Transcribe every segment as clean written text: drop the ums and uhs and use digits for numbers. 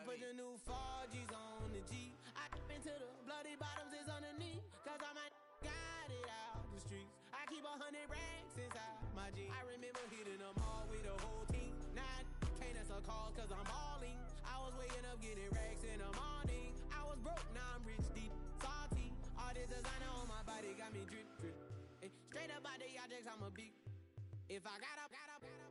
put the new 4Gs on the G. I into the bloody bottoms is underneath. Cause I might got it out the streets. I keep 100 racks inside my jeans. I remember hitting them all with the whole team. Now can't answer a call cause I'm balling. I was waking up getting racks in the morning. I was broke, now I'm rich, deep, salty. All this designer on my body got me drip, drip. Hey, straight up out the objects, I'm a big. If I got up,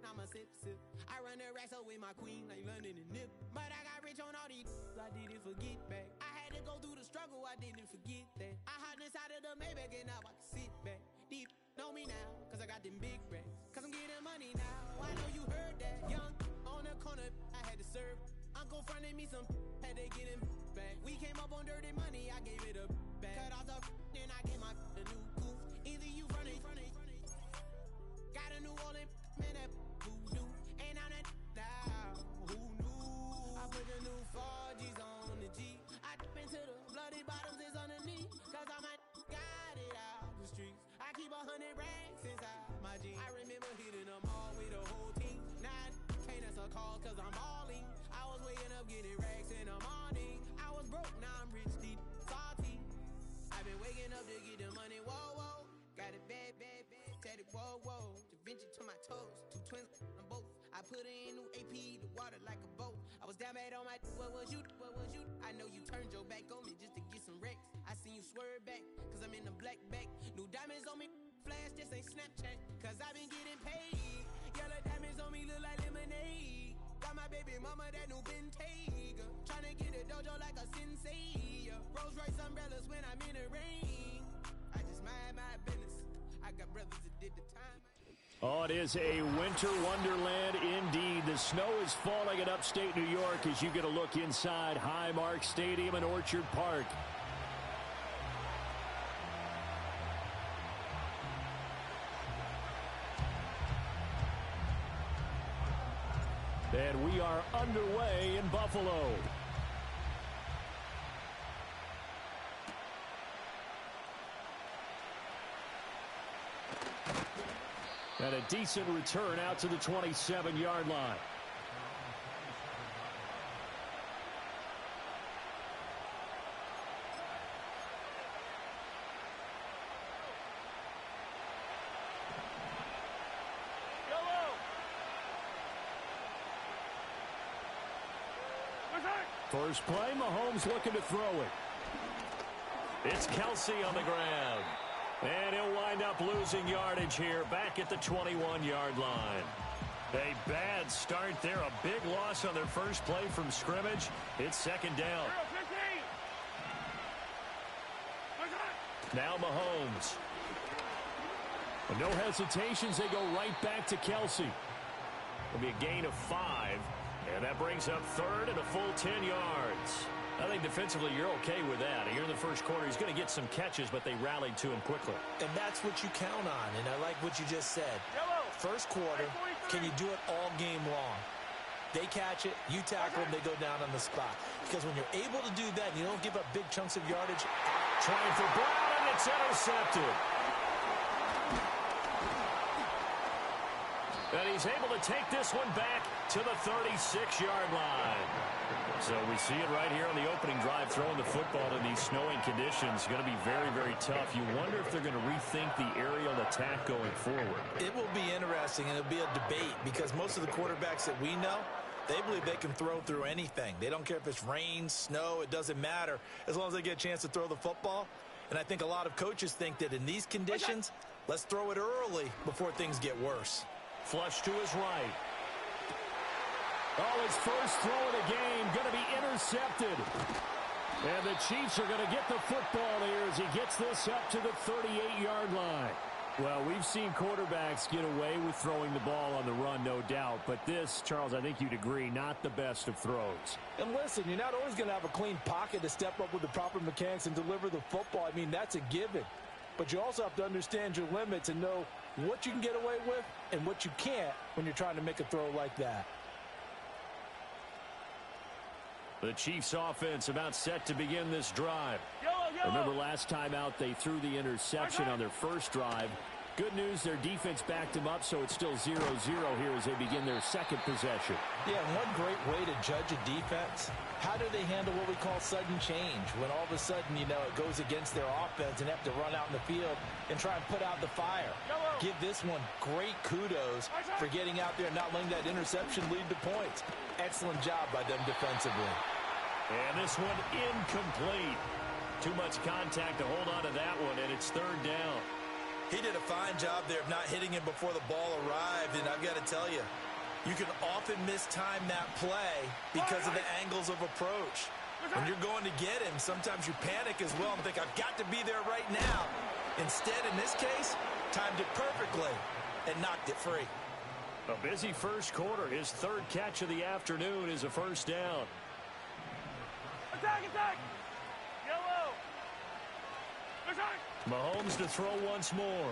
I'ma sip, sip. I run the racks up with my queen like London and Nip. But I got rich on all these, I didn't forget back. I had to go through the struggle, I didn't forget that. I hopped inside of the Maybach and now I can sit back. Deep, know me now, cause I got them big racks. Cause I'm getting money now, I know you heard that. Young, on the corner, I had to serve. Uncle fronted me some, had to get him back. We came up on dirty money, I gave it a back. Cut off the, then I gave my a new coupe. Either you fronted. Got a New Orleans, man, that voodoo. And I'm that down, who knew? I put the new 4Gs on the G. I into the bloody bottoms is underneath. Cause I might got it out the streets. I keep 100 racks inside my jeans. I remember hitting them all with the whole team. Now can't answer a call cause I'm balling. I was waking up getting racks in the morning. I was broke, now I'm rich, deep, salty. I've been waking up to get the money, whoa, whoa. Got it bad, bad, bad, tatted, whoa, whoa. Da Vinci to my toes, 2 twins on both. I put her in new AP, the water like a boat. I was down bad on my, what was you? I know you turned your back on me just to get some wrecks. I seen you swerve back, cause I'm in the black back. New diamonds on me, flash, this ain't Snapchat. Cause I been getting paid. Yellow diamonds on me look like lemonade. Got my baby mama that new Bentayga. Tryna get a dojo like a sensei. Rolls Royce umbrellas when I'm in the rain. I just mind my business. I got brothers that did the time. Oh, it is a winter wonderland indeed. The snow is falling in upstate New York as you get a look inside Highmark Stadium in Orchard Park. And we are underway in Buffalo. And a decent return out to the 27-yard line. First play, Mahomes looking to throw it. It's Kelsey on the ground. And he'll wind up losing yardage here back at the 21-yard line. A bad start there. A big loss on their first play from scrimmage. It's second down. Now Mahomes. And no hesitations. They go right back to Kelsey. It'll be a gain of 5. And that brings up third and a full 10 yards. I think defensively you're okay with that. Here in the first quarter, he's going to get some catches, but they rallied to him quickly. And that's what you count on, and I like what you just said. First quarter, can you do it all game long? They catch it, you tackle them, they go down on the spot. Because when you're able to do that, and you don't give up big chunks of yardage. Trying for Brown, and it's intercepted. And he's able to take this one back to the 36-yard line. So we see it right here on the opening drive, throwing the football in these snowing conditions. Going to be very, very tough. You wonder if they're going to rethink the aerial attack going forward. It will be interesting, and it'll be a debate because most of the quarterbacks that we know, they believe they can throw through anything. They don't care if it's rain, snow, it doesn't matter as long as they get a chance to throw the football. And I think a lot of coaches think that in these conditions, let's throw it early before things get worse. Flush to his right. Oh, his first throw of the game going to be intercepted. And the Chiefs are going to get the football here as he gets this up to the 38-yard line. Well, we've seen quarterbacks get away with throwing the ball on the run, no doubt. But this, Charles, I think you'd agree, not the best of throws. And listen, you're not always going to have a clean pocket to step up with the proper mechanics and deliver the football. I mean, that's a given. But you also have to understand your limits and know what you can get away with and what you can't when you're trying to make a throw like that. The Chiefs offense about set to begin this drive. Remember last time out they threw the interception on their first drive. Good news, their defense backed them up, so it's still 0-0 here as they begin their second possession. Yeah, and one great way to judge a defense, how do they handle what we call sudden change? When all of a sudden, you know, it goes against their offense and have to run out in the field and try and put out the fire. Give this one great kudos for getting out there and not letting that interception lead to points. Excellent job by them defensively. And this one incomplete. Too much contact to hold on to that one, and it's third down. He did a fine job there of not hitting him before the ball arrived, and I've got to tell you, you can often mistime that play because of the angles of approach. When you're going to get him, sometimes you panic as well and think, I've got to be there right now. Instead, in this case, timed it perfectly and knocked it free. A busy first quarter. His third catch of the afternoon is a first down. Attack, attack! Yellow! Attack! Mahomes to throw once more.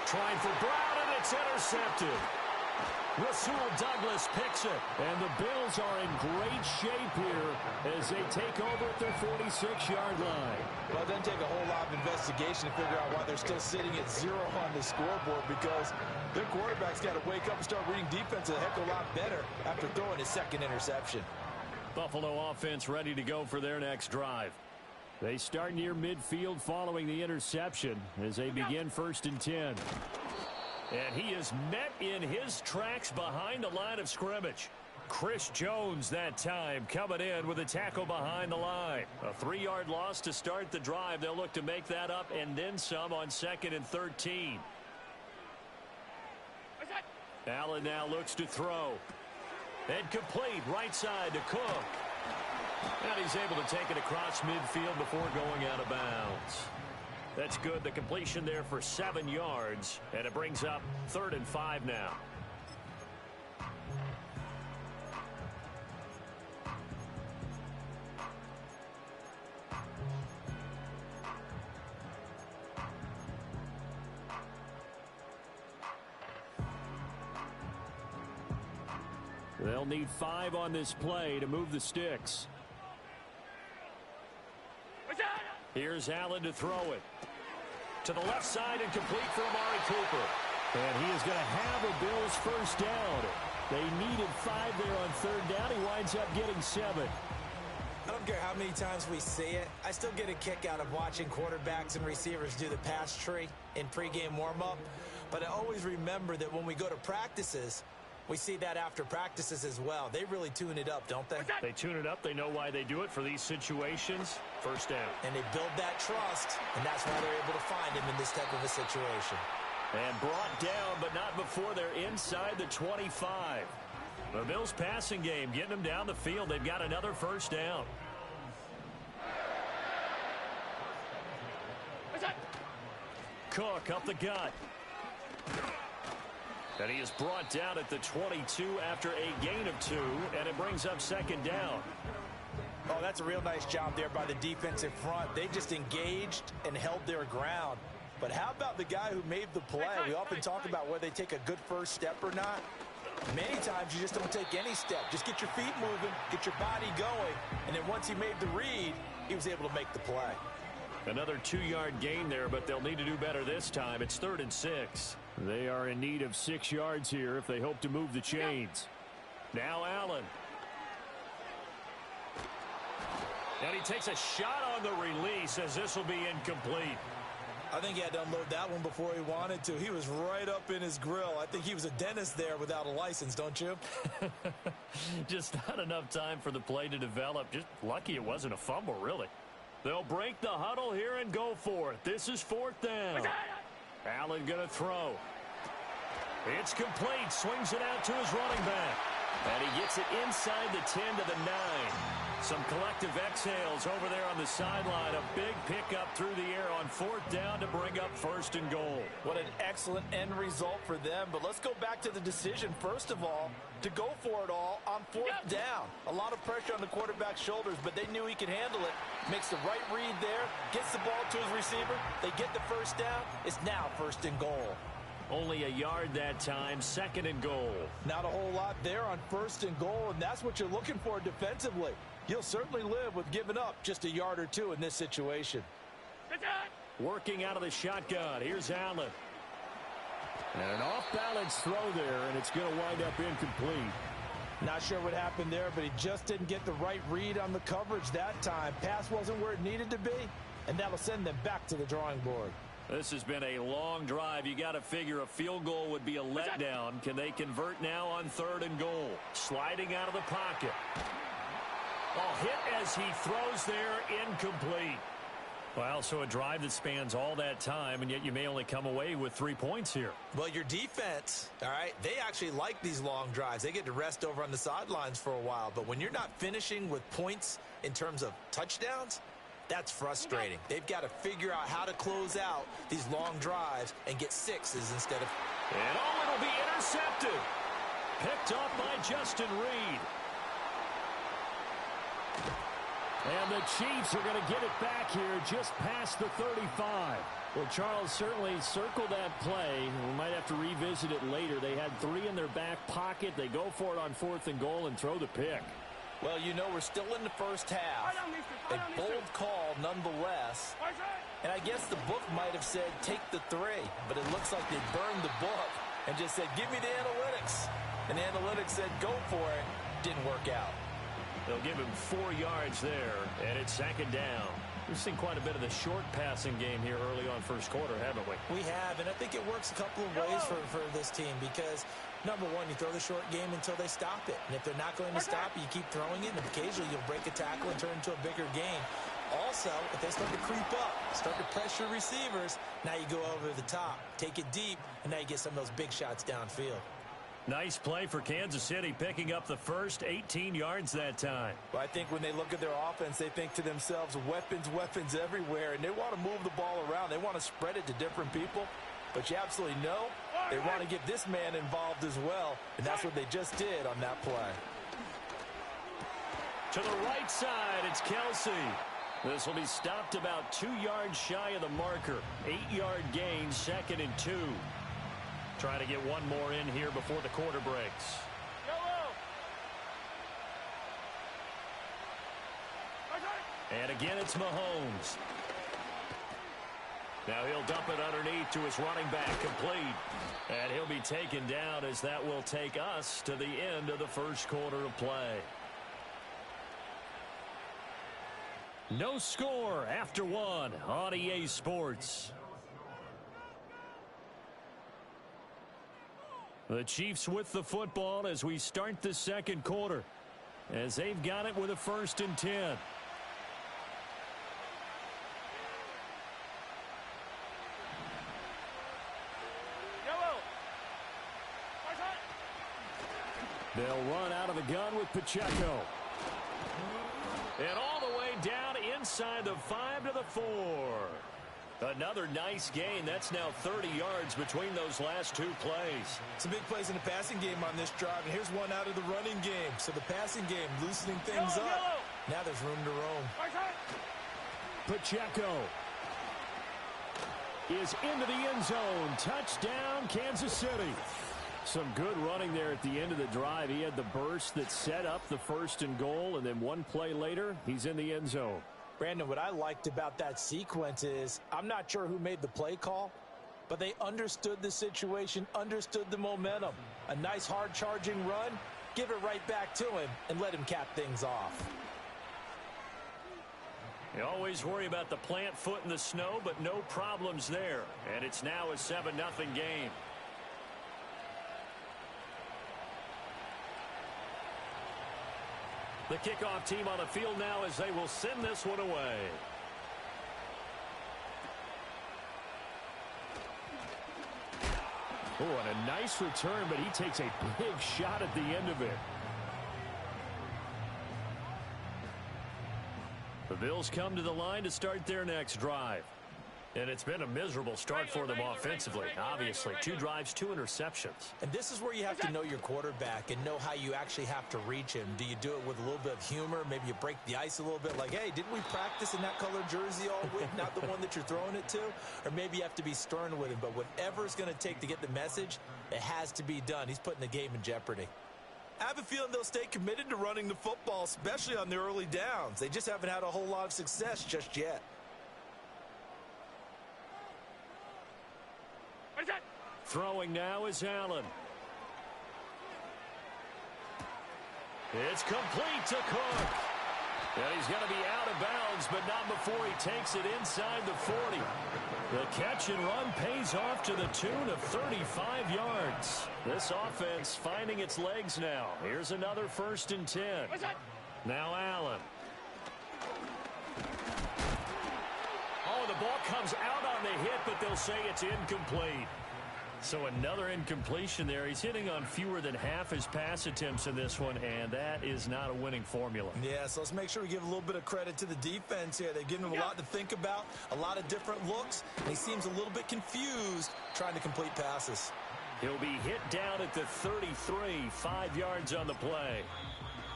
Trying for Brown, and it's intercepted. Rasul Douglas picks it. And the Bills are in great shape here as they take over at their 46-yard line. Well, it doesn't take a whole lot of investigation to figure out why they're still sitting at 0 on the scoreboard, because their quarterback's got to wake up and start reading defense a heck of a lot better after throwing his second interception. Buffalo offense ready to go for their next drive. They start near midfield following the interception as they begin 1st and 10. And he is met in his tracks behind the line of scrimmage. Chris Jones that time coming in with a tackle behind the line. A 3-yard loss to start the drive. They'll look to make that up and then some on 2nd and 13. Allen now looks to throw. And complete right side to Cook. And he's able to take it across midfield before going out of bounds. That's good. The completion there for 7 yards. And it brings up 3rd and 5 now. They'll need 5 on this play to move the sticks. Here's Allen to throw it. To the left side and complete for Amari Cooper. And he is going to have a Bills first down. They needed 5 there on 3rd down. He winds up getting 7. I don't care how many times we see it. I still get a kick out of watching quarterbacks and receivers do the pass tree in pregame warm-up. But I always remember that when we go to practices, we see that after practices as well. They really tune it up, don't they? They tune it up. They know why they do it for these situations. First down. And they build that trust, and that's why they're able to find him in this type of a situation. And brought down, but not before they're inside the 25. The Bills passing game, getting them down the field. They've got another first down. Cook up the gut. And he is brought down at the 22 after a gain of 2, and it brings up 2nd down. Oh, that's a real nice job there by the defensive front. They just engaged and held their ground. But how about the guy who made the play? We often talk about whether they take a good first step or not. Many times you just don't take any step. Just get your feet moving, get your body going, and then once he made the read, he was able to make the play. Another 2-yard gain there, but they'll need to do better this time. It's 3rd and 6. They are in need of 6 yards here if they hope to move the chains. Now Allen. And he takes a shot on the release as this will be incomplete. I think he had to unload that one before he wanted to. He was right up in his grill. I think he was a dentist there without a license, don't you? Just not enough time for the play to develop. Just lucky it wasn't a fumble, really. They'll break the huddle here and go for it. This is 4th down. Allen going to throw. It's complete. Swings it out to his running back. And he gets it inside the 10 to the 9. Some collective exhales over there on the sideline. A big pickup through the air on 4th down to bring up 1st and goal. What an excellent end result for them. But let's go back to the decision, first of all, to go for it all on 4th down. A lot of pressure on the quarterback's shoulders, but they knew he could handle it. Makes the right read there, gets the ball to his receiver. They get the first down. It's now 1st and goal. Only a yard that time, 2nd and goal. Not a whole lot there on 1st and goal, and that's what you're looking for defensively. You'll certainly live with giving up just a yard or 2 in this situation. Working out of the shotgun. Here's Allen. And an off-balance throw there, and it's going to wind up incomplete. Not sure what happened there, but he just didn't get the right read on the coverage that time. Pass wasn't where it needed to be, and that'll send them back to the drawing board. This has been a long drive. You got to figure a field goal would be a letdown. Can they convert now on 3rd and goal? Sliding out of the pocket. Hit as he throws there, incomplete. Well, so a drive that spans all that time, and yet you may only come away with 3 points here. Well, your defense, all right, they actually like these long drives. They get to rest over on the sidelines for a while. But when you're not finishing with points in terms of touchdowns, that's frustrating. They've got to figure out how to close out these long drives and get 6s instead of... And it'll be intercepted. Picked off by Justin Reed. And the Chiefs are going to get it back here just past the 35. Well, Charles, certainly circled that play. We might have to revisit it later. They had 3 in their back pocket. They go for it on 4th and goal and throw the pick. Well, you know, we're still in the first half. A bold call nonetheless. And I guess the book might have said take the 3, but it looks like they burned the book and just said give me the analytics. And the analytics said go for it. Didn't work out. They'll give him 4 yards there, and it's 2nd down. We've seen quite a bit of the short passing game here early on first quarter, haven't we? We have, and I think it works a couple of ways for this team because, number one, you throw the short game until they stop it. And if they're not going to stop it, you keep throwing it, and occasionally you'll break a tackle and turn it into a bigger game. Also, if they start to creep up, start to pressure receivers, now you go over the top, take it deep, and now you get some of those big shots downfield. Nice play for Kansas City, picking up the first 18 yards that time. Well, I think when they look at their offense, they think to themselves, weapons everywhere, and they want to move the ball around. They want to spread it to different people, but you absolutely know they want to get this man involved as well, and that's what they just did on that play. To the right side, it's Kelsey. This will be stopped about 2 yards shy of the marker. 8-yard gain, 2nd and 2. Trying to get one more in here before the quarter breaks. And again, it's Mahomes. Now he'll dump it underneath to his running back, complete. And he'll be taken down as that will take us to the end of the first quarter of play. No score after 1 on EA Sports. The Chiefs with the football as we start the second quarter, as they've got it with a 1st and 10. They'll run out of the gun with Pacheco. And all the way down inside the 5 to the 4. Another nice gain. That's now 30 yards between those last 2 plays. Some big plays in the passing game on this drive, and here's one out of the running game. So the passing game loosening things up. Now there's room to roam. Pacheco is into the end zone. Touchdown, Kansas City. Some good running there at the end of the drive. He had the burst that set up the 1st and goal, and then one play later, he's in the end zone. Brandon, what I liked about that sequence is I'm not sure who made the play call, but they understood the situation, understood the momentum. A nice hard-charging run, give it right back to him, and let him cap things off. You always worry about the plant foot in the snow, but no problems there. And it's now a 7-0 game. The kickoff team on the field now as they will send this one away. Oh, and a nice return, but he takes a big shot at the end of it. The Bills come to the line to start their next drive. And it's been a miserable start for them offensively. Obviously, 2 drives, 2 interceptions. And this is where you have to know your quarterback and know how you actually have to reach him. Do you do it with a little bit of humor? Maybe you break the ice a little bit like, hey, didn't we practice in that color jersey all week, not the one that you're throwing it to? Or maybe you have to be stern with him. But whatever it's going to take to get the message, it has to be done. He's putting the game in jeopardy. I have a feeling they'll stay committed to running the football, especially on the early downs. They just haven't had a whole lot of success just yet. Throwing now is Allen. It's complete to Cook. And he's going to be out of bounds, but not before he takes it inside the 40. The catch and run pays off to the tune of 35 yards. This offense finding its legs now. Here's another 1st and 10. Now Allen. Oh, the ball comes out on the hit, but they'll say it's incomplete. So another incompletion there. He's hitting on fewer than half his pass attempts in this one, and that is not a winning formula. Yeah, so let's make sure we give a little bit of credit to the defense here. They've given him a lot to think about, a lot of different looks, and he seems a little bit confused trying to complete passes. He'll be hit down at the 33, 5 yards on the play.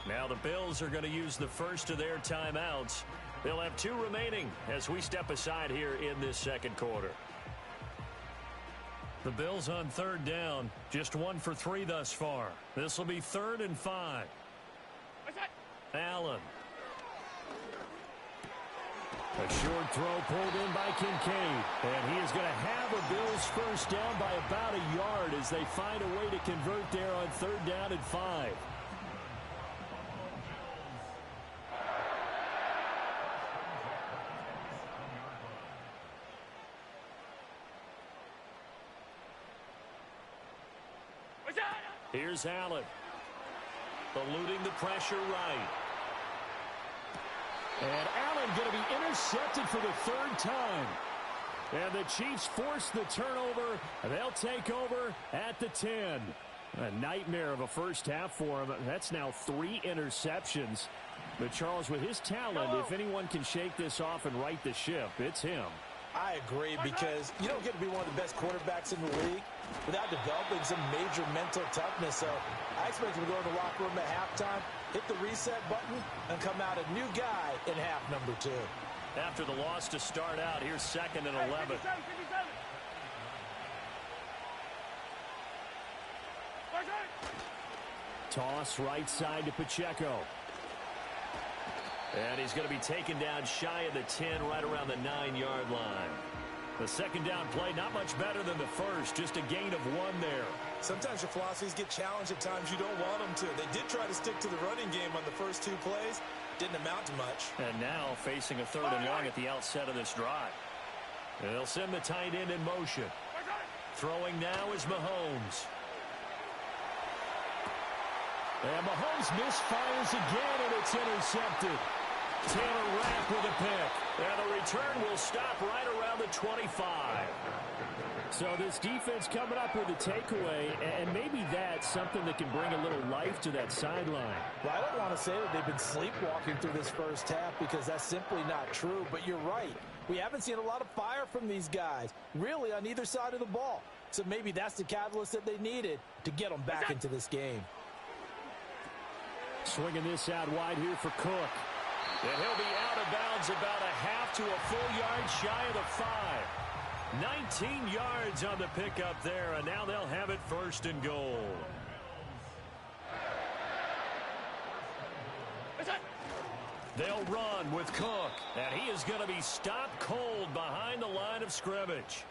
Now the Bills are going to use the first of their timeouts. They'll have 2 remaining as we step aside here in this second quarter. The Bills on 3rd down, just 1 for 3 thus far. This will be 3rd and 5. Allen. A short throw pulled in by Kincaid. And he is going to have a Bills first down by about a yard as they find a way to convert there on 3rd down and 5. Here's Allen. Eluding the pressure right. And Allen going to be intercepted for the 3rd time. And the Chiefs force the turnover. They'll take over at the 10. A nightmare of a first half for him. That's now 3 interceptions. But Charles, with his talent, if anyone can shake this off and right the ship, it's him. I agree, because you don't get to be one of the best quarterbacks in the league without developing some major mental toughness. So I expect him to go in the locker room at halftime, hit the reset button, and come out a new guy in half number 2. After the loss to start out, here's 2nd and 11. 57. Toss right side to Pacheco. And he's going to be taken down shy of the 10, right around the 9-yard line. The 2nd down play, not much better than the first, just a gain of 1 there. Sometimes your philosophies get challenged at times you don't want them to. They did try to stick to the running game on the first 2 plays. Didn't amount to much. And now facing a 3rd and long at the outset of this drive. And they'll send the tight end in motion. Throwing now is Mahomes. And Mahomes misfires again, and it's intercepted. Taylor Rapp with a pick. And the return will stop right around the 25. So this defense coming up with a takeaway, and maybe that's something that can bring a little life to that sideline. Well, I don't want to say that they've been sleepwalking through this first half, because that's simply not true. But you're right. We haven't seen a lot of fire from these guys, really, on either side of the ball. So maybe that's the catalyst that they needed to get them back into this game. Swinging this out wide here for Cook. And he'll be out of bounds about a half to a full yard shy of the 5. 19 yards on the pickup there, and now they'll have it 1st and goal. They'll run with Cook, and he is going to be stopped cold behind the line of scrimmage.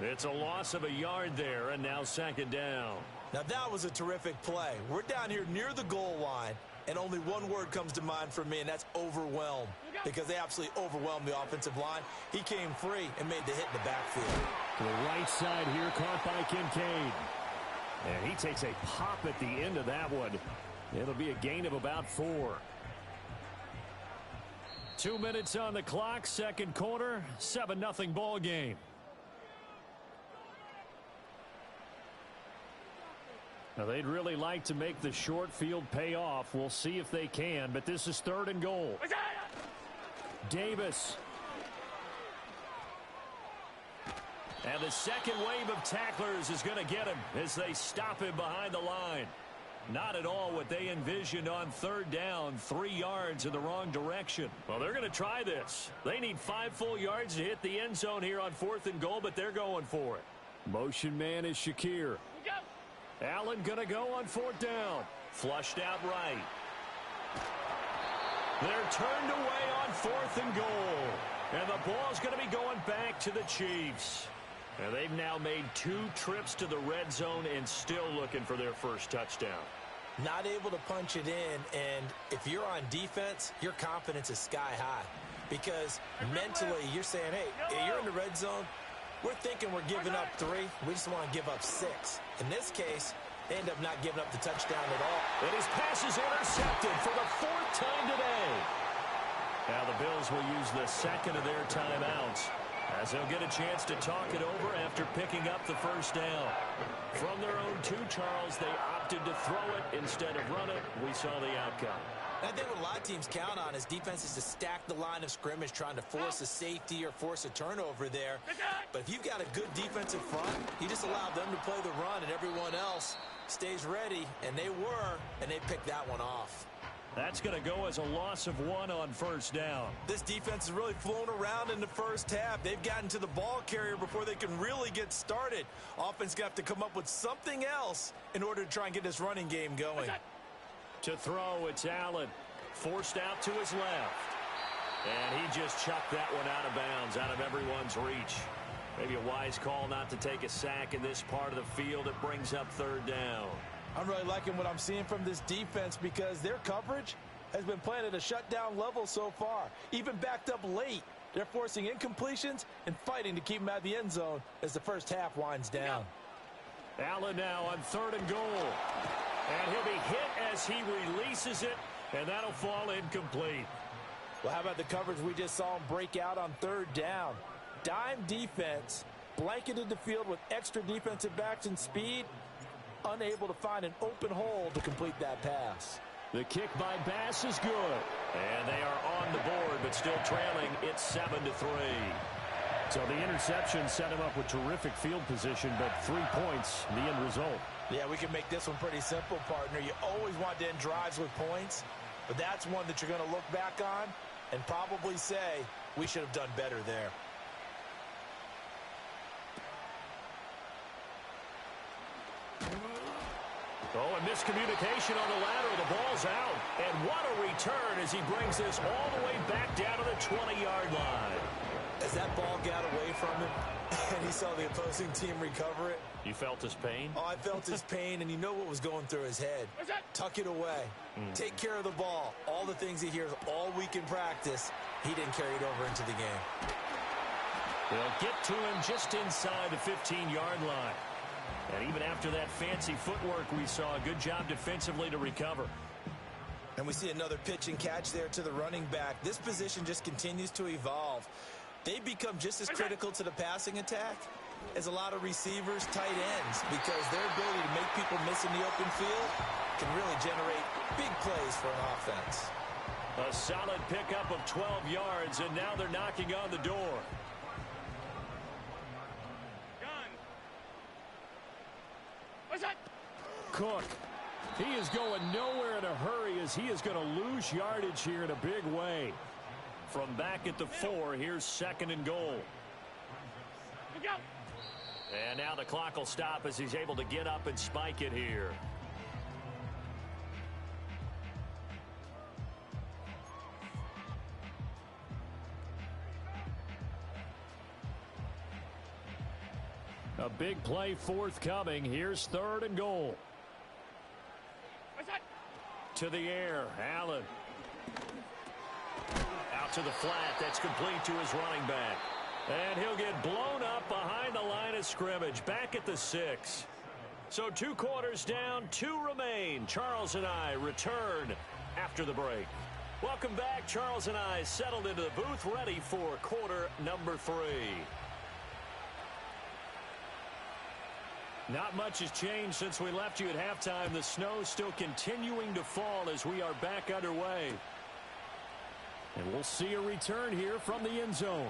It's a loss of a yard there, and now 2nd down. Now that was a terrific play. We're down here near the goal line, and only one word comes to mind for me, and that's overwhelmed, because they absolutely overwhelmed the offensive line. He came free and made the hit in the backfield. To the right side here, caught by Kincaid. And he takes a pop at the end of that one. It'll be a gain of about 4. 2 minutes on the clock, 2nd quarter, 7-0 ball game. Now, they'd really like to make the short field pay off. We'll see if they can, but this is 3rd and goal. Davis. And the second wave of tacklers is going to get him as they stop him behind the line. Not at all what they envisioned on 3rd down, 3 yards in the wrong direction. Well, they're going to try this. They need 5 full yards to hit the end zone here on 4th and goal, but they're going for it. Motion man is Shakir. Allen going to go on 4th down. Flushed out right. They're turned away on 4th and goal. And the ball's going to be going back to the Chiefs. And they've now made 2 trips to the red zone and still looking for their first touchdown. Not able to punch it in, and if you're on defense, your confidence is sky high. Because mentally, you're saying, hey, you're in the red zone. We're thinking we're giving up 3. We just want to give up 6. In this case, they end up not giving up the touchdown at all. And his pass is intercepted for the 4th time today. Now the Bills will use the second of their timeouts as they'll get a chance to talk it over after picking up the first down. From their own 2, Charles, they opted to throw it instead of run it. We saw the outcome. I think what a lot of teams count on is defenses to stack the line of scrimmage, trying to force a safety or force a turnover there. But if you've got a good defensive front, you just allow them to play the run and everyone else stays ready, and they were, and they picked that one off. That's going to go as a loss of 1 on first down. This defense has really flown around in the first half. They've gotten to the ball carrier before they can really get started. Offense going to have to come up with something else in order to try and get this running game going. To throw, it's Allen. Forced out to his left. And he just chucked that one out of bounds, out of everyone's reach. Maybe a wise call not to take a sack in this part of the field. It brings up 3rd down. I'm really liking what I'm seeing from this defense because their coverage has been playing at a shutdown level so far. Even backed up late, they're forcing incompletions and fighting to keep them out of the end zone as the first half winds down. Allen now on 3rd and goal. And he'll be hit as he releases it, and that'll fall incomplete. Well, how about the coverage we just saw him break out on 3rd down? Dime defense, blanketed the field with extra defensive backs and speed, unable to find an open hole to complete that pass. The kick by Bass is good. And they are on the board, but still trailing. It's 7-3. So the interception set him up with terrific field position, but 3 points, the end result. Yeah, we can make this one pretty simple, partner. You always want to end drives with points, but that's one that you're going to look back on and probably say, we should have done better there. Oh, and miscommunication on the lateral. The ball's out. And what a return as he brings this all the way back down to the 20-yard line. As that ball got away from him and he saw the opposing team recover it. You felt his pain? Oh, I felt his pain, and you know what was going through his head. Tuck it away. Take care of the ball. All the things he hears all week in practice, he didn't carry it over into the game. They'll get to him just inside the 15-yard line. And even after that fancy footwork we saw, a good job defensively to recover. And we see another pitch and catch there to the running back. This position just continues to evolve. They become just as critical to the passing attack as a lot of receivers, tight ends, because their ability to make people miss in the open field can really generate big plays for an offense. A solid pickup of 12 yards, and now they're knocking on the door. Cook. He is going nowhere in a hurry as he is going to lose yardage here in a big way. From back at the 4, here's 2nd and goal. And now the clock will stop as he's able to get up and spike it here. A big play forthcoming. Here's 3rd and goal. To the air, Allen. Out to the flat. That's complete to his running back. And he'll get blown up behind the line of scrimmage. Back at the 6. So 2 quarters down, 2 remain. Charles and I return after the break. Welcome back. Charles and I settled into the booth, ready for quarter number 3. Not much has changed since we left you at halftime. The snow still continuing to fall as we are back underway. And we'll see a return here from the end zone.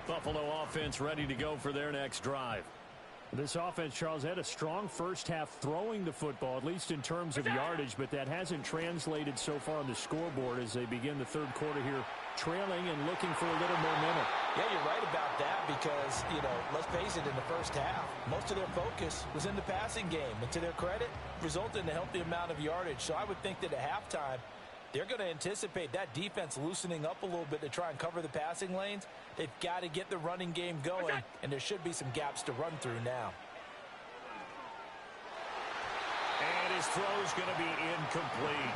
Buffalo offense ready to go for their next drive. This offense, Charles, had a strong first half throwing the football, at least in terms of yardage, but that hasn't translated so far on the scoreboard as they begin the 3rd quarter here, trailing and looking for a little momentum. Yeah, you're right about that, because, let's face it, in the first half, most of their focus was in the passing game. And to their credit, resulted in a healthy amount of yardage. So I would think that at halftime, they're going to anticipate that defense loosening up a little bit to try and cover the passing lanes. They've got to get the running game going, and there should be some gaps to run through now. And his throw's going to be incomplete.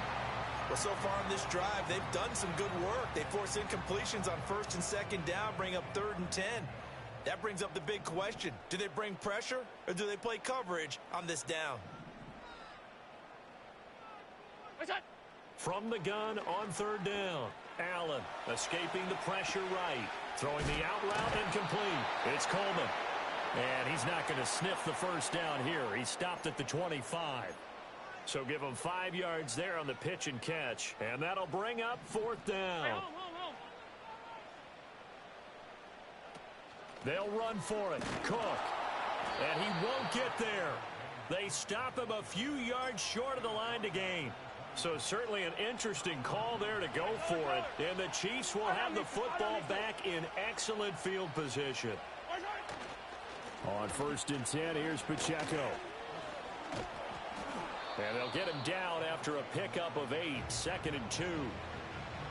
Well, so far in this drive, they've done some good work. They force incompletions on 1st and 2nd down, bring up 3rd and 10. That brings up the big question. Do they bring pressure, or do they play coverage on this down? From the gun on 3rd down. Allen escaping the pressure right. Throwing the out route incomplete. It's Coleman. And he's not going to sniff the first down here. He stopped at the 25. So give him 5 yards there on the pitch and catch. And that'll bring up 4th down. They'll run for it. Cook. And he won't get there. They stop him a few yards short of the line to gain. So certainly an interesting call there to go for it. And the Chiefs will have the football back in excellent field position. On 1st and 10, here's Pacheco. And they'll get him down after a pickup of 8, 2nd and 2.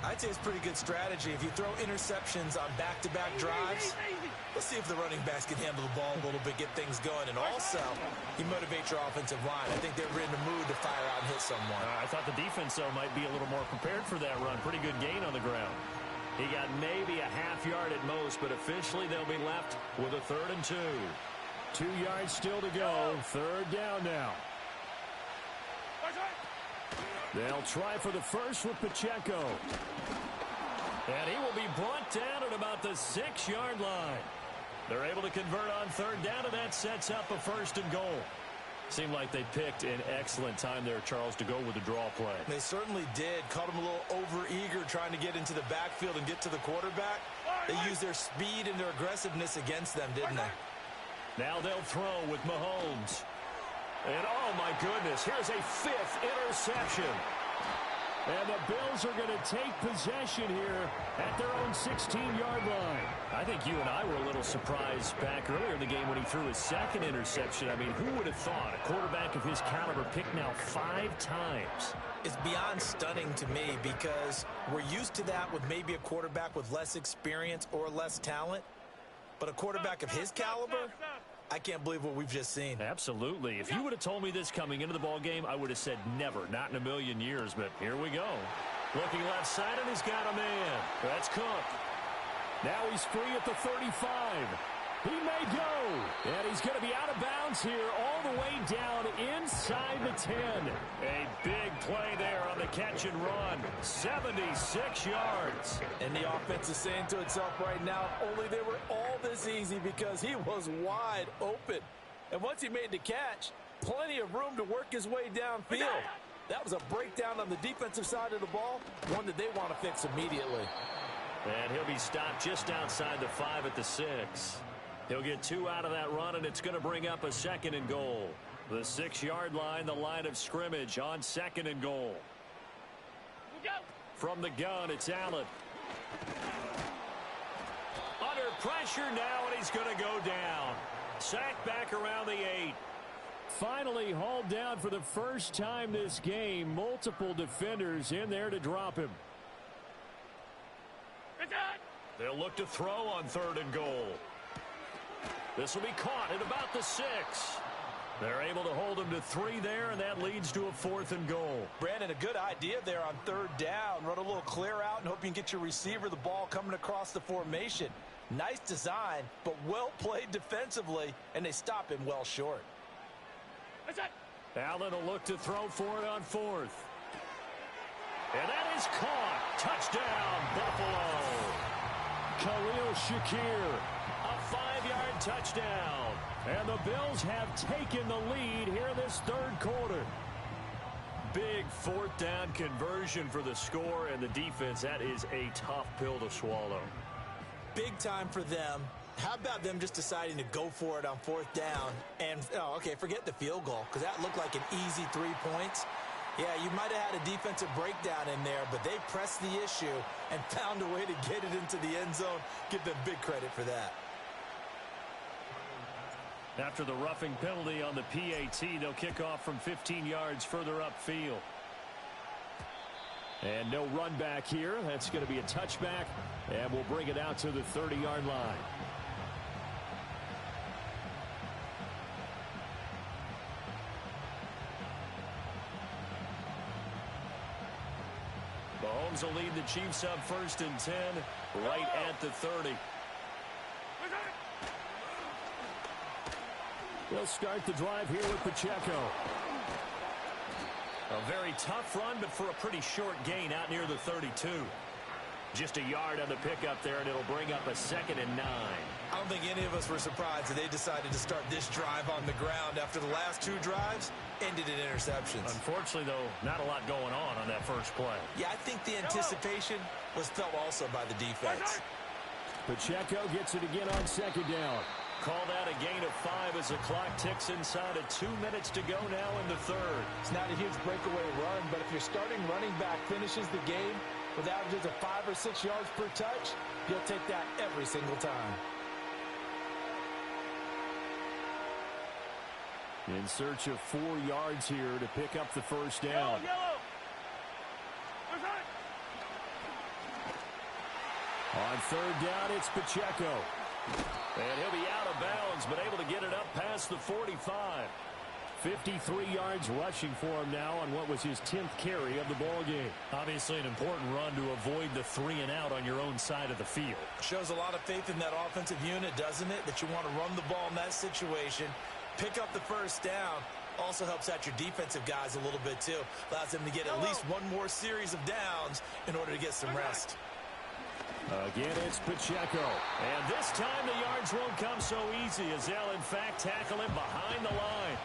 I'd say it's pretty good strategy. If you throw interceptions on back-to-back drives, let's see if the running backs can handle the ball a little bit, get things going. And also, you motivate your offensive line. I think they're in the mood to fire out and hit someone. I thought the defense, though, might be a little more prepared for that run. Pretty good gain on the ground. He got maybe a half yard at most, but officially they'll be left with a 3rd and 2. 2 yards still to go. 3rd down now. They'll try for the first with Pacheco. And he will be brought down at about the 6-yard line. They're able to convert on 3rd down, and that sets up a 1st and goal. Seemed like they picked an excellent time there, Charles, to go with the draw play. They certainly did. Caught him a little over-eager trying to get into the backfield and get to the quarterback. They used their speed and their aggressiveness against them, didn't they? Now they'll throw with Mahomes. And, oh, my goodness, here's a 5th interception. And the Bills are going to take possession here at their own 16-yard line. I think you and I were a little surprised back earlier in the game when he threw his 2nd interception. I mean, who would have thought a quarterback of his caliber picked now 5 times? It's beyond stunning to me because we're used to that with maybe a quarterback with less experience or less talent. But a quarterback of his caliber, I can't believe what we've just seen. Absolutely. If you would have told me this coming into the ball game, I would have said never, not in a million years. But here we go. Looking left side, and he's got a man. That's Cook. Now he's free at the 35. He may go. And he's going to be out of bounds here all the way down inside the 10. A big play there on the catch and run. 76 yards. And the offense is saying to itself right now, only they were all this easy because he was wide open. And once he made the catch, plenty of room to work his way downfield. That was a breakdown on the defensive side of the ball, one that they want to fix immediately. And he'll be stopped just outside the 5 at the 6. He'll get 2 out of that run, and it's going to bring up a 2nd and goal. The 6-yard line, the line of scrimmage on 2nd and goal. From the gun, it's Allen. Under pressure now, and he's going to go down. Sacked back around the 8. Finally hauled down for the first time this game. Multiple defenders in there to drop him. They'll look to throw on 3rd and goal. This will be caught at about the 6. They're able to hold him to 3 there, and that leads to a 4th and goal. Brandon, a good idea there on 3rd down. Run a little clear out and hope you can get your receiver the ball coming across the formation. Nice design, but well played defensively, and they stop him well short. Allen will look to throw for it on 4th. And that is caught. Touchdown, Buffalo. Khalil Shakir, a 5-yard touchdown. And the Bills have taken the lead here in this 3rd quarter. Big 4th down conversion for the score, and the defense, that is a tough pill to swallow. Big time for them. How about them just deciding to go for it on 4th down? And, forget the field goal, because that looked like an easy 3 points. Yeah, you might have had a defensive breakdown in there, but they pressed the issue and found a way to get it into the end zone. Give them big credit for that. After the roughing penalty on the PAT, they'll kick off from 15 yards further upfield. And no run back here. That's going to be a touchback, and we'll bring it out to the 30-yard line. Mahomes will lead the Chiefs up 1st and 10, right at the 30. They'll start the drive here with Pacheco. A very tough run, but for a pretty short gain out near the 32. Just a yard on the pickup there, and it'll bring up a 2nd and 9. I don't think any of us were surprised that they decided to start this drive on the ground after the last 2 drives ended in interceptions. Unfortunately, though, not a lot going on that first play. Yeah, I think the anticipation was felt also by the defense. Pacheco gets it again on 2nd down. Call that a gain of 5 as the clock ticks inside of 2 minutes to go now in the 3rd. It's not a huge breakaway run, but if your starting running back finishes the game with averages of 5 or 6 yards per touch, you'll take that every single time. In search of 4 yards here to pick up the first down. Yellow. On 3rd down, it's Pacheco. And he'll be out of bounds, but able to get it up past the 45. 53 yards rushing for him now on what was his 10th carry of the ball game. Obviously an important run to avoid the 3 and out on your own side of the field. Shows a lot of faith in that offensive unit, doesn't it? That you want to run the ball in that situation, pick up the first down. Also helps out your defensive guys a little bit too. Allows them to get at least one more series of downs in order to get some rest. Again, it's Pacheco. And this time the yards won't come so easy as they'll, in fact, tackle him behind the line.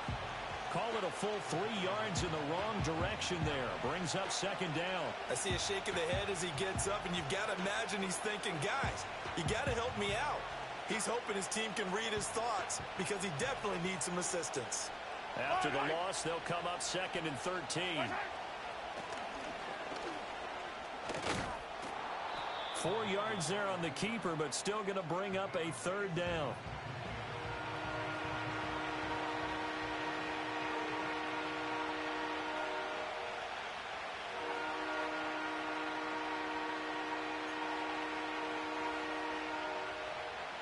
Call it a full 3 yards in the wrong direction there. Brings up 2nd down. I see a shake of the head as he gets up, and you've got to imagine he's thinking, guys, you got to help me out. He's hoping his team can read his thoughts because he definitely needs some assistance. After the loss, they'll come up 2nd and 13. 4 yards there on the keeper, but still going to bring up a 3rd down.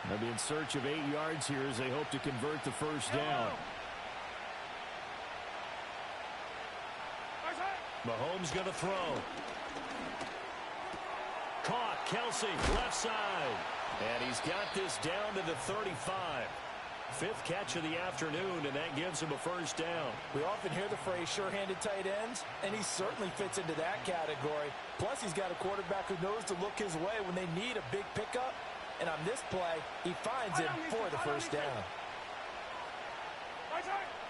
They'll be in search of 8 yards here as they hope to convert the first down. Mahomes going to throw. Caught. Kelsey, left side. And he's got this down to the 35. 5th catch of the afternoon, and that gives him a first down. We often hear the phrase sure-handed tight ends, and he certainly fits into that category. Plus, he's got a quarterback who knows to look his way when they need a big pickup. And on this play, he finds him for the first down.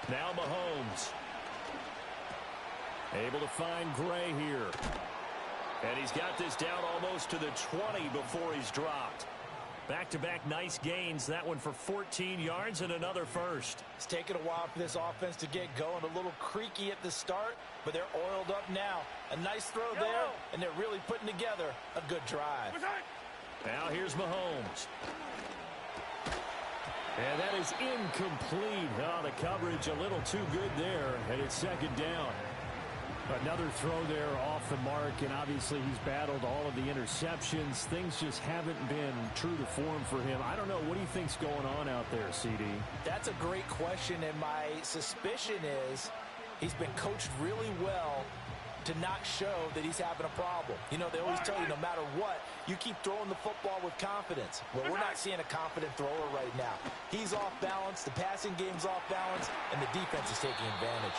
Now Mahomes. Able to find Gray here. And he's got this down almost to the 20 before he's dropped. Back-to-back nice gains. That one for 14 yards and another first. It's taken a while for this offense to get going. A little creaky at the start, but they're oiled up now. A nice throw there, and they're really putting together a good drive. Now here's Mahomes. And that is incomplete. Oh, the coverage a little too good there, and it's 2nd down. Another throw there off the mark, and obviously he's battled all of the interceptions. Things just haven't been true to form for him. I don't know. What do you think's going on out there, CD? That's a great question, and my suspicion is he's been coached really well to not show that he's having a problem. You know, they always tell you no matter what, you keep throwing the football with confidence. Well, we're not seeing a confident thrower right now. He's off balance, the passing game's off balance, and the defense is taking advantage.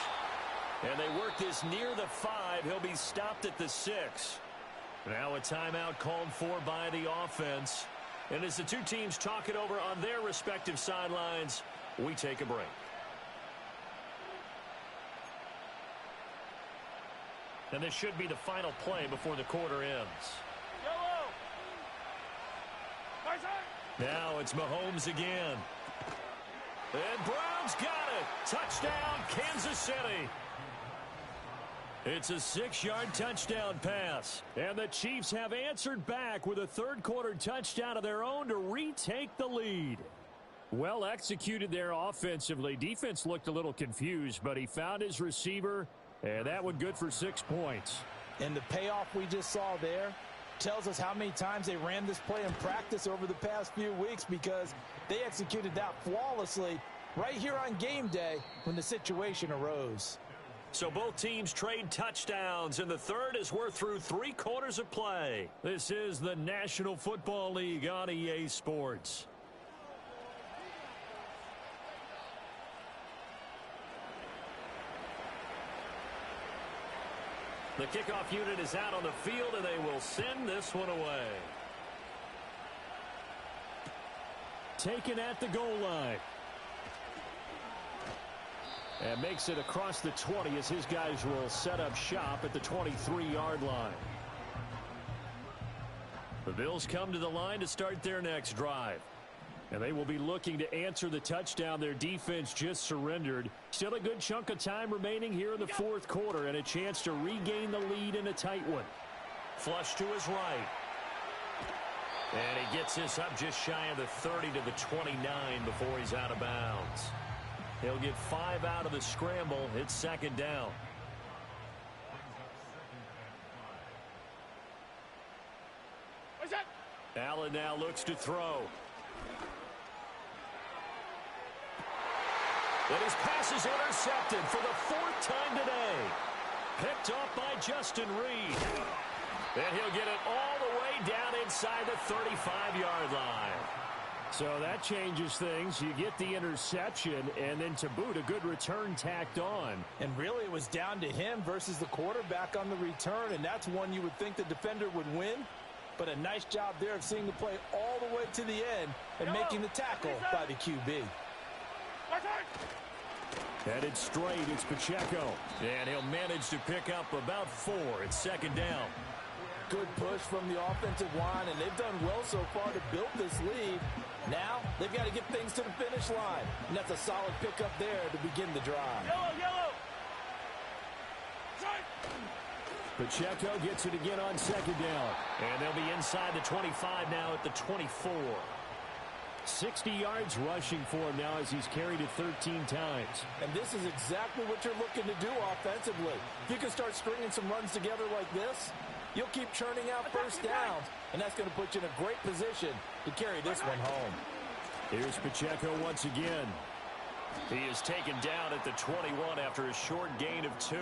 And they work this near the 5. He'll be stopped at the 6. Now a timeout called for by the offense. And as the two teams talk it over on their respective sidelines, we take a break. And this should be the final play before the quarter ends. Now it's Mahomes again. And Brown's got it. Touchdown, Kansas City. It's a 6-yard touchdown pass. And the Chiefs have answered back with a third-quarter touchdown of their own to retake the lead. Well executed there offensively. Defense looked a little confused, but he found his receiver, and that one good for 6 points. And the payoff we just saw there tells us how many times they ran this play in practice over the past few weeks, because they executed that flawlessly right here on game day when the situation arose. So both teams trade touchdowns, and the third as we're through 3 quarters of play. This is the National Football League on EA Sports. The kickoff unit is out on the field, and they will send this one away. Taken at the goal line. And makes it across the 20 as his guys will set up shop at the 23-yard line. The Bills come to the line to start their next drive. And they will be looking to answer the touchdown their defense just surrendered. Still a good chunk of time remaining here in the fourth quarter, and a chance to regain the lead in a tight one. Flush to his right. And he gets this up just shy of the 30 to the 29 before he's out of bounds. He'll get 5 out of the scramble. It's second down. Allen now looks to throw. And his pass is intercepted for the 4th time today. Picked off by Justin Reed. And he'll get it all the way down inside the 35-yard line. So that changes things. You get the interception, and then to boot, a good return tacked on. And really it was down to him versus the quarterback on the return, and that's one you would think the defender would win. But a nice job there of seeing the play all the way to the end and making the tackle by the QB. Headed straight, it's Pacheco. And he'll manage to pick up about 4. It's second down. Good push from the offensive line, and they've done well so far to build this lead. Now they've got to get things to the finish line, and that's a solid pickup there to begin the drive. Yellow. Pacheco gets it again on second down. And they'll be inside the 25 now at the 24. 60 yards rushing for him now as he's carried it 13 times. And this is exactly what you're looking to do offensively. If you can start stringing some runs together like this, you'll keep churning out first downs, and that's going to put you in a great position to carry this one home. Here's Pacheco once again. He is taken down at the 21 after a short gain of 2.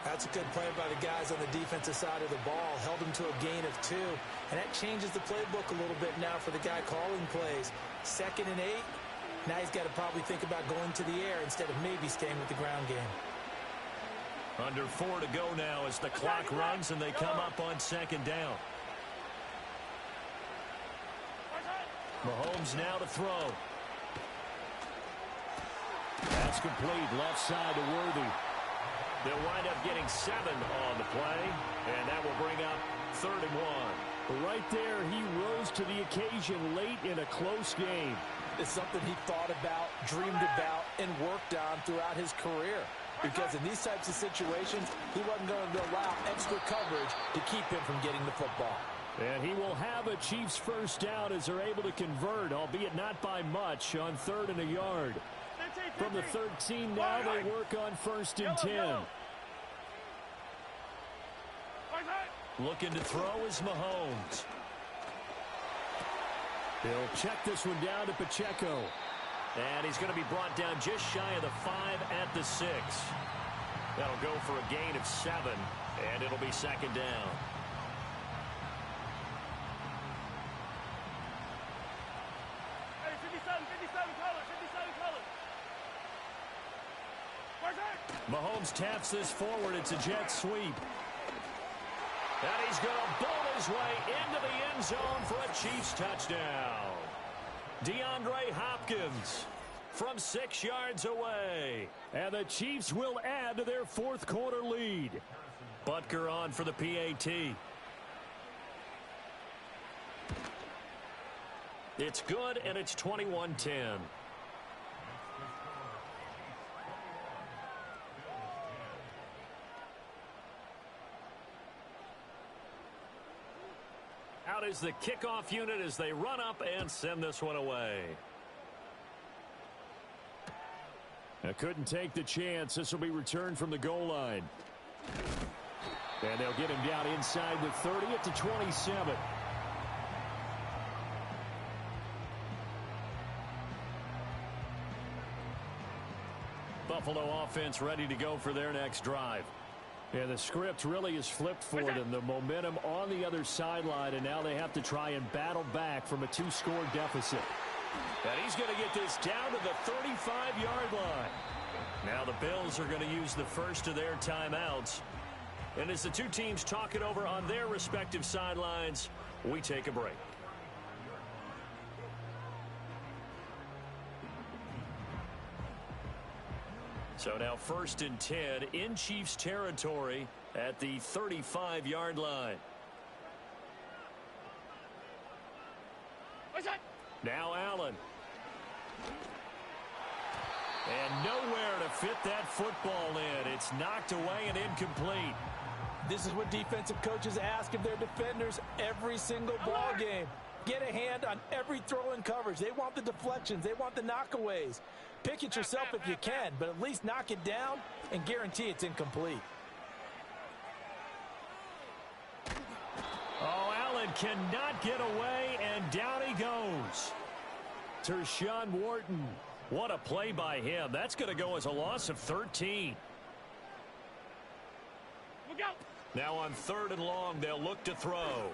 That's a good play by the guys on the defensive side of the ball. Held him to a gain of 2. And that changes the playbook a little bit now for the guy calling plays. 2nd and 8. Now he's got to probably think about going to the air instead of maybe staying with the ground game. Under 4 to go now as the clock runs and they come up on second down. Mahomes now to throw. That's complete. Left side to Worthy. They'll wind up getting 7 on the play, and that will bring up 3rd and 1. Right there, he rose to the occasion late in a close game. It's something he thought about, dreamed about, and worked on throughout his career. Because in these types of situations, he wasn't going to allow extra coverage to keep him from getting the football. And he will have a Chiefs first down as they're able to convert, albeit not by much, on 3rd and a yard. From the 13 now, they work on 1st and 10. Looking to throw is Mahomes. He'll check this one down to Pacheco. And he's going to be brought down just shy of the 5 at the 6. That'll go for a gain of 7, and it'll be second down. Hey, 57 color. Mahomes taps this forward. It's a jet sweep. And he's going to bowl his way into the end zone for a Chiefs touchdown. DeAndre Hopkins from 6 yards away. And the Chiefs will add to their fourth quarter lead. Butker on for the PAT. It's good, and it's 21-10. Out is the kickoff unit as they run up and send this one away. Couldn't take the chance. This will be returned from the goal line. And they'll get him down inside the 30 at the 27. Buffalo offense ready to go for their next drive. And the script really is flipped for them. The momentum on the other sideline, and now they have to try and battle back from a 2-score deficit. And he's going to get this down to the 35-yard line. Now the Bills are going to use the first of their timeouts. And as the two teams talk it over on their respective sidelines, we take a break. So now 1st and 10 in Chiefs territory at the 35-yard line. Now Allen. And nowhere to fit that football in. It's knocked away and incomplete. This is what defensive coaches ask of their defenders every single ball game. Get a hand on every throw in coverage. They want the deflections. They want the knockaways. Pick it yourself if you can, but at least knock it down and guarantee it's incomplete. Oh, Allen cannot get away, and down he goes. Tershawn Wharton. What a play by him. That's going to go as a loss of 13. Look out. Now on 3rd and long, they'll look to throw.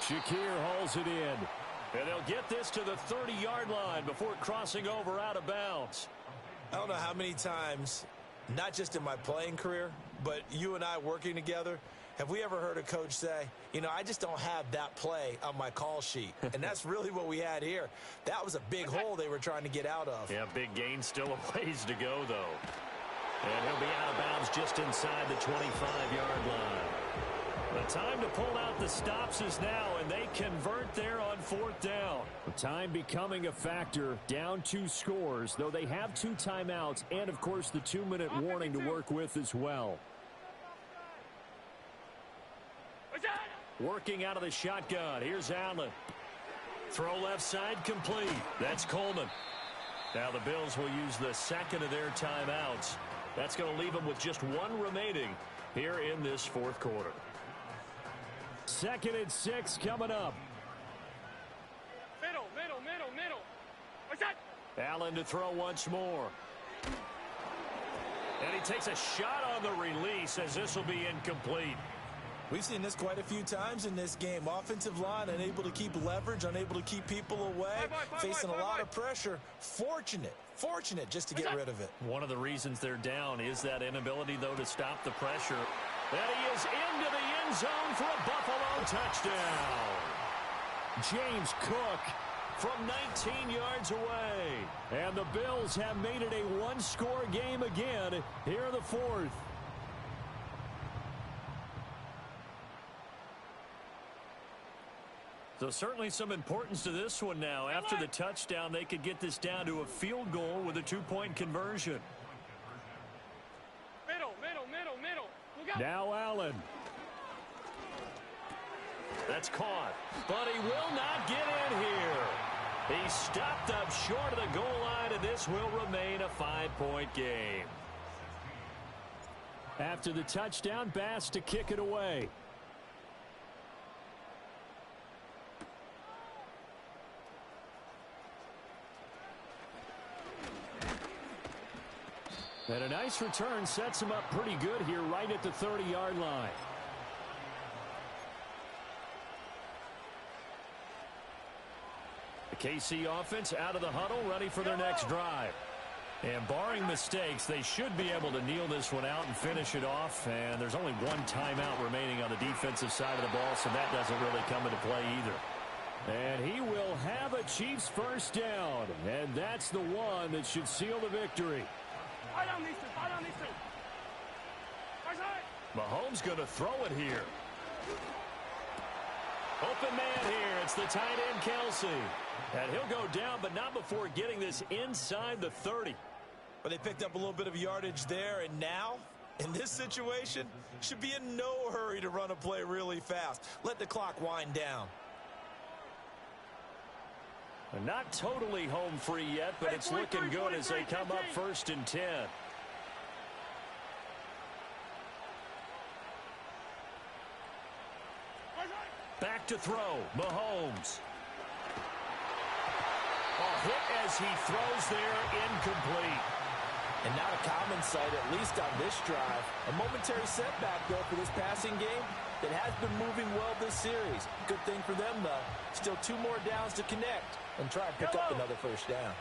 Shakir hauls it in. And they'll get this to the 30-yard line before crossing over out of bounds. I don't know how many times, not just in my playing career, but you and I working together, have we ever heard a coach say, you know, I just don't have that play on my call sheet. And that's really what we had here. That was a big hole they were trying to get out of. Yeah, big gain, still a ways to go, though. And he'll be out of bounds just inside the 25-yard line. The time to pull out the stops is now, and they convert there on 4th down. The time becoming a factor, down 2 scores, though they have 2 timeouts and, of course, the 2-minute warning to work with as well. Working out of the shotgun. Here's Allen. Throw left side complete. That's Coleman. Now the Bills will use the 2nd of their timeouts. That's going to leave them with just 1 remaining here in this 4th quarter. 2nd and 6 coming up. Middle. Allen to throw once more. And he takes a shot on the release as this will be incomplete. We've seen this quite a few times in this game. Offensive line unable to keep leverage, unable to keep people away, facing a lot of pressure. Fortunate just to get rid of it. One of the reasons they're down is that inability, though, to stop the pressure. And he is into the end zone for a Buffalo touchdown. James Cook from 19 yards away. And the Bills have made it a 1-score game again here in the 4th. So certainly some importance to this one now. After the touchdown, they could get this down to a field goal with a 2-point conversion. Middle. Look out. Now Allen. That's caught. But he will not get in here. He stopped up short of the goal line, and this will remain a 5-point game. After the touchdown, Bass to kick it away. And a nice return sets him up pretty good here right at the 30-yard line. The KC offense out of the huddle, ready for their next drive. And barring mistakes, they should be able to kneel this one out and finish it off. And there's only 1 timeout remaining on the defensive side of the ball, so that doesn't really come into play either. And he will have a Chiefs first down. And that's the one that should seal the victory. Mahomes going to throw it here. Open man here. It's the tight end, Kelsey. And he'll go down, but not before getting this inside the 30. But they picked up a little bit of yardage there, and now, in this situation, should be in no hurry to run a play really fast. Let the clock wind down. Not totally home free yet, but it's looking good as they come up 1st and 10. Back to throw, Mahomes. Hit as he throws there, incomplete. And not a common sight, at least on this drive. A momentary setback, though, for this passing game that has been moving well this series. Good thing for them, though. Still 2 more downs to connect and try and pick up another first down.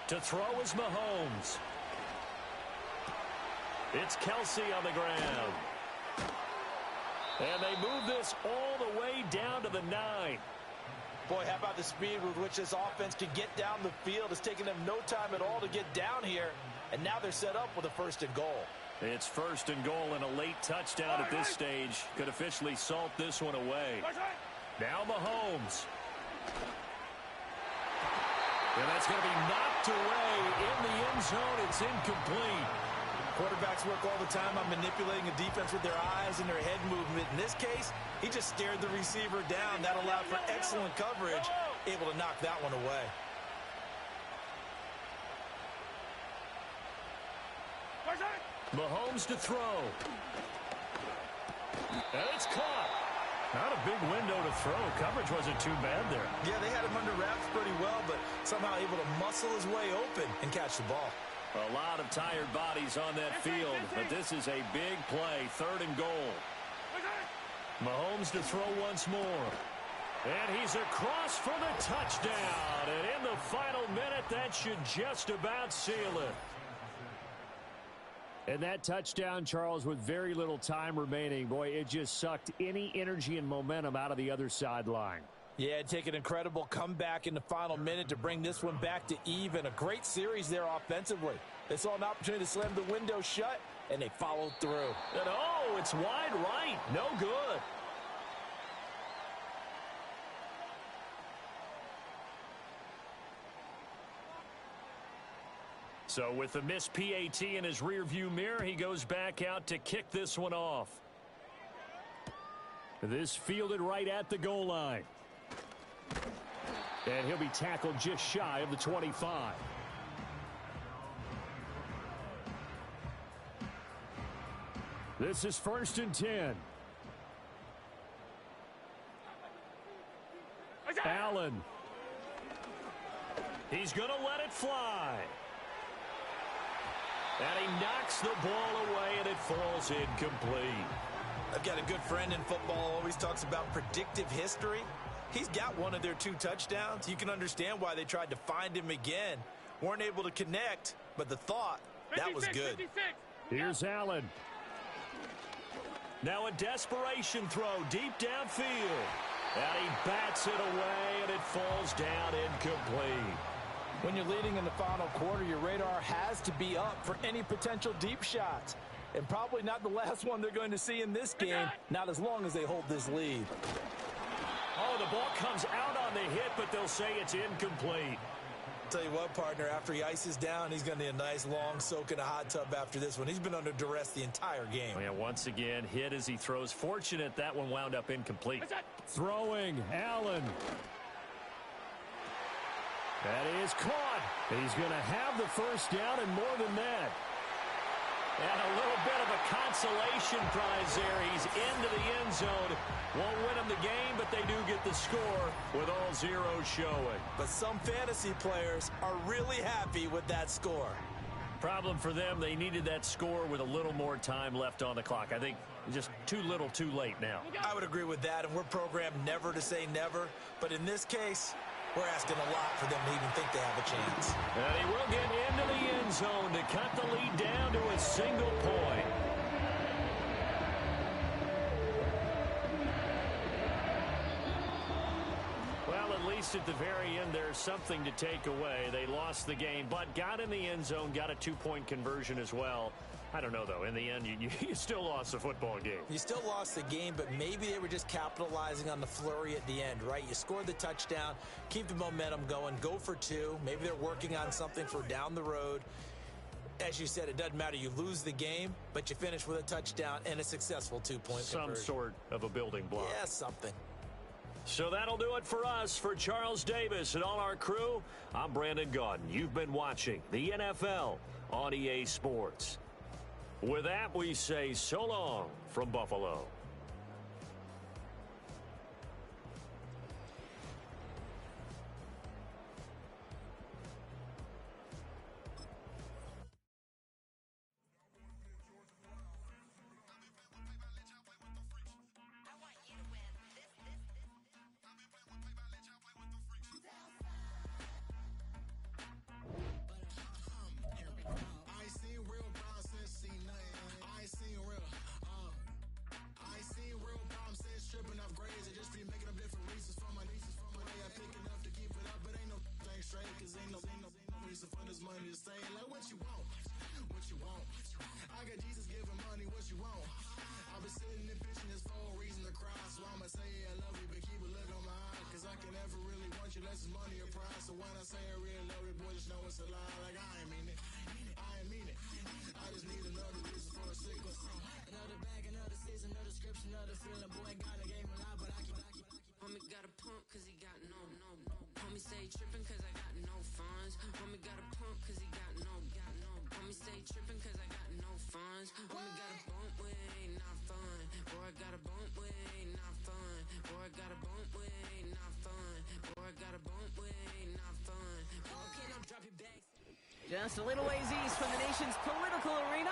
To throw is Mahomes. It's Kelsey on the ground. And they move this all the way down to the 9. Boy, how about the speed with which this offense can get down the field? It's taken them no time at all to get down here. And now they're set up with a 1st and goal. It's 1st and goal and a late touchdown at this stage. Could officially salt this one away. Now Mahomes. And that's going to be knocked away in the end zone. It's incomplete. Quarterbacks work all the time on manipulating a defense with their eyes and their head movement. In this case, he just stared the receiver down. That allowed for excellent coverage, able to knock that one away. Mahomes to throw. And it's caught. Not a big window to throw. Coverage wasn't too bad there. Yeah, they had him under wraps pretty well, but somehow able to muscle his way open and catch the ball. A lot of tired bodies on that field, but this is a big play. 3rd and goal. Mahomes to throw once more. And he's across for the touchdown. And in the final minute, that should just about seal it. And that touchdown, Charles, with very little time remaining, boy, it just sucked any energy and momentum out of the other sideline. Yeah, take an incredible comeback in the final minute to bring this one back to even. A great series there offensively. They saw an opportunity to slam the window shut, and they followed through. And oh, it's wide right. No good. So with the missed PAT in his rearview mirror, he goes back out to kick this one off. This fielded right at the goal line. And he'll be tackled just shy of the 25. This is 1st and 10. Allen. He's going to let it fly. And he knocks the ball away, and it falls incomplete. I've got a good friend in football, always talks about predictive history. He's got one of their 2 touchdowns. You can understand why they tried to find him again. Weren't able to connect, but the thought, that was good. 56. Here's Allen. Now a desperation throw deep downfield. And he bats it away, and it falls down incomplete. When you're leading in the final quarter, your radar has to be up for any potential deep shots. And probably not the last one they're going to see in this game, not as long as they hold this lead. Oh, the ball comes out on the hit, but they'll say it's incomplete. Tell you what, partner, after he ices down, he's going to need a nice long soak in a hot tub after this one. He's been under duress the entire game. Oh, yeah, once again, hit as he throws. Fortunate that one wound up incomplete. Throwing, Allen. That is caught. He's going to have the first down and more than that. And a little bit of a consolation prize there. He's into the end zone. Won't win them the game, but they do get the score with all zeros showing. But some fantasy players are really happy with that score. Problem for them, they needed that score with a little more time left on the clock. I think just too little, too late now. I would agree with that, and we're programmed never to say never. But in this case, we're asking a lot for them to even think they have a chance. And he will get into the end zone to cut the lead down to a single point. Well, at least at the very end, there's something to take away. They lost the game, but got in the end zone, got a 2-point conversion as well. I don't know, though. In the end, you still lost the football game. You still lost the game, but maybe they were just capitalizing on the flurry at the end, right? You scored the touchdown, keep the momentum going, go for 2. Maybe they're working on something for down the road. As you said, it doesn't matter. You lose the game, but you finish with a touchdown and a successful two-point conversion. Some sort of a building block. Yeah, something. So that'll do it for us. For Charles Davis and all our crew, I'm Brandon Gaudin. You've been watching the NFL on EA Sports. With that, we say so long from Buffalo. Just a little ways east from the nation's political arena.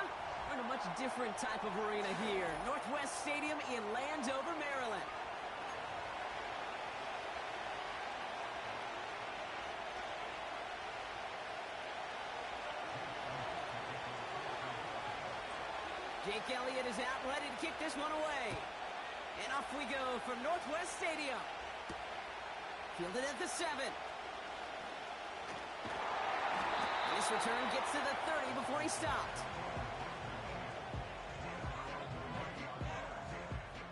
We're in a much different type of arena here. Northwest Stadium in Landover, Maryland. Jake Elliott is out, ready to kick this one away. And off we go from Northwest Stadium. Fielded at the 7. This return gets to the 30 before he stopped.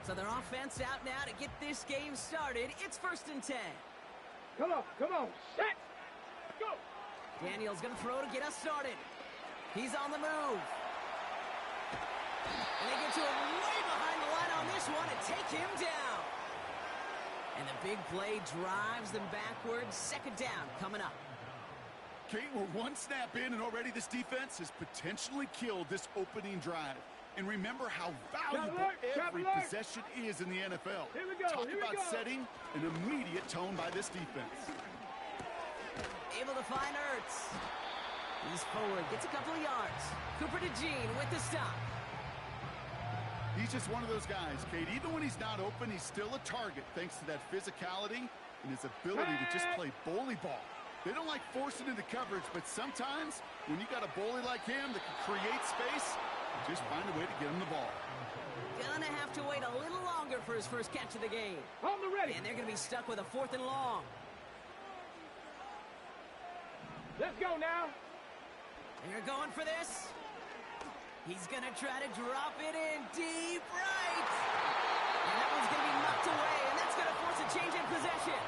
So their offense out now to get this game started. It's 1st and 10. Come on, set, go. Daniel's going to throw to get us started. He's on the move. And they get to him way behind the line on this one and take him down. And the big play drives them backwards. 2nd down coming up. Kate, we're one snap in, and already this defense has potentially killed this opening drive. And remember how valuable every possession is in the NFL. Here we go. Talk about setting an immediate tone by this defense. Able to find Ertz. He's forward, gets a couple of yards. Cooper to Jean with the stop. He's just one of those guys, Kate. Even when he's not open, he's still a target thanks to that physicality and his ability to just play bully ball. They don't like forcing into coverage, but sometimes when you got a bully like him that can create space, just find a way to get him the ball. Gonna have to wait a little longer for his first catch of the game. On the ready. And they're gonna be stuck with a 4th and long. Let's go now. They're going for this. He's gonna try to drop it in deep right. And that one's gonna be knocked away, and that's gonna force a change in possession.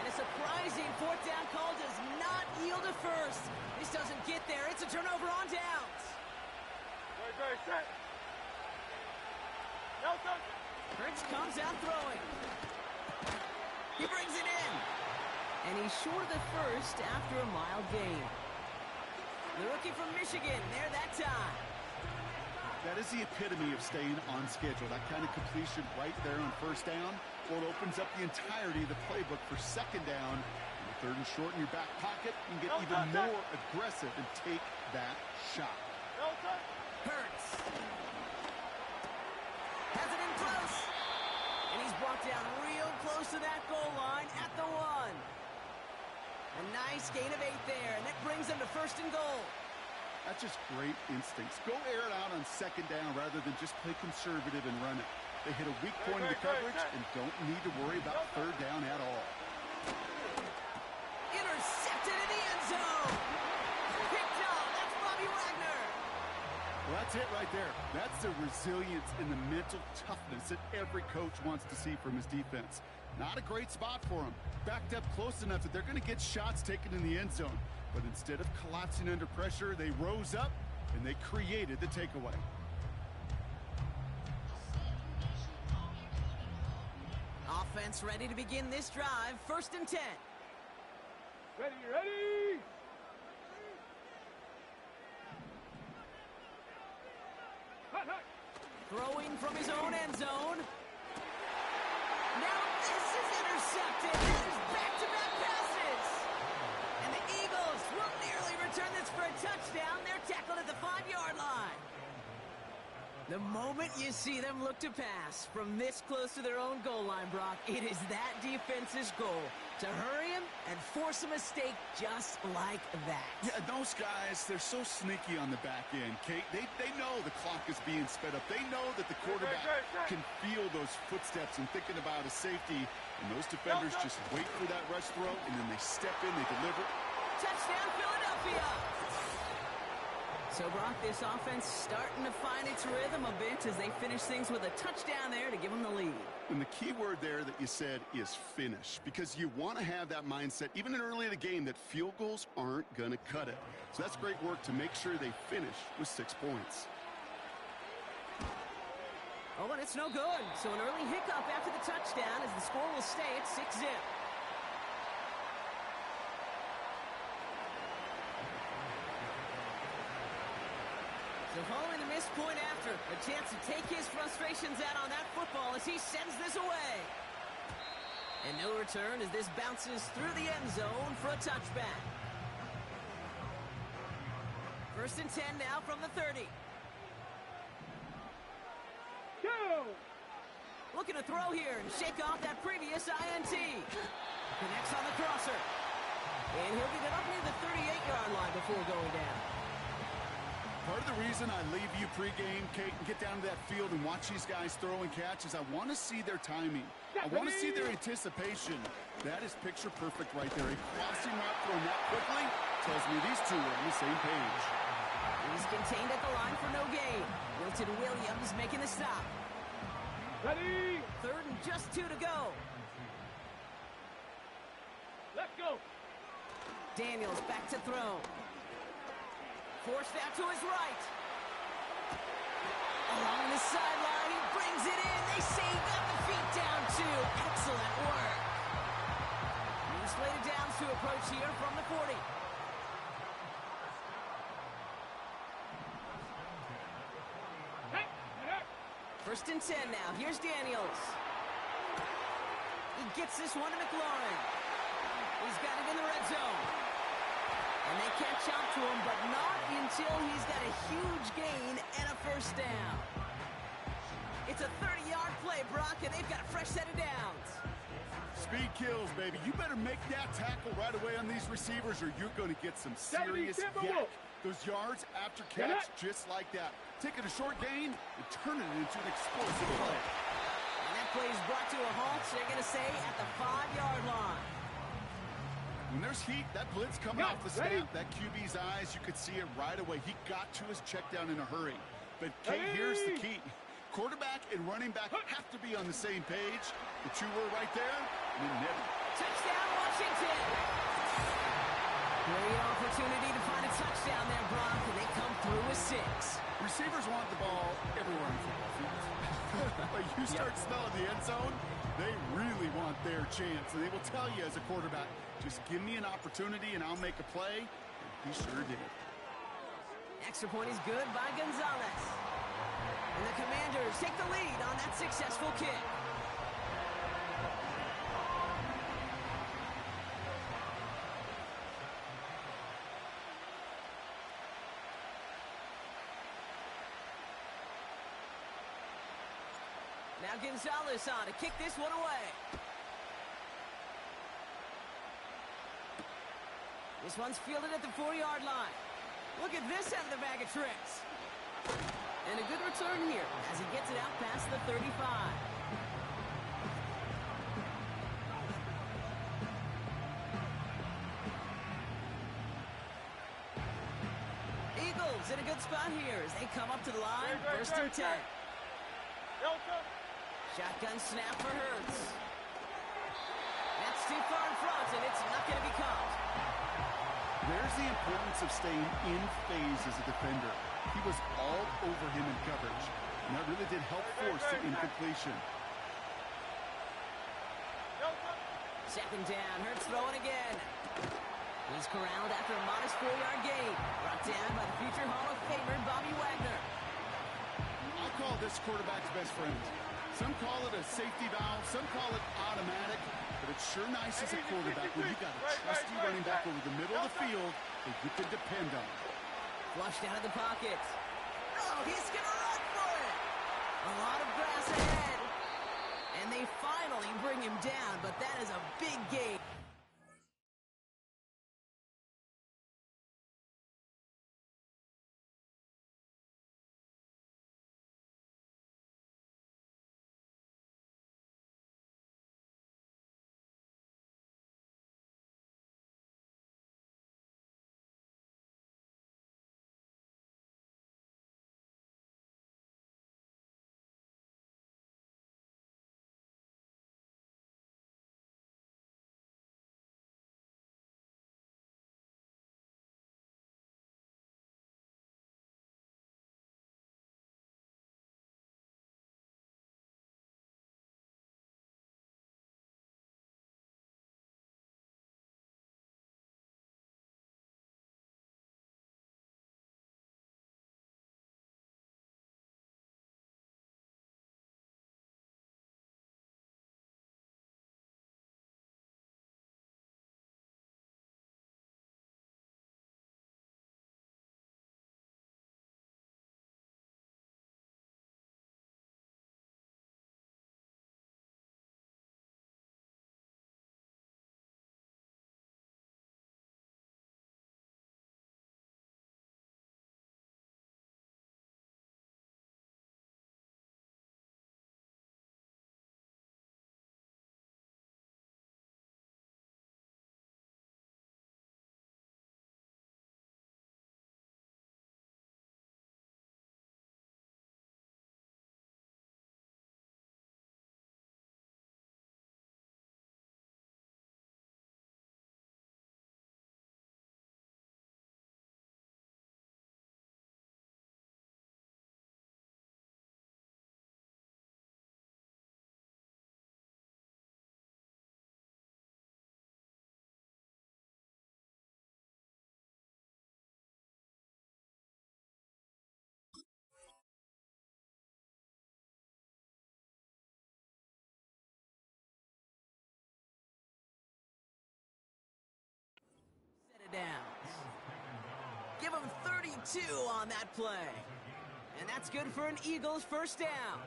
And a surprising 4th down call does not yield a first. This doesn't get there. It's a turnover on downs. Very set. Nelson. Hurts comes out throwing. He brings it in. And he's short of the first after a mild gain. The rookie from Michigan there that time. That is the epitome of staying on schedule. That kind of completion right there on 1st down. Well, it opens up the entirety of the playbook for 2nd down. And 3rd and short in your back pocket. You can get even more aggressive and take that shot. Hurts. Has it in close. And he's brought down real close to that goal line at the 1. A nice gain of 8 there, and that brings them to 1st and goal. That's just great instincts. Go air it out on 2nd down rather than just play conservative and run it. They hit a weak point in the coverage and don't need to worry about 3rd down at all. Intercepted in the end zone. Picked off. That's Bobby Wagner. Well, that's it right there. That's the resilience and the mental toughness that every coach wants to see from his defense. Not a great spot for him. Backed up close enough that they're going to get shots taken in the end zone. But instead of collapsing under pressure, they rose up and they created the takeaway. Offense ready to begin this drive. 1st and 10. Ready, ready! Hot, hot. Throwing from his own end zone. Now this is intercepted. This is back-to-back passes. And the Eagles will nearly return this for a touchdown. They're tackled at the 5-yard line. The moment you see them look to pass from this close to their own goal line, Brock, it is that defense's goal to hurry him and force a mistake just like that. Yeah, those guys, they're so sneaky on the back end, Kate. They know the clock is being sped up. They know that the quarterback can feel those footsteps and thinking about a safety. And those defenders just wait for that rush throw, and then they step in, they deliver. Touchdown, Philadelphia! So, Brock, this offense starting to find its rhythm a bit as they finish things with a touchdown there to give them the lead. And the key word there that you said is finish, because you want to have that mindset, even early in the game, that field goals aren't going to cut it. So that's great work to make sure they finish with 6 points. Oh, and it's no good. So an early hiccup after the touchdown as the score will stay at 6-0. So following the missed point after, a chance to take his frustrations out on that football as he sends this away. And no return as this bounces through the end zone for a touchback. 1st and 10 now from the 30. Go! Looking to throw here and shake off that previous INT. Connects on the crosser. And he'll get it up near the 38-yard line before going down. Part of the reason I leave you pregame, Kate, and get down to that field and watch these guys throw and catch is I want to see their timing. I want to see their anticipation. That is picture perfect right there. A crossing route thrown that quickly tells me these two are on the same page. He's contained at the line for no gain. Wilton Williams making the stop. Ready! 3rd and just 2 to go. Let's go! Daniels back to throw. Forced out to his right. Along the sideline, he brings it in. They say he got the feet down too. Excellent work. New slated downs to approach here from the 40. Hey! 1st and 10 now. Here's Daniels. He gets this one to McLaurin. He's got it in the red zone. And they catch up to him, but not until he's got a huge gain and a 1st down. It's a 30-yard play, Brock, and they've got a fresh set of downs. Speed kills, baby. You better make that tackle right away on these receivers or you're going to get some serious yak. Those yards after catch, just like that. Taking a short gain and turning it into an explosive play. And that play is brought to a halt, so they're going to say at the 5-yard line. When there's heat, that blitz coming off the snap, that QB's eyes, you could see it right away. He got to his check down in a hurry. But, Kate, here's the key. Quarterback and running back have to be on the same page. The two were right there, and it never. Touchdown, Washington! Great opportunity to find a touchdown there, Brock, and they come through with 6. Receivers want the ball everywhere on football fields. But you start smelling the end zone, they really want their chance. And they will tell you as a quarterback, just give me an opportunity and I'll make a play. And he sure did. Extra point is good by Gonzalez. And the Commanders take the lead on that successful kick. Now Gonzalez on to kick this one away. This one's fielded at the 4-yard line. Look at this out of the bag of tricks. And a good return here as he gets it out past the 35. Eagles downs in a good spot here as they come up to the line. First and 10. Shotgun snap for Hurts. That's too far in front, and it's not going to be caught. There's the importance of staying in phase as a defender. He was all over him in coverage, and that really did help force the incompletion. Second down, Hurts throwing again. He's corralled after a modest 4-yard gain. Brought down by the future Hall of Famer, Bobby Wagner. I call this quarterback's best friend. Some call it a safety valve, some call it automatic, but it's sure nice as a quarterback when you got a trusty running back over the middle of the field that you can depend on. Flushed out of the pocket. Oh, he's going to run for it. A lot of grass ahead. And they finally bring him down, but that is a big gain. Downs. Give him 32 on that play. And that's good for an Eagles first down.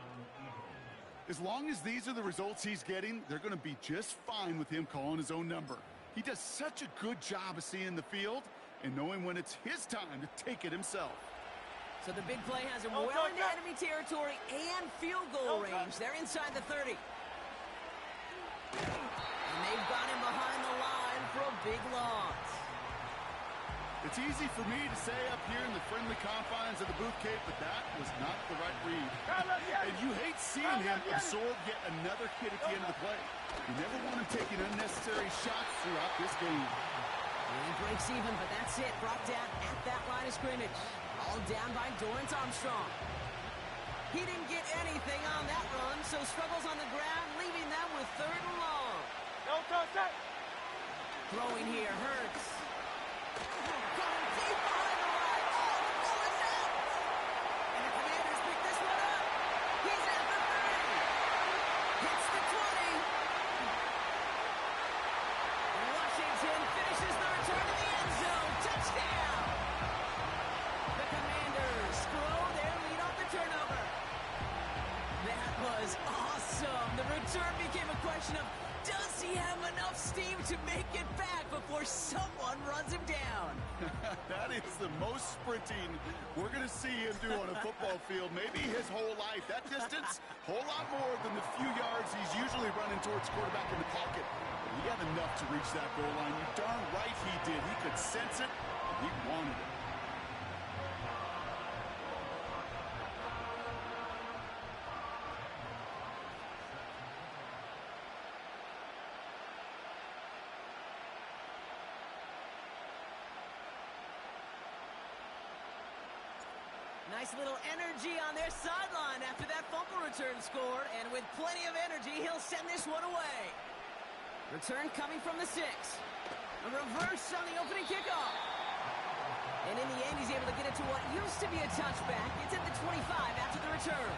As long as these are the results he's getting, they're going to be just fine with him calling his own number. He does such a good job of seeing the field and knowing when it's his time to take it himself. So the big play has him well into enemy territory and field goal range. They're inside the 30. And they've got him behind the line for a big loss. It's easy for me to say up here in the friendly confines of the booth, Kate, but that was not the right read. And you hate seeing him absorb yet another hit at the end of the play. You never want him taking unnecessary shots throughout this game. He breaks even, but that's it. Brought down at that line of scrimmage. All down by Dorrance Armstrong. He didn't get anything on that run, so struggles on the ground, leaving them with 3rd and long. Throwing here, Hurts. Going deep behind the line. Oh, the ball is out. And the Commanders pick this one up. He's at the 30. Hits the 20. Washington finishes the return to the end zone. Touchdown. The Commanders grow their lead off the turnover. That was awesome. The return became a question of, does he have enough steam to make it back before someone runs him down? That is the most sprinting we're going to see him do on a football field. Maybe his whole life. That distance, whole lot more than the few yards he's usually running towards quarterback in the pocket. He had enough to reach that goal line. You darn right he did. He could sense it, and he wanted it. Nice little energy on their sideline after that fumble return scored, and with plenty of energy, he'll send this one away. Return coming from the 6. A reverse on the opening kickoff. And in the end, he's able to get it to what used to be a touchback. It's at the 25 after the return.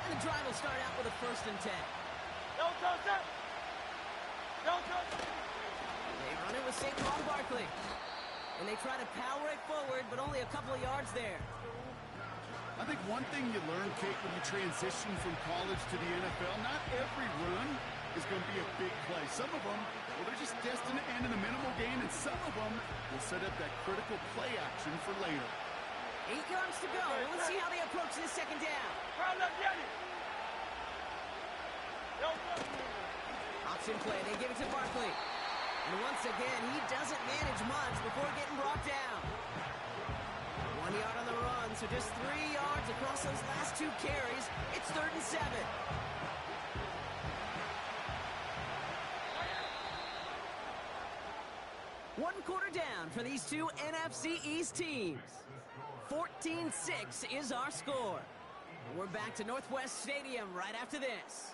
And the drive will start out with a 1st and 10. Don't touch it! Don't touch it! They run it with Saquon Barkley. And they try to power it forward, but only a couple of yards there. I think one thing you learn, Kate, when you transition from college to the NFL, not every run is going to be a big play. Some of them, well, they're just destined to end in a minimal gain, and some of them will set up that critical play action for later. 8 yards to go. Let's see how they approach this 2nd down. Option play. They give it to Barkley. And once again, he doesn't manage much before getting brought down. 1 yard on the run, so just 3 yards across those last 2 carries. It's 3rd and 7. One quarter down for these two NFC East teams. 14-6 is our score. We're back to Northwest Stadium right after this.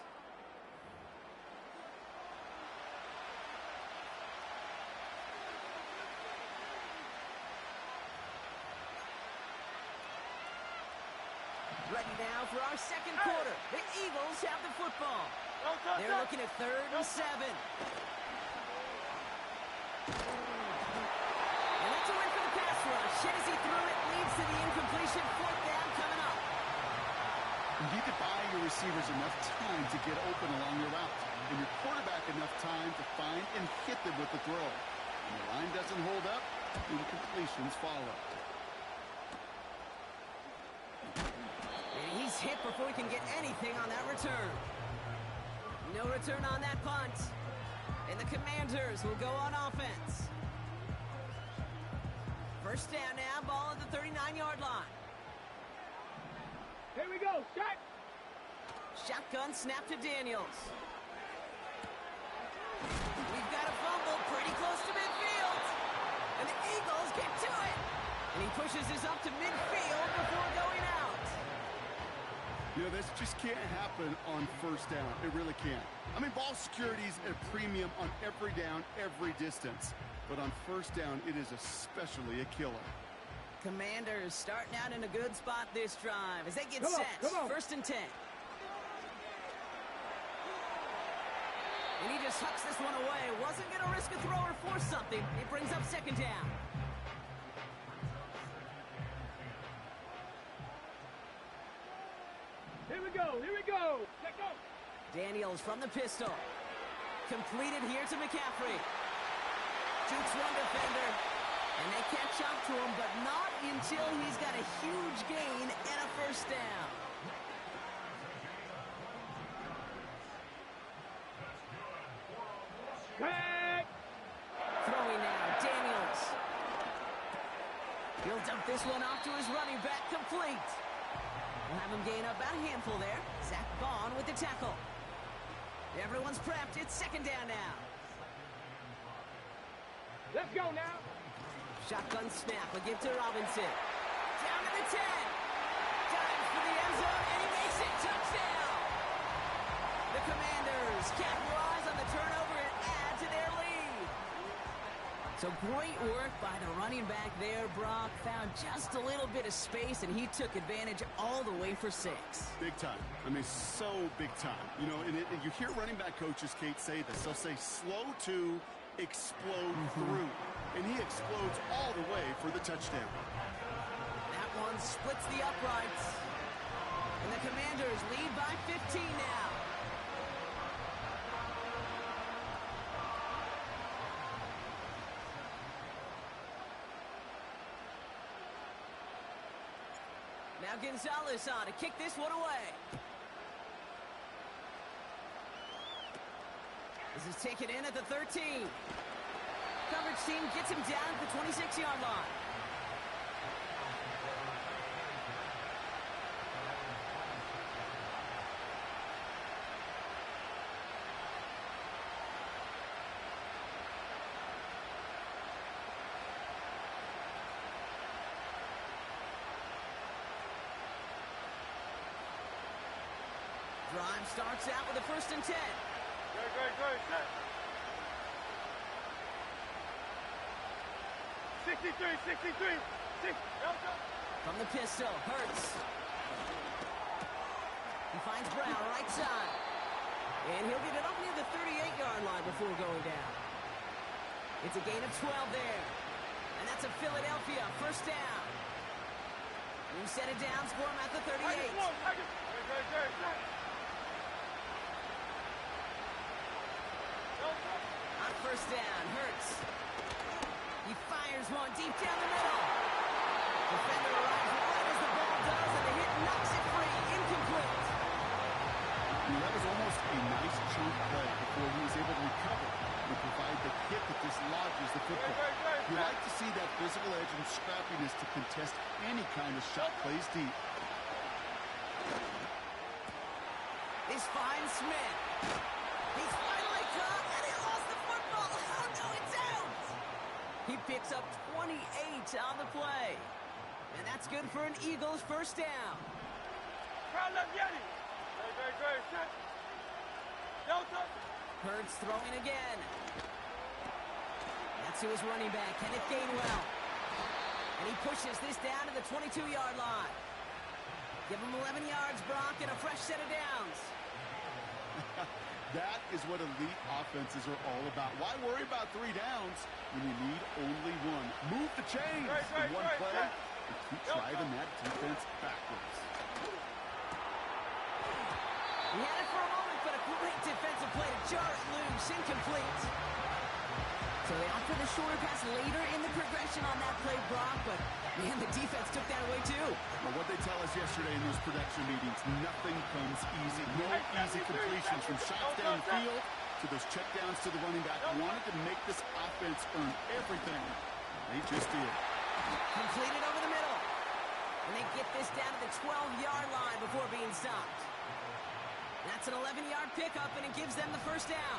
Ready now for our 2nd quarter. The Eagles have the football. They're looking at 3rd and 7. And that's a win for the pass rush. Hit as he threw it, leads to the incompletion. 4th down coming up. You need to buy your receivers enough time to get open along your route, and your quarterback enough time to find and hit them with the throw. When the line doesn't hold up, incompletions follow. He's hit before he can get anything on that return. No return on that punt. And the Commanders will go on offense. 1st down now, ball at the 39-yard line. Here we go, shot! Shotgun snap to Daniels. We've got a fumble pretty close to midfield. And the Eagles get to it. And he pushes this up to midfield before going out. You know, this just can't happen on 1st down. It really can't. I mean, ball security is a premium on every down, every distance. But on 1st down, it is especially a killer. Commanders starting out in a good spot this drive as they get set. 1st and 10. And he just hucks this one away. Wasn't going to risk a throw or force something. It brings up 2nd down. Here we go, here we go! Let go! Daniels from the pistol. Completed here to McCaffrey. Jukes one defender. And they catch up to him, but not until he's got a huge gain and a 1st down. Back! Throwing now, Daniels. He'll dump this one off to his running back, complete. We'll have him gain about a handful there. Zach Bond with the tackle. Everyone's prepped. It's 2nd down now. Let's go now! Shotgun snap. A give to Robinson. Down to the 10. Dives for the end zone, and he makes it. Touchdown! The Commanders capitalize on the turnover and add to their lead. So great work by the running back there, Brock. Found just a little bit of space, and he took advantage all the way for 6. Big time. I mean, so big time. You know, and you hear running back coaches, Kate, say this. They'll say slow to explode through. And he explodes all the way for the touchdown. That one splits the uprights. And the Commanders lead by 15 now. Now Gonzalez on to kick this one away. This is taken in at the 13. Coverage team gets him down at the 26-yard line. half starts out with a 1st and 10. Good, set. 63. From the pistol, Hurts. He finds Brown right side. And he'll get it up near the 38-yard line before going down. It's a gain of 12 there. And that's a Philadelphia 1st down. New set of downs for him at the 38. On 1st down, Hurts. He fires one deep down the middle. Defender arrives right as the ball does, and the hit knocks it free. Incomplete. That was almost a nice chunk play before he was able to recover and provide the hit that dislodges the football. You like to see that physical edge and scrappiness to contest any kind of shot plays deep. This finds Smith. He's finally caught, and he lost the football. Oh, no, it's out. He picks up 28 on the play. And that's good for an Eagles 1st down. Set. Hurts throwing again. That's to his running back, Kenneth Gainwell. And he pushes this down to the 22-yard line. Give him 11 yards, Brock, and a fresh set of downs. That is what elite offenses are all about. Why worry about 3 downs when you need only 1? Move the chains in one play and keep driving that defense backwards. He had it for a moment, but a great defensive play to jar it loose. Incomplete. So they opt for the shorter pass later in the progression on that play, Brock, but man, the defense took that away too. Well, what they tell us yesterday in those production meetings, nothing comes easy. No easy completions from shots down the field to those checkdowns to the running back. Wanted to make this offense earn everything. They just did. Completed over the middle. And they get this down to the 12-yard line before being stopped. That's an 11-yard pickup, and it gives them the 1st down.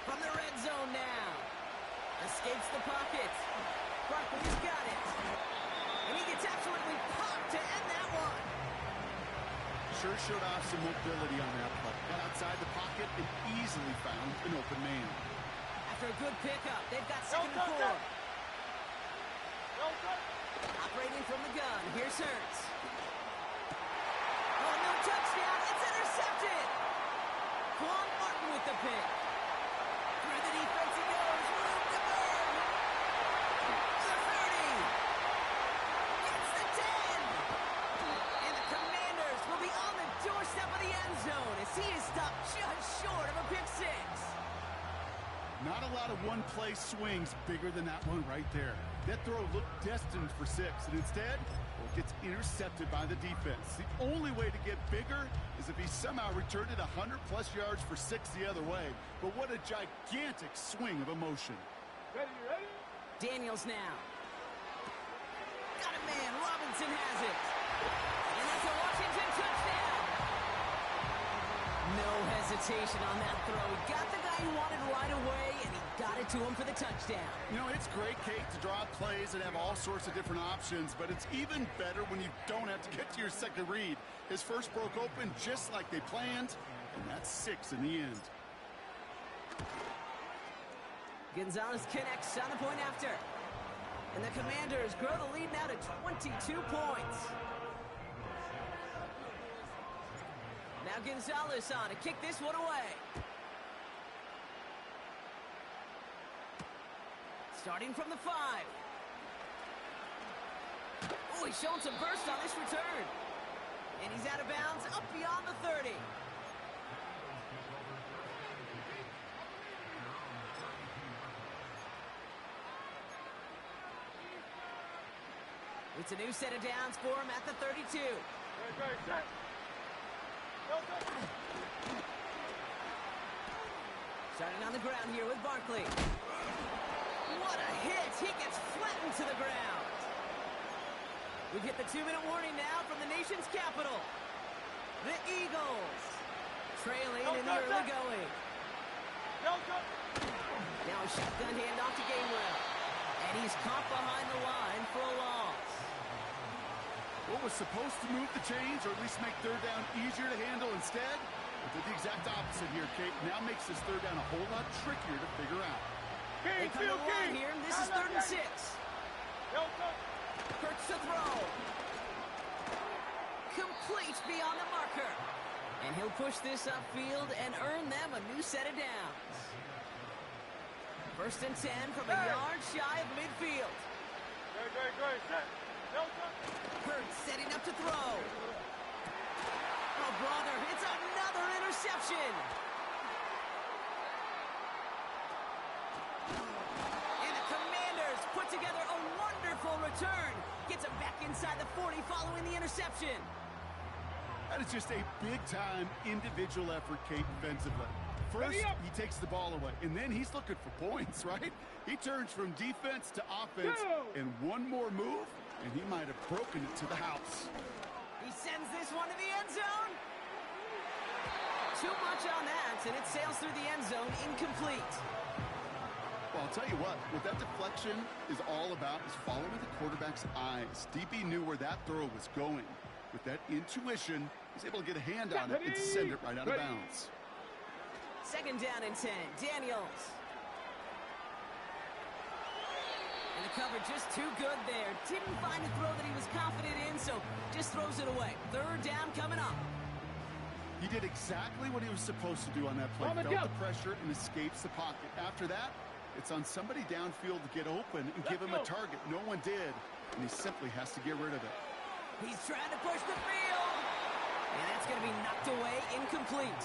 From the red zone now. Escapes the pocket. Barkley's got it. And he gets absolutely popped to end that one. Sure showed off some mobility on that play. Got outside the pocket and easily found an open man. After a good pickup, they've got 2nd and 4. Operating from the gun, here's Hurts. Oh, no touchdown, it's intercepted! Quan Martin with the pick. Through the defense he goes, room to burn! The 30! Gets the 10! And the Commanders will be on the doorstep of the end zone as he is stopped just short of a pick 6. Not a lot of one-play swings bigger than that one right there. That throw looked destined for 6, and instead, well, it gets intercepted by the defense. The only way to get bigger is if he somehow returned it 100-plus yards for 6 the other way. But what a gigantic swing of emotion. Ready? Daniels now. Got a man. Robinson has it. And that's a Washington touchdown. No hesitation on that throw. He got the guy he wanted right away, and he got it to him for the touchdown. You know, it's great, Kate, to draw plays and have all sorts of different options, but it's even better when you don't have to get to your second read. His first broke open just like they planned, and that's 6 in the end. Gonzalez connects on the point after. And the Commanders grow the lead now to 22 points. Now Gonzalez on to kick this one away. Starting from the 5. Oh, he's showing some burst on this return. And he's out of bounds up beyond the 30. It's a new set of downs for him at the 32. Starting on the ground here with Barkley. What a hit! He gets flattened to the ground. We've hit the 2-minute warning now from the nation's capital. The Eagles trailing in the early going. Now a shotgun handoff to Gainwell. And he's caught behind the line for a loss. What was supposed to move the chains, or at least make third down easier to handle instead, but did the exact opposite here, Kate. Now makes this third down a whole lot trickier to figure out. They come to the line here, and this is 3rd and 6. Hurts to throw. Complete beyond the marker. And he'll push this upfield and earn them a new set of downs. 1st and 10 from a yard shy of midfield. Hurts setting up to throw. Oh, brother, it's another interception. And the Commanders put together a wonderful return. Gets him back inside the 40 following the interception. That is just a big-time individual effort, Kate, defensively. First, he takes the ball away, and then he's looking for points, right? He turns from defense to offense, and one more move, and he might have broken it to the house. He sends this one to the end zone. Too much on that, and it sails through the end zone incomplete. Well, I'll tell you what that deflection is all about is following the quarterback's eyes. DB knew where that throw was going. With that intuition, he's able to get a hand on it and send it right out of bounds. 2nd down and 10. Daniels. And the cover just too good there. Didn't find a throw that he was confident in, so just throws it away. 3rd down coming up. He did exactly what he was supposed to do on that play. Felt the pressure and escapes the pocket. After that, it's on somebody downfield to get open and give him a target. No one did, and he simply has to get rid of it. He's trying to push the field. And that's going to be knocked away, incomplete.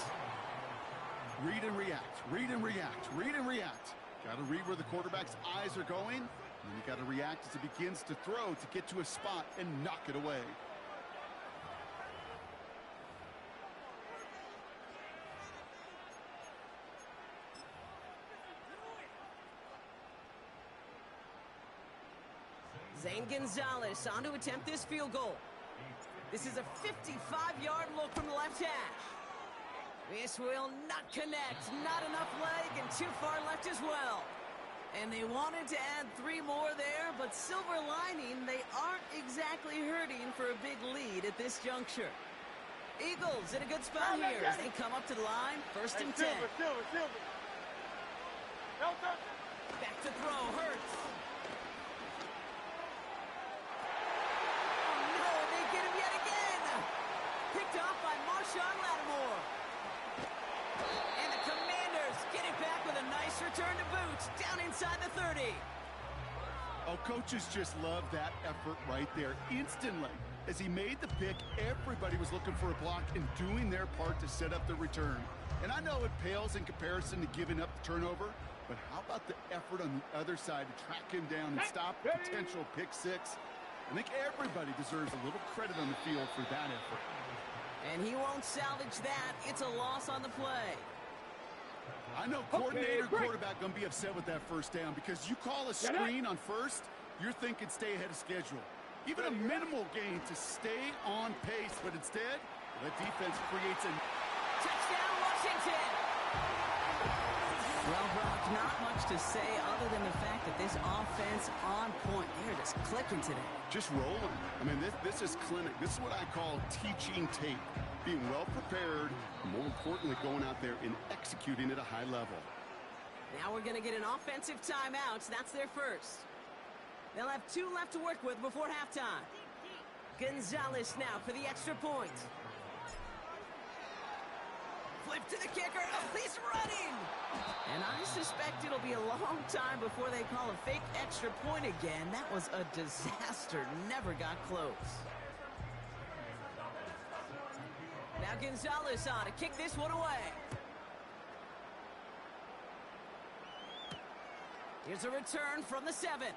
Read and react, read and react, read and react. Got to read where the quarterback's eyes are going, and you got to react as he begins to throw to get to a spot and knock it away. Zane Gonzalez on to attempt this field goal. This is a 55-yard look from the left hash. This will not connect. Not enough leg and too far left as well. And they wanted to add 3 more there, but silver lining, they aren't exactly hurting for a big lead at this juncture. Eagles in a good spot here as they come up to the line. 1st and 10. Back to throw, Hurts. Oh no, they get him yet again. Picked off by Marshawn Lattimore. And the Commanders get it back with a nice return to boot down inside the 30. Oh, coaches just love that effort right there. Instantly, as he made the pick, everybody was looking for a block and doing their part to set up the return. And I know it pales in comparison to giving up the turnover, but how about the effort on the other side to track him down and stop a potential pick six? I think everybody deserves a little credit on the field for that effort. And he won't salvage that. It's a loss on the play. I know coordinator and quarterback going to be upset with that first down because you call a screen on first, you're thinking stay ahead of schedule. Even a minimal gain to stay on pace, but instead, the defense creates a touchdown, Washington. Well, Brock, not much to say other than the fact that this offense on point. They're just clicking today. Just rolling. I mean, this is clinic. This is what I call teaching tape. Being well prepared, and more importantly, going out there and executing at a high level. Now we're going to get an offensive timeout. That's their first. They'll have 2 left to work with before halftime. Gonzalez now for the extra point. Flip to the kicker. Oh, he's running. And I suspect it'll be a long time before they call a fake extra point again. That was a disaster. Never got close. Now Gonzalez on to kick this one away. Here's a return from the 7.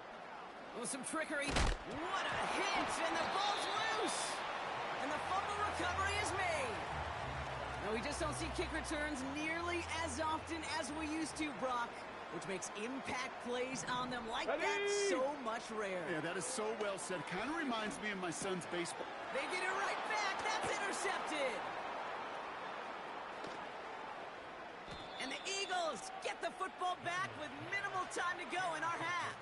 With some trickery. What a hit, and the ball's loose. And the fumble recovery is made. Now, we just don't see kick returns nearly as often as we used to, Brock, which makes impact plays on them like that so much rarer. Yeah, that is so well said. Kind of reminds me of my son's baseball. They get it right back. That's intercepted. And the Eagles get the football back with minimal time to go in our half.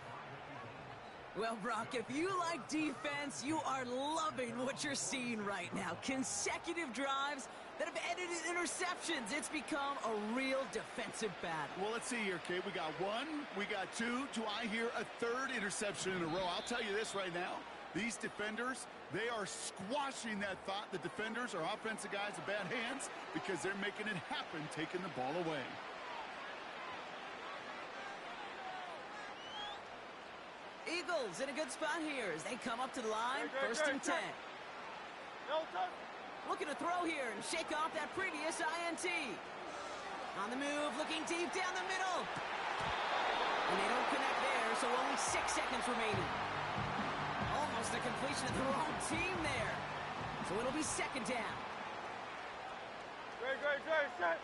Well, Brock, if you like defense, you are loving what you're seeing right now. Consecutive drives that have ended in interceptions. It's become a real defensive battle. Well, let's see here, Kate. We got one, we got two. Do I hear a third interception in a row? I'll tell you this right now. These defenders, they are squashing that thought. The defenders are offensive guys with bad hands because they're making it happen, taking the ball away. Eagles in a good spot here as they come up to the line, first and 10. Looking to throw here and shake off that previous INT. On the move, looking deep down the middle. And they don't connect there, so only 6 seconds remaining. Almost a completion of the wrong team there. So it'll be second down. Great, set.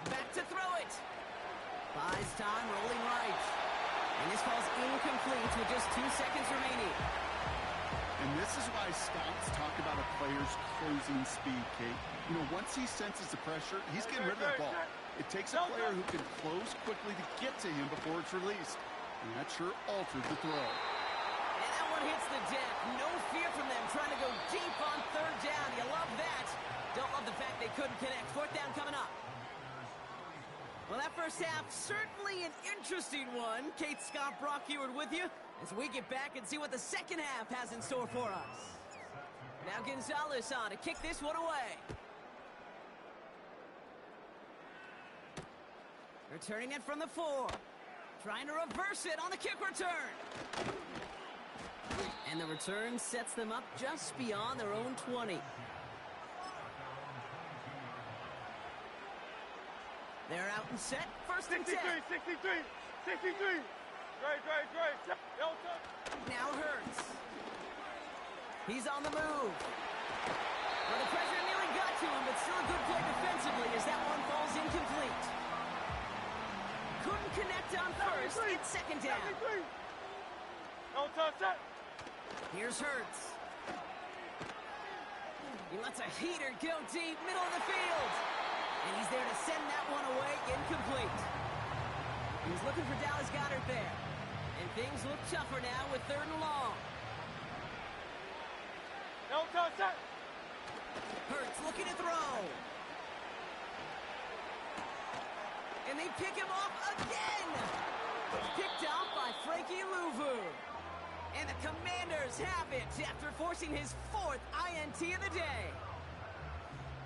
Back to throw it. Buys time, rolling right. And this ball's incomplete with just 2 seconds remaining. And this is why scouts talk about a player's closing speed, Kate. You know, once he senses the pressure, he's getting rid of that ball. It takes a player who can close quickly to get to him before it's released. And that sure altered the throw. And that one hits the deck. No fear from them trying to go deep on third down. You love that. Don't love the fact they couldn't connect. Fourth down coming up. Well, that first half, certainly an interesting one. Kate, Scott, Brock Eward with you as we get back and see what the second half has in store for us. Now Gonzalez on to kick this one away. Returning it from the 4. Trying to reverse it on the kick return. And the return sets them up just beyond their own 20. They're out and set. First and 10. 63. Great. Now Hurts. He's on the move. Well, the pressure nearly got to him, but still a good play defensively as that one falls incomplete. Couldn't connect on first. It's second down. Here's Hurts. He lets a heater go deep, middle of the field. And he's there to send that one away, incomplete. He's looking for Dallas Goedert there. And things look tougher now with third and long. Hurts looking to throw. And they pick him off again. Picked off by Frankie Louvu. And the Commanders have it after forcing his 4th INT of the day.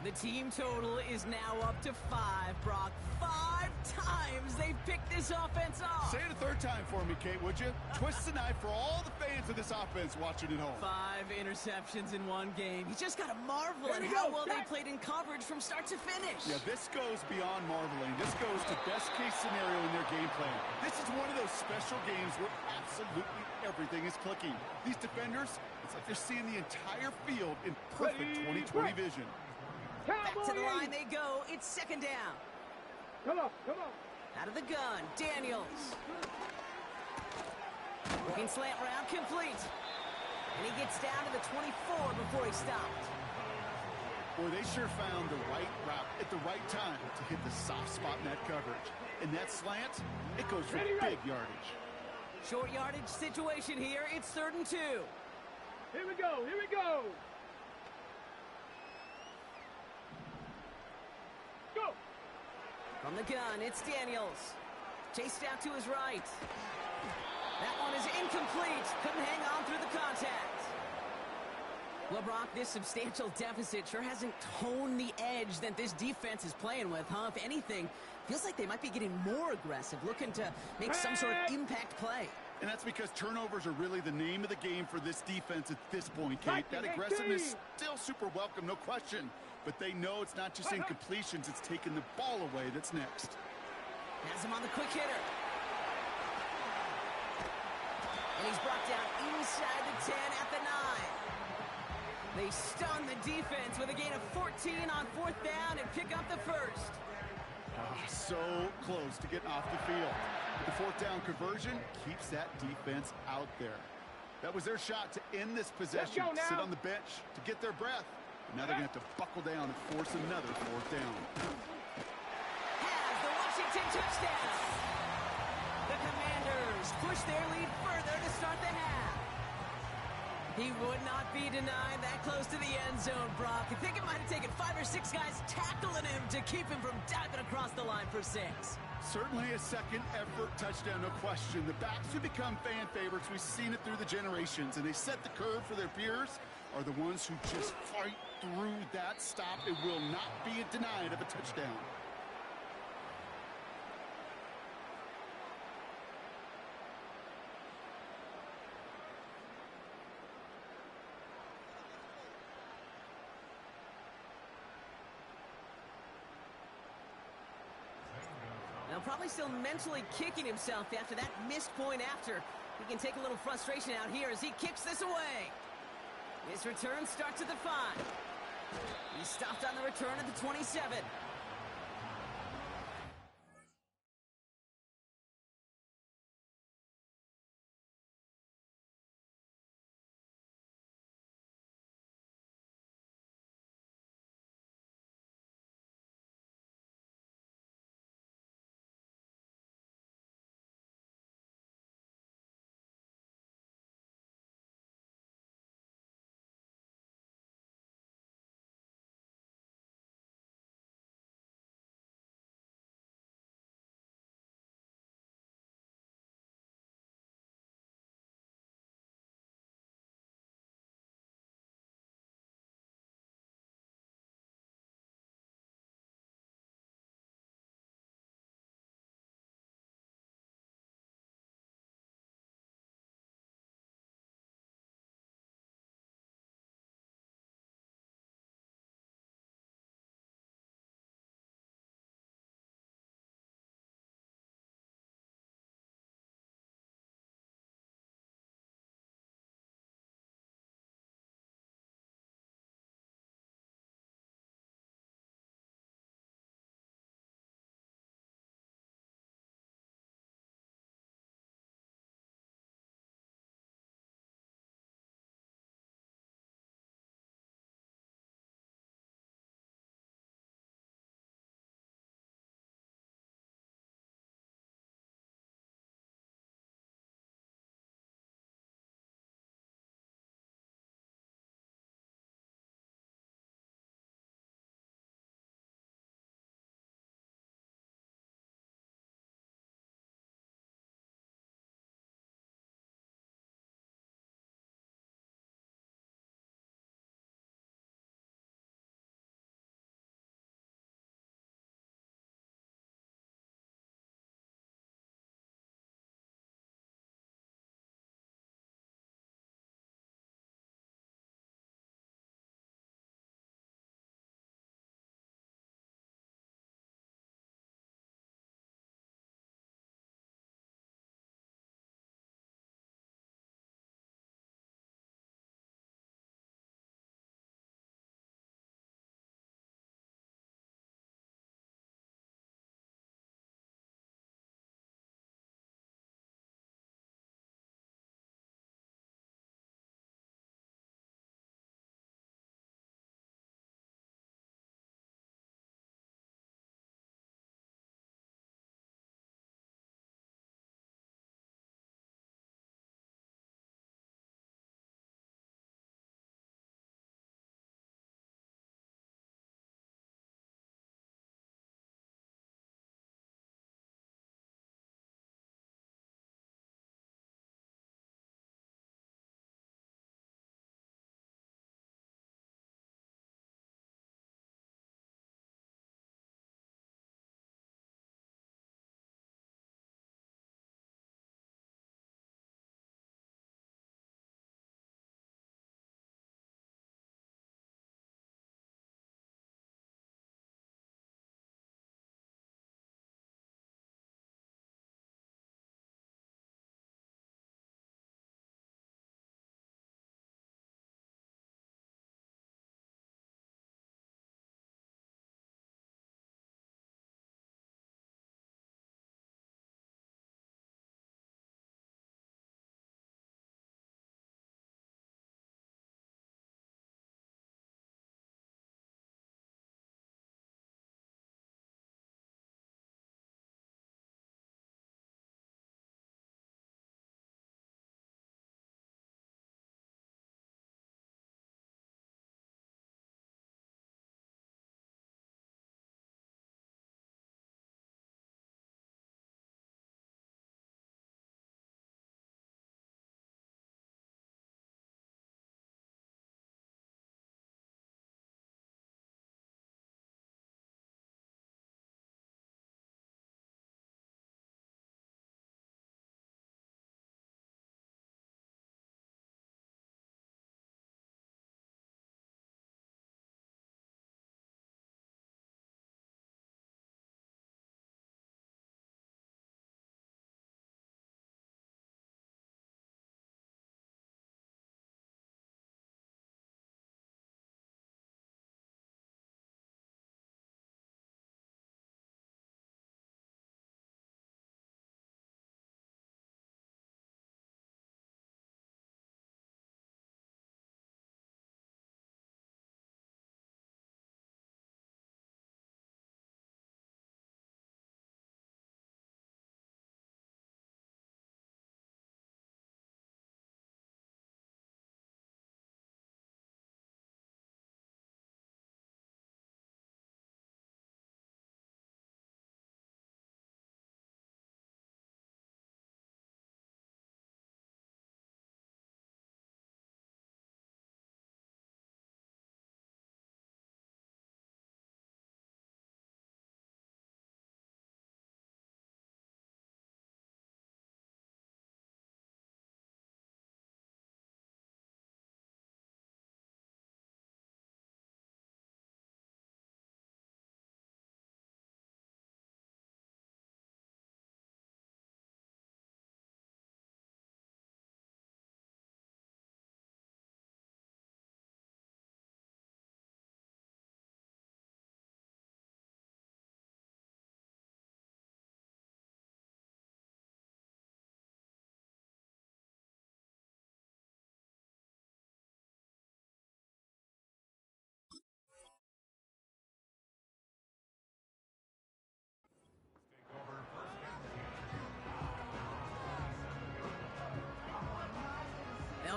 The team total is now up to 5, Brock. 5 times they've picked this offense off. Say it a third time for me, Kate, would you? Twist the knife for all the fans of this offense watching at home. 5 interceptions in one game. You just got to marvel at how well they played in coverage from start to finish. Yeah, this goes beyond marveling. This goes to best-case scenario in their game plan. This is one of those special games where absolutely everything is clicking. These defenders, it's like they're seeing the entire field in perfect 20/20 vision. Back to the line they go. It's second down. Come on. Out of the gun, Daniels. Looking slant route, complete. And he gets down to the 24 before he stopped. Boy, they sure found the right route at the right time to hit the soft spot in that coverage. And that slant, it goes for big yardage. Short yardage situation here. It's 3rd and 2. Here we go. Go. From the gun, it's Daniels. Chased out to his right. That one is incomplete. Couldn't hang on through the contact. Well, Brock, this substantial deficit sure hasn't honed the edge that this defense is playing with, huh? If anything, feels like they might be getting more aggressive, looking to make some sort of impact play. And that's because turnovers are really the name of the game for this defense at this point, Kate. That aggressiveness still super welcome, no question. But they know it's not just incompletions, it's taking the ball away that's next. Has him on the quick hitter. And he's brought down inside the 10 at the 9. They stun the defense with a gain of 14 on 4th down and pick up the first. So close to getting off the field. The 4th down conversion keeps that defense out there. That was their shot to end this possession, sit on the bench to get their breath. Now they're going to have to buckle down and force another 4th down. Has the Washington touchdown. The Commanders Steelers push their lead further to start the half. He would not be denied that close to the end zone, Brock. I think it might have taken 5 or 6 guys tackling him to keep him from diving across the line for 6. Certainly a second effort touchdown, no question. The backs who become fan favorites, we've seen it through the generations, and they set the curve for their peers, are the ones who just fight through that stop. It will not be denied of a touchdown. Now probably still mentally kicking himself after that missed point after. He can take a little frustration out here as he kicks this away. His return starts at the 5. He stopped on the return at the 27.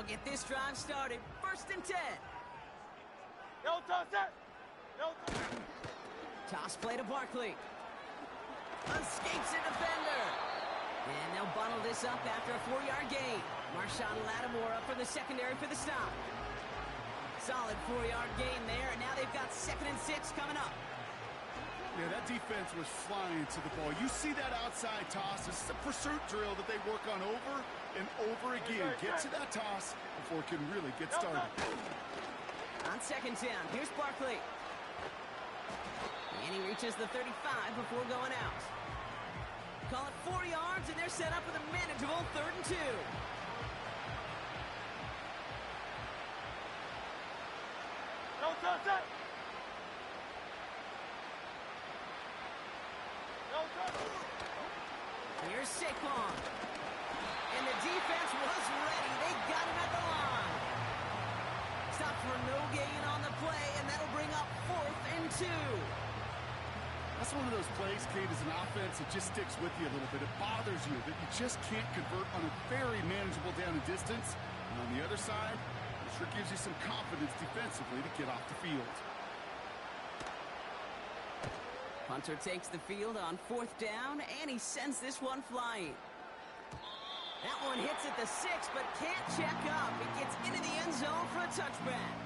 That'll get this drive started. 1st and 10. No toss it. No toss. Toss play to Barkley. Escapes a defender. And they'll bundle this up after a 4-yard gain. Marshawn Lattimore up for the secondary for the stop. Solid 4-yard gain there, and now they've got 2nd and 6 coming up. Yeah, that defense was flying to the ball. You see that outside toss. This is a pursuit drill that they work on over and over again. Get to that toss before it can really get started. On 2nd down, here's Barkley. And he reaches the 35 before going out. Call it 4 yards, and they're set up with a manageable 3rd and 2. No toss it. No toss it. Here's Saquon. And the defense was ready. They got him at the line. Stop for no gain on the play, and that'll bring up 4th and 2. That's one of those plays, Kate, as an offense, it just sticks with you a little bit. It bothers you that you just can't convert on a very manageable down and distance. And on the other side, it sure gives you some confidence defensively to get off the field. Hunter takes the field on 4th down, and he sends this one flying. That one hits at the 6, but can't check up. It gets into the end zone for a touchback.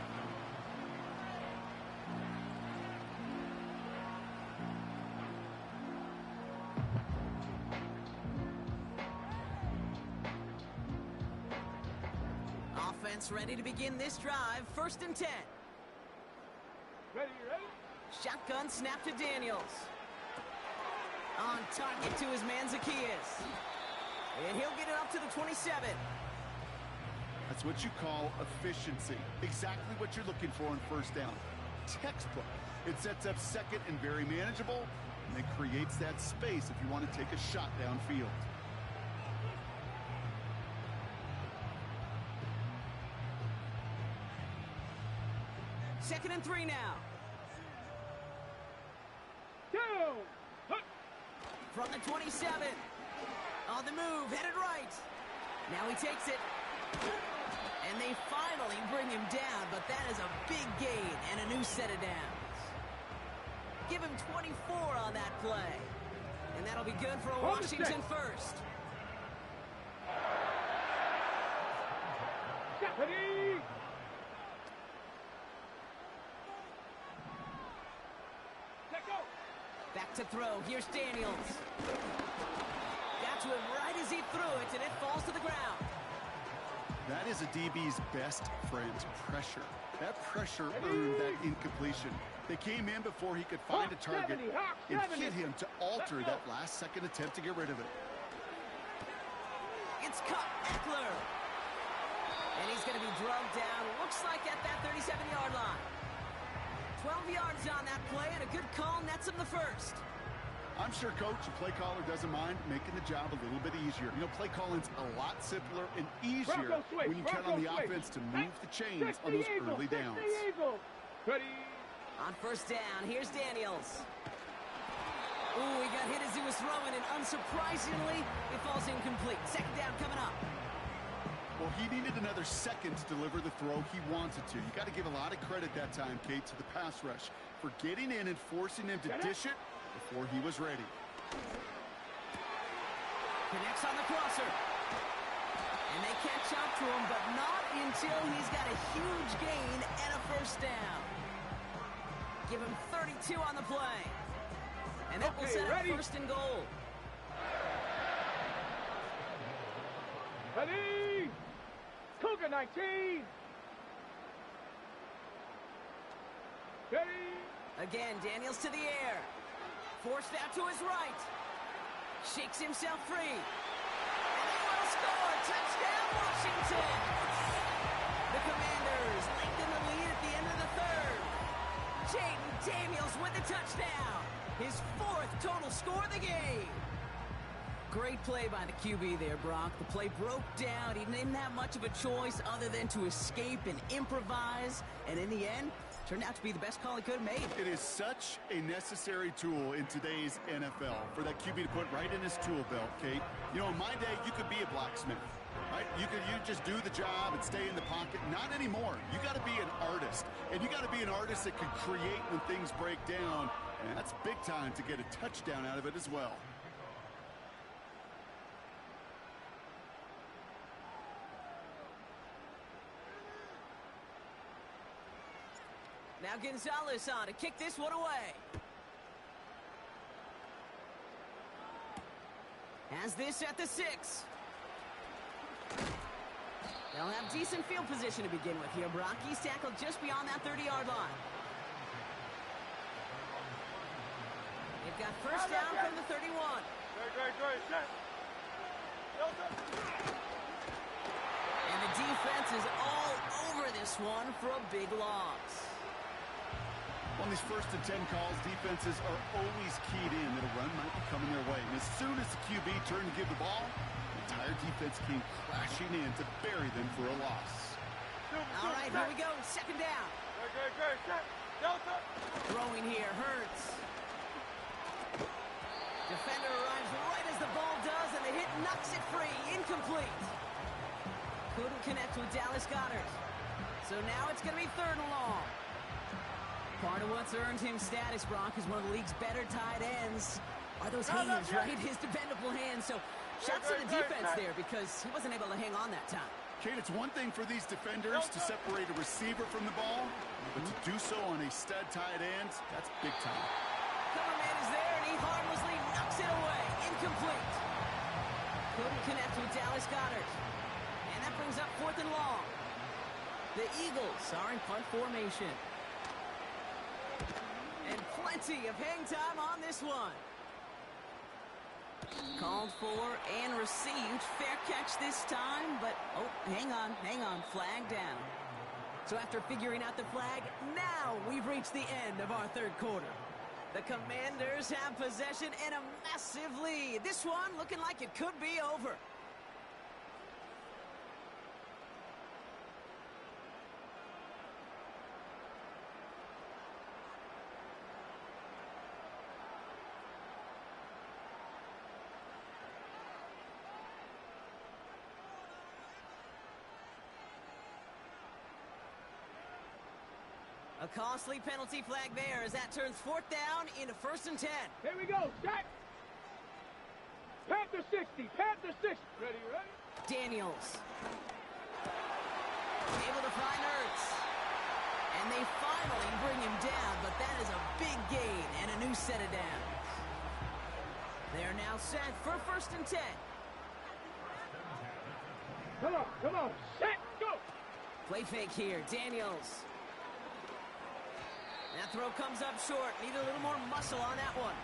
Offense ready to begin this drive. 1st and 10. Ready, ready? Shotgun snap to Daniels. On target to his man Zacchaeus. And he'll get it up to the 27. That's what you call efficiency. Exactly what you're looking for on 1st down. Textbook. It sets up 2nd and very manageable, and it creates that space if you want to take a shot downfield. 2nd and 3 now. From the 27. On the move, headed right. Now he takes it. And they finally bring him down, but that is a big gain and a new set of downs. Give him 24 on that play. And that'll be good for a Washington 1st. Ready? Let go. Back to throw. Here's Daniels. Got to him right as he threw it, and it falls to the ground. That is a DB's best friend, pressure. That pressure earned that incompletion. They came in before he could find a target and hit him to alter that last-second attempt to get rid of it. It's caught Eckler. And he's going to be drugged down, looks like at that 37-yard line. 12 yards on that play, and a good call nets him the 1st. I'm sure, Coach, the play caller doesn't mind making the job a little bit easier. You know, play calling's a lot simpler and easier when you count on the offense to move the chains on those early downs. Ready? On 1st down, here's Daniels. Ooh, he got hit as he was throwing, and unsurprisingly, it falls incomplete. 2nd down coming up. Well, he needed another second to deliver the throw he wanted to. You got to give a lot of credit that time, Kate, to the pass rush for getting in and forcing him to dish it before he was ready. Connects on the crosser. And they catch up to him, but not until he's got a huge gain and a 1st down. Give him 32 on the play. And that will set up 1st and goal. Ready? Cougar 19. Ready? Again, Daniels to the air. Forced out to his right. Shakes himself free. And they will score. Touchdown, Washington. The Commanders lengthen the lead at the end of the 3rd. Jaden Daniels with the touchdown. His 4th total score of the game. Great play by the QB there, Brock. The play broke down. He didn't have much of a choice other than to escape and improvise. And in the end, turned out to be the best call he could have made. It is such a necessary tool in today's NFL for that QB to put right in his tool belt, Kate. You know, in my day, you could be a blacksmith. Right? You just do the job and stay in the pocket. Not anymore. You got to be an artist. And you got to be an artist that can create when things break down. And that's big time to get a touchdown out of it as well. Now Gonzalez on to kick this one away. Has this at the 6. They'll have decent field position to begin with here, Brock. He's tackled just beyond that 30-yard line. They've got first down from the 31. And the defense is all over this one for a big loss. On these 1st and 10 calls, defenses are always keyed in that a run might be coming their way. And as soon as the QB turned to give the ball, the entire defense came crashing in to bury them for a loss. All right, here we go. 2nd down. Throwing here hurts. Defender arrives right as the ball does, and the hit knocks it free. Incomplete. Couldn't connect with Dallas Goedert. So now it's going to be 3rd and long. Part of what's earned him status, Brock, is one of the league's better tight ends. Are those hands, right? His dependable hands. So shouts to the defense there because he wasn't able to hang on that time. Kate, it's one thing for these defenders to separate a receiver from the ball, but to do so on a stud tight end, that's big time. Cover man is there, and he harmlessly knocks it away. Incomplete. Couldn't connect with Dallas Goedert. And that brings up 4th and long. The Eagles are in punt formation. And plenty of hang time on this one. Called for and received. Fair catch this time, but, oh, hang on. Flag down. So after figuring out the flag, now we've reached the end of our 3rd quarter. The Commanders have possession and a massive lead. This one looking like it could be over. A costly penalty flag there as that turns 4th down into 1st and 10. Here we go. Set. Panther 60. Panther 60. Ready? Daniels. Able to find Ertz. And they finally bring him down, but that is a big gain and a new set of downs. They're now set for 1st and 10. Come on. Set. Go. Play fake here. Daniels. That throw comes up short. Need a little more muscle on that one.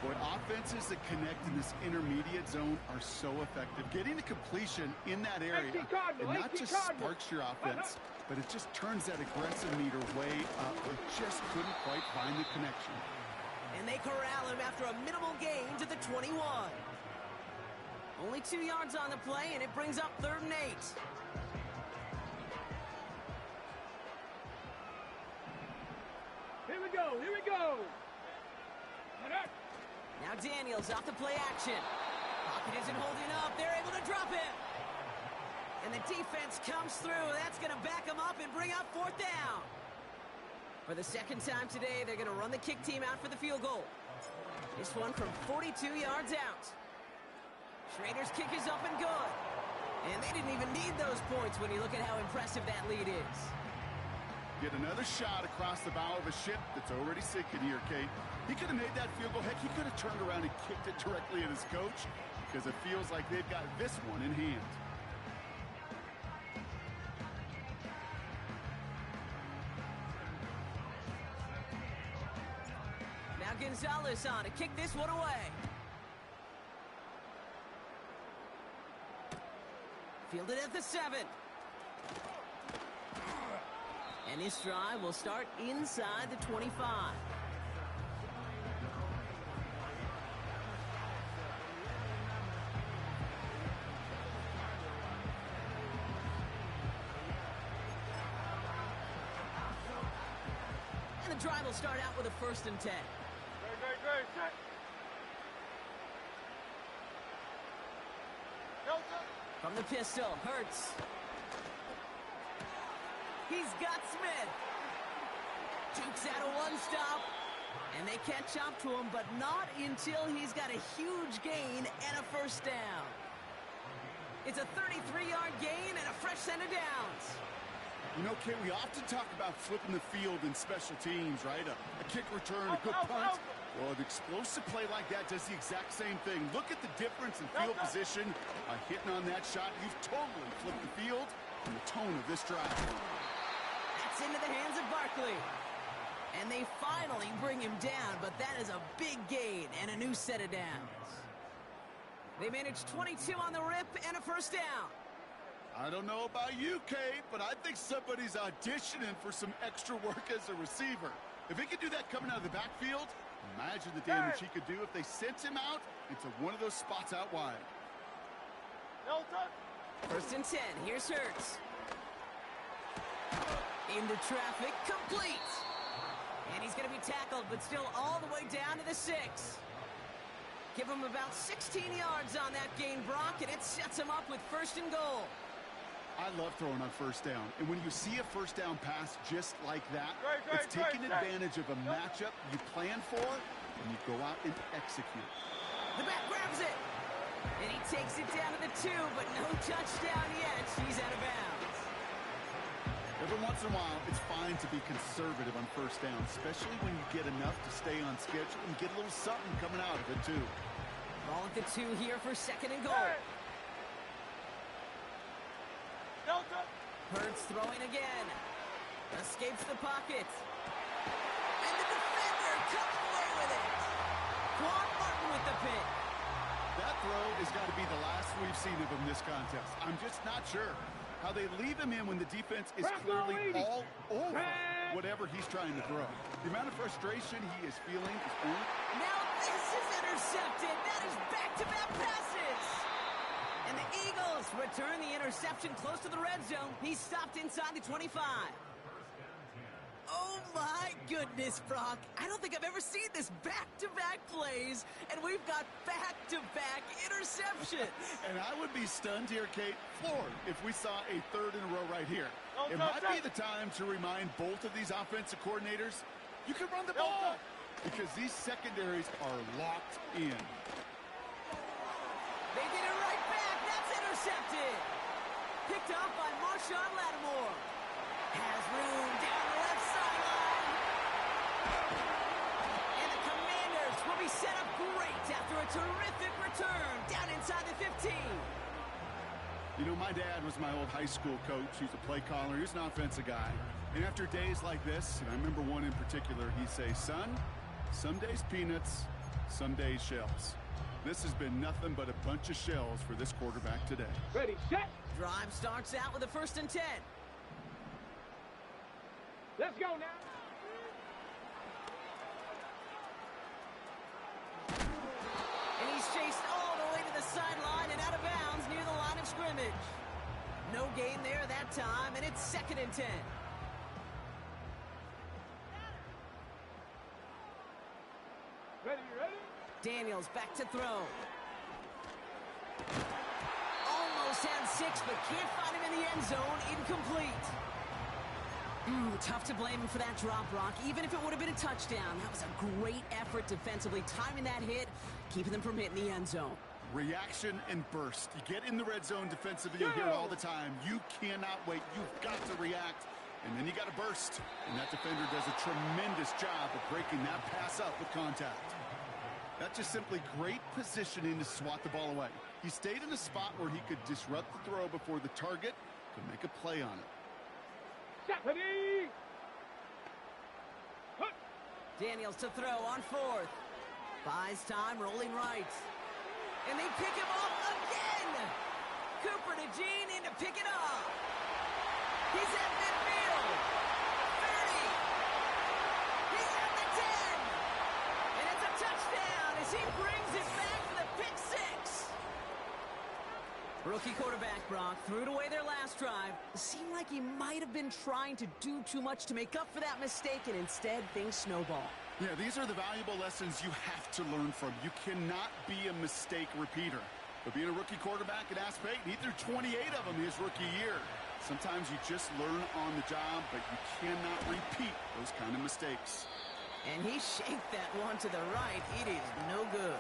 Boy, offenses that connect in this intermediate zone are so effective. Getting the completion in that area, and not just sparks your offense, but it just turns that aggressive meter way up. They just couldn't quite find the connection. And they corral him after a minimal gain to the 21. Only 2 yards on the play, and it brings up 3rd and 8. Here we go. Now Daniels off the play action. Pocket isn't holding up. They're able to drop him. And the defense comes through. That's going to back them up and bring up 4th down. For the 2nd time today, they're going to run the kick team out for the field goal. This one from 42 yards out. Schrader's kick is up and good. And they didn't even need those points when you look at how impressive that lead is. Get another shot across the bow of a ship that's already sinking here, Kate. He could have made that field goal. Heck, he could have turned around and kicked it directly at his coach because it feels like they've got this one in hand. Now Gonzalez on to kick this one away. Fielded at the 7. And his drive will start inside the 25. And the drive will start out with a 1st and 10. Great. Set. From the pistol, Hurts. He's got Smith. Dukes out a one-stop. And they catch up to him, but not until he's got a huge gain and a first down. It's a 33-yard gain and a fresh set of downs. You know, Kate, we often talk about flipping the field in special teams, right? A kick return, a good punt. Well, an explosive play like that does the exact same thing. Look at the difference in field position. Hitting on that shot, you've totally flipped the field and the tone of this drive. That's into the hands of Barkley. And they finally bring him down, but that is a big gain and a new set of downs. They managed 22 on the rip and a first down. I don't know about you, Kate, but I think somebody's auditioning for some extra work as a receiver. If he could do that coming out of the backfield, imagine the damage he could do if they sent him out into one of those spots out wide. First and 10, here's Hurts. Into traffic, complete. And he's going to be tackled, but still all the way down to the 6. Give him about 16 yards on that gain, Brock, and it sets him up with first and goal. I love throwing on first down. And when you see a first down pass just like that, it's taking advantage of a matchup you plan for, and you go out and execute. The back grabs it. And he takes it down to the 2, but no touchdown yet. He's out of bounds. Every once in a while, it's fine to be conservative on first down, especially when you get enough to stay on schedule and get a little something coming out of it, too. Ball at the 2 here for second and goal. Hurts throwing again. Escapes the pocket. And the defender comes away with it. Quan Martin with the pick. That throw has got to be the last we've seen of him this contest. I'm just not sure how they leave him in when the defense is clearly all over whatever he's trying to throw. The amount of frustration he is feeling is only... Now this is intercepted. That is back-to-back passes. And the Eagles return the interception close to the red zone. He's stopped inside the 25. Oh, my goodness, Brock. I don't think I've ever seen this back-to-back plays, and we've got back-to-back interceptions. And I would be stunned here, Kate, floored, if we saw a third in a row right here. It might be the time to remind both of these offensive coordinators, you can run the ball, because these secondaries are locked in. They get it right back. That's intercepted. Picked off by Marshawn Lattimore. Has room down the left sideline. And the Commanders will be set up great after a terrific return down inside the 15. You know, my dad was my old high school coach. He's a play caller. He's an offensive guy. And after days like this, and I remember one in particular, he'd say, son, some days peanuts, some days shells. This has been nothing but a bunch of shells for this quarterback today. Ready, set. Drive starts out with a first and 10. Let's go now. And he's chased all the way to the sideline and out of bounds near the line of scrimmage. No gain there that time, and it's second and 10. Ready? Daniels back to throw. Almost had 6, but can't find him in the end zone. Incomplete. Tough to blame him for that drop, Brock. Even if it would have been a touchdown, that was a great effort defensively, timing that hit, keeping them from hitting the end zone. Reaction and burst. You get in the red zone defensively, you hear it all the time. You cannot wait. You've got to react. And then you got to burst. And that defender does a tremendous job of breaking that pass up with contact. That's just simply great positioning to swat the ball away. He stayed in a spot where he could disrupt the throw before the target to make a play on it. Daniels to throw on 4th. Buys time, rolling right. And they pick him off again. Cooper to Gene in to pick it off. He's at midfield. 30. He's at the 10. And it's a touchdown as he brings it back for the pick 6. Rookie quarterback Brock threw it away their last drive. It seemed like he might have been trying to do too much to make up for that mistake, and instead things snowball. Yeah, these are the valuable lessons you have to learn from. You cannot be a mistake repeater. But being a rookie quarterback at Ask Payton, he threw 28 of them his rookie year. Sometimes you just learn on the job, but you cannot repeat those kind of mistakes. And he shanked that one to the right. It is no good.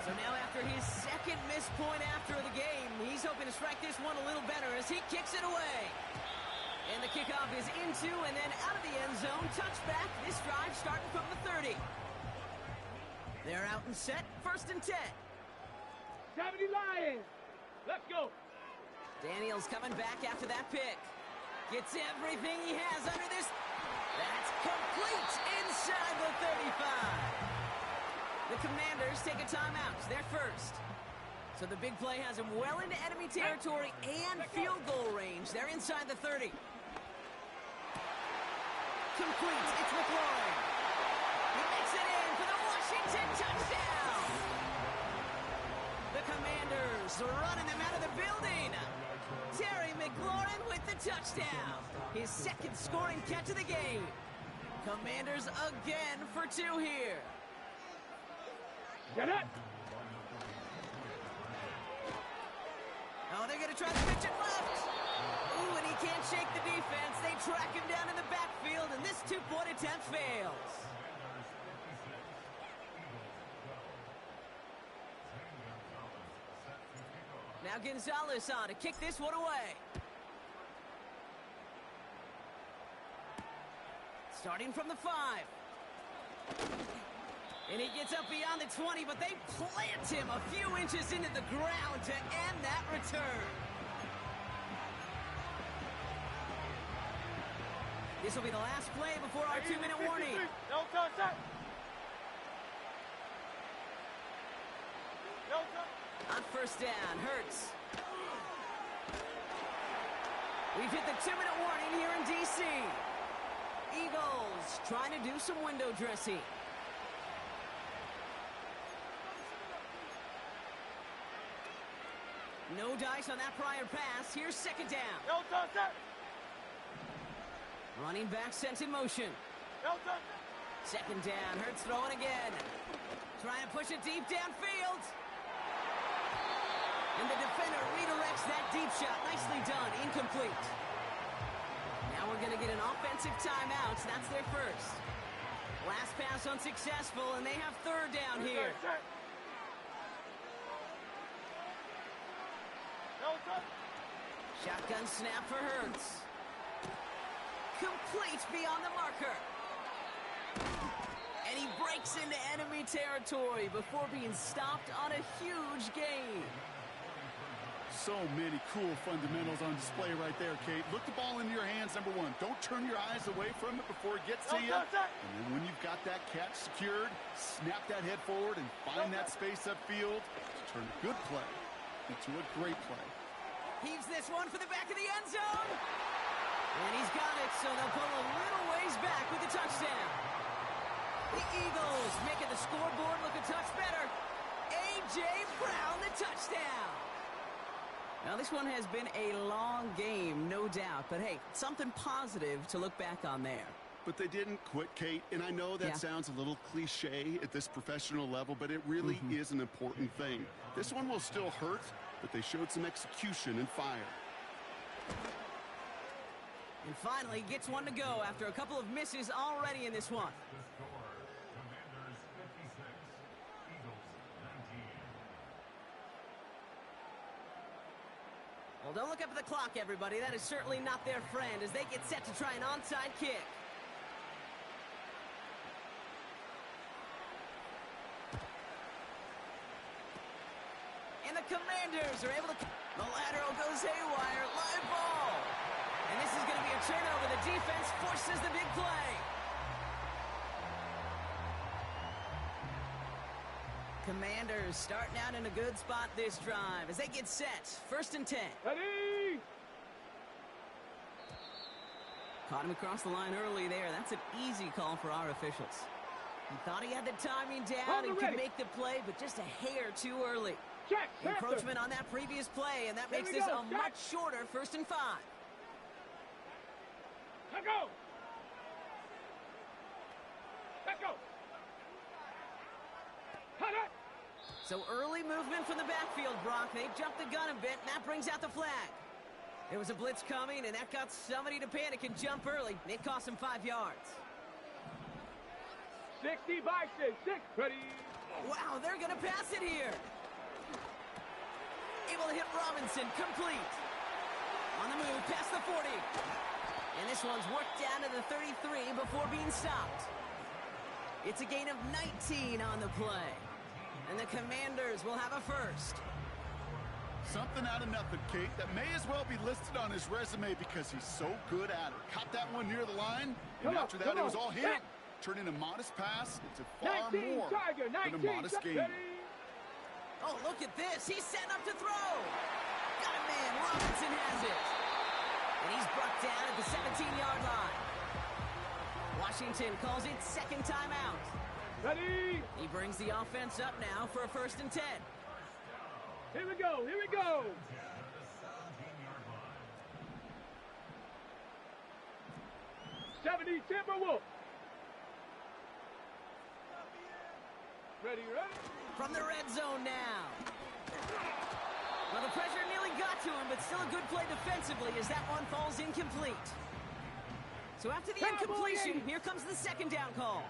So now after his second missed point after the game, he's hoping to strike this one a little better as he kicks it away. And the kickoff is into and then out of the end zone. Touchback. This drive starting from the 30. They're out and set. 1st and 10. 70 Lions. Let's go. Daniels coming back after that pick. Gets everything he has under this. That's complete inside the 35. The Commanders take a timeout. They're first. So the big play has him well into enemy territory and field goal range. They're inside the 30. Complete. It's McLaurin. He makes it in for the Washington touchdown. The Commanders are running them out of the building. Terry McLaurin with the touchdown. His second scoring catch of the game. Commanders again for 2 here. Get it. Oh, they're going to try to pitch it left. Ooh, and he can't shake the defense. They track him down in the backfield, and this 2-point attempt fails. Now Gonzalez on to kick this one away. Starting from the 5. And he gets up beyond the 20, but they plant him a few inches into the ground to end that return. This will be the last play before our 2-minute warning. No touch. No touch. On 1st down, Hurts. We've hit the 2-minute warning here in D.C. Eagles trying to do some window dressing. No dice on that prior pass. Here's 2nd down. No touch. Running back sent in motion. No touch. 2nd down. Hurts throwing again. Trying to push it deep downfield. And the defender redirects that deep shot. Nicely done. Incomplete. Now we're going to get an offensive timeout. That's their first. Last pass unsuccessful, and they have 3rd down here. No touch. Shotgun snap for Hurts. Complete beyond the marker. And he breaks into enemy territory before being stopped on a huge gain. So many cool fundamentals on display right there, Kate. Look the ball into your hands, number 1. Don't turn your eyes away from it before it gets to you. And then when you've got that catch secured, snap that head forward and find that space upfield to turn a good play into a great play. Heaves this one for the back of the end zone. And he's got it, so they'll pull a little ways back with the touchdown. The Eagles making the scoreboard look a touch better. A.J. Brown, the touchdown. Now, this one has been a long game, no doubt. But, hey, something positive to look back on there. But they didn't quit, Kate. And I know that sounds a little cliche at this professional level, but it really is an important thing. This one will still hurt, but they showed some execution and fire. And finally gets one to go after a couple of misses already in this one. Well, don't look up at the clock, everybody. That is certainly not their friend as they get set to try an onside kick. And the Commanders are able to... The lateral goes haywire. Live ball. And this is going to be a turnover. The defense forces the big play. Commanders starting out in a good spot this drive as they get set. 1st and 10. Ready? Caught him across the line early there. That's an easy call for our officials. He thought he had the timing down and could make the play, but just a hair too early. Encroachment on that previous play, and that makes this a much shorter 1st and 5. Let's go. Let's go. So early movement from the backfield, Brock. They jumped the gun a bit, and that brings out the flag. There was a blitz coming, and that got somebody to panic and jump early. It cost him 5 yards. 60 by 6. Ready. Wow, they're going to pass it here. Able to hit Robinson, complete. On the move, past the 40. And this one's worked down to the 33 before being stopped. It's a gain of 19 on the play. And the Commanders will have a first. Something out of nothing, Kate, that may as well be listed on his resume because he's so good at it. Caught that one near the line, and after that it was all him. Turning a modest pass into far more than a modest gain. Oh, look at this. He's setting up to throw. Got a man. Robinson has it. And he's brought down at the 17-yard line. Washington calls it second timeout. Ready. He brings the offense up now for a 1st and 10. Here we go. Here we go. '70 Timberwolves. Ready. From the red zone now. Well, the pressure nearly got to him, but still a good play defensively as that one falls incomplete. So after the incompletion, here comes the 2nd down call.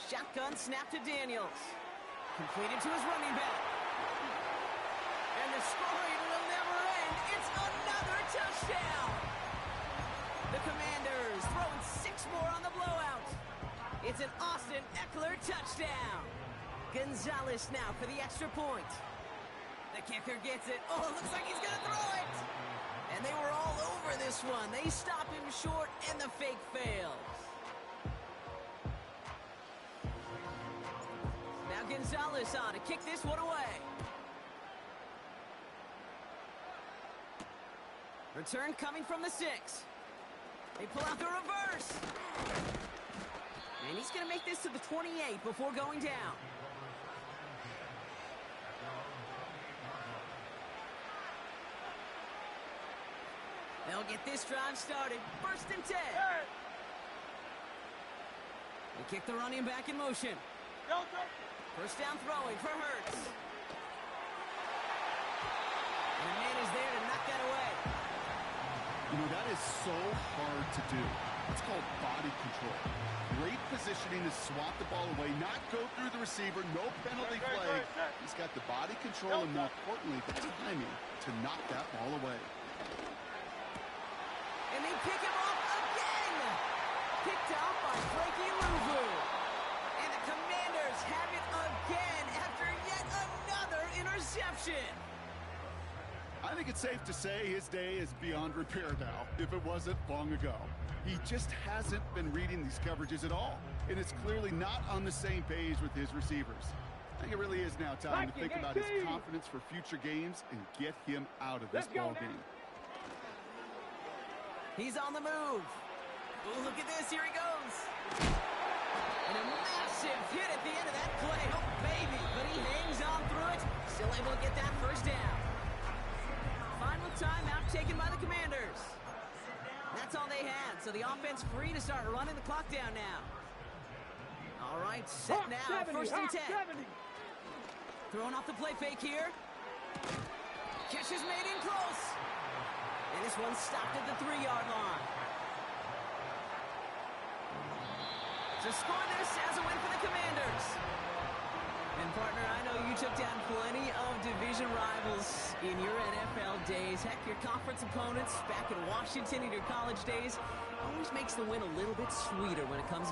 Shotgun snap to Daniels. Completed to his running back. And the scoring will never end. It's another touchdown. The Commanders throwing 6 more on the blowout. It's an Austin Eckler touchdown. Gonzalez now for the extra point. The kicker gets it. Oh, it looks like he's going to throw it. And they were all over this one. They stop him short, and the fake fails. Now Gonzalez on to kick this one away. Return coming from the 6. They pull out the reverse. And he's going to make this to the 28 before going down. They'll get this drive started. 1st and 10. They kick the running back in motion. 1st down throwing for Hurts. And the man is there to knock that away. You know, that is so hard to do. It's called body control. Great positioning to swat the ball away, not go through the receiver, no penalty flag. He's got the body control and, more importantly, the timing to knock that ball away. And they pick him off again. Picked out by Frankie Louvu. And the Commanders have it again after yet another interception. I think it's safe to say his day is beyond repair now, if it wasn't long ago. He just hasn't been reading these coverages at all, and it's clearly not on the same page with his receivers. I think it really is now time to think about his confidence for future games and get him out of this ball game. He's on the move. Oh, look at this. Here he goes. And a massive hit at the end of that play. Oh, baby. But he hangs on through it. Still able to get that 1st down. Final timeout taken by the Commanders. That's all they had. So the offense free to start running the clock down now. All right, set now. 1st and 10. Throwing off the play fake here. Catch is made in close. And this one stopped at the 3-yard line. To score this as a win for the Commanders. And partner, I know you took down plenty of division rivals in your NFL days. Heck, your conference opponents back in Washington in your college days always makes the win a little bit sweeter when it comes.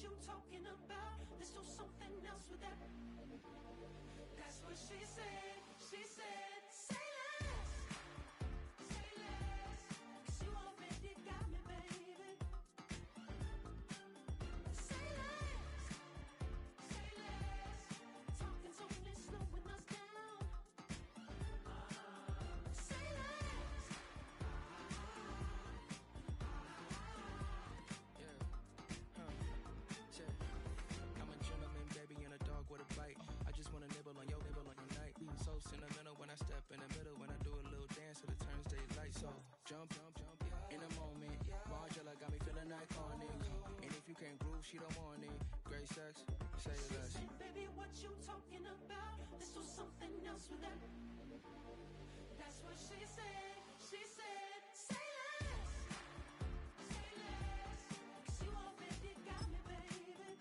you talking about? Let's do something else with that. That's what she said. She said, say less. Say less. 'Cause you already got me, baby. Say less. Say less. Talking so fast, slowing us down. Say less. I'm a gentleman, baby, and a dog with a bite. I just wanna nibble on your night. So sentimental when I step in the middle. When I do a little dance till it turns daylight. So jump, in a moment. Margella got me feeling iconic. And if you can't groove, she don't want it. Great sex, say less. She said, baby, what you talking about? Let's do something else with that. That's what she said. She said, say less. Say less. 'Cause you already got me, baby.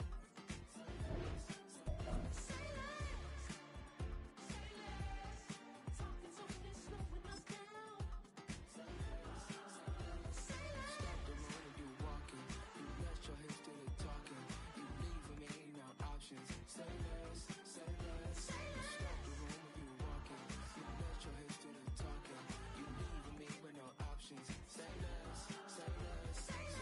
Say less. Say less. Talking so fast, slowing us down. Say less. Say less. Stop the road when you walking. You let your hips do the talking. You leaving me no options. Say less, say less. Stop the room when you walking. You let your hips do the talking. You leaving me with no options. Say less, say less, say less. Say less.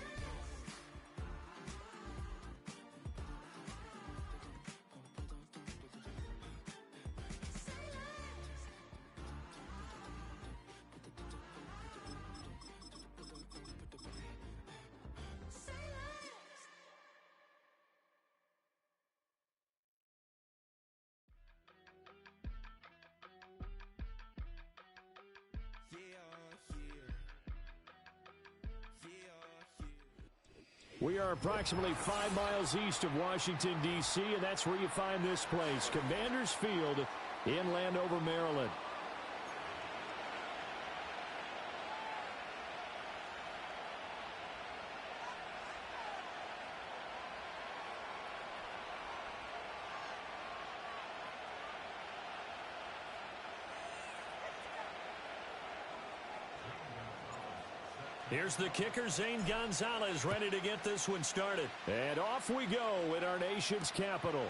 We are approximately 5 miles east of Washington, D.C., and that's where you find this place, Commanders Field in Landover, Maryland. Here's the kicker, Zane Gonzalez, ready to get this one started. And off we go in our nation's capital.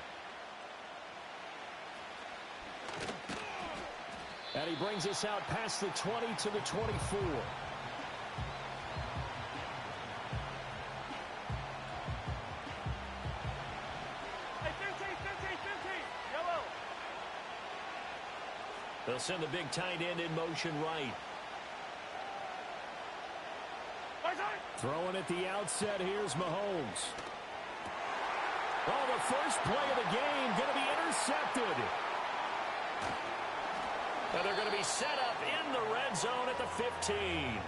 And he brings us out past the 20 to the 24. Hey, 15, yellow. They'll send the big tight end in motion right. Throwing at the outset, here's Mahomes. Oh, the first play of the game going to be intercepted. And they're going to be set up in the red zone at the 15.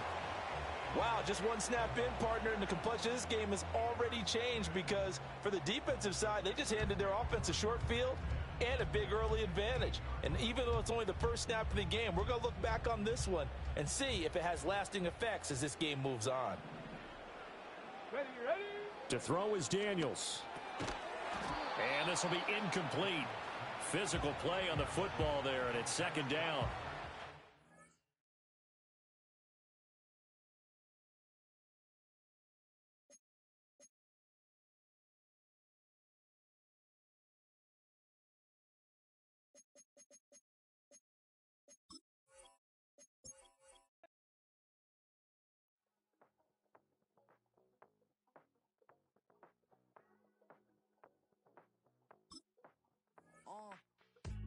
Wow, just one snap in, partner, and the complexion of this game has already changed because for the defensive side, they just handed their offense a short field and a big early advantage. And even though it's only the first snap of the game, we're going to look back on this one and see if it has lasting effects as this game moves on. Ready. To throw is Daniels. And this will be incomplete. Physical play on the football there, and it's second down.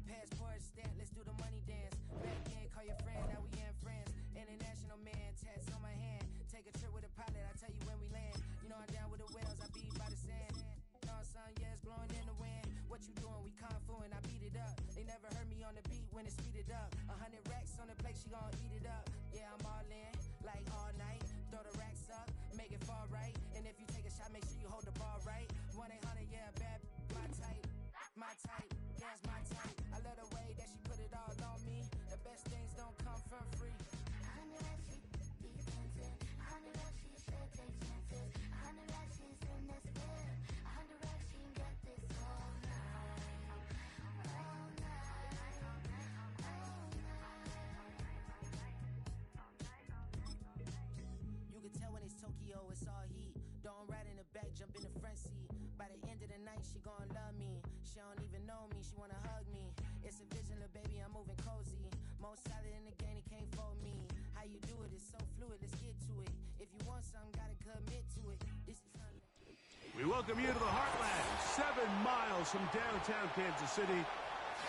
Passport stamp, let's do the money dance. Back in, call your friend, now we in friends. International man, tats on my hand. Take a trip with a pilot, I tell you when we land. You know I'm down with the whales, I beat by the sand. Sun, yeah, it's blowing in the wind. What you doing? We kung fu and I beat it up. They never heard me on the beat when it speeded up. 100 racks on the plate, she gon' eat it up. Yeah, I'm all in, like all night. Throw the racks up, make it fall right. And if you take a shot, make sure you hold the ball right. 1-800, yeah, bad, my type. My type, yeah, it's my type. I love the way that she put it all on me. The best things don't come for free. 100 racks, she be expensive. 100 racks, she should take chances. 100 racks, she's in this bed. 100 racks, she can get this all night. All night. All night. You can tell when it's Tokyo, it's all heat. Don't ride in the back, jump in the front seat. By the end she gon' love me. She don't even know me, she wanna hug me. It's a vision, little baby, I'm moving cozy. Most solid in the game, he can't fold me. How you do it, it's so fluid, let's get to it. If you want something, gotta commit to it. This is something. We welcome you to the Heartland, 7 miles from downtown Kansas City,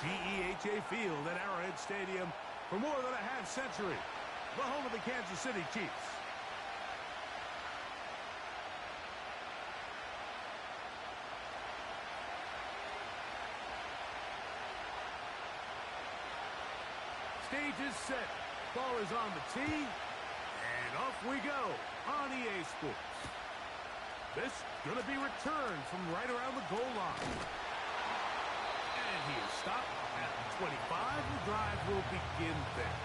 GEHA Field at Arrowhead Stadium for more than a half century, the home of the Kansas City Chiefs. Stage is set, ball is on the tee, and off we go on EA Sports. This is going to be returned from right around the goal line. And he is stopped at the 25. The drive will begin there.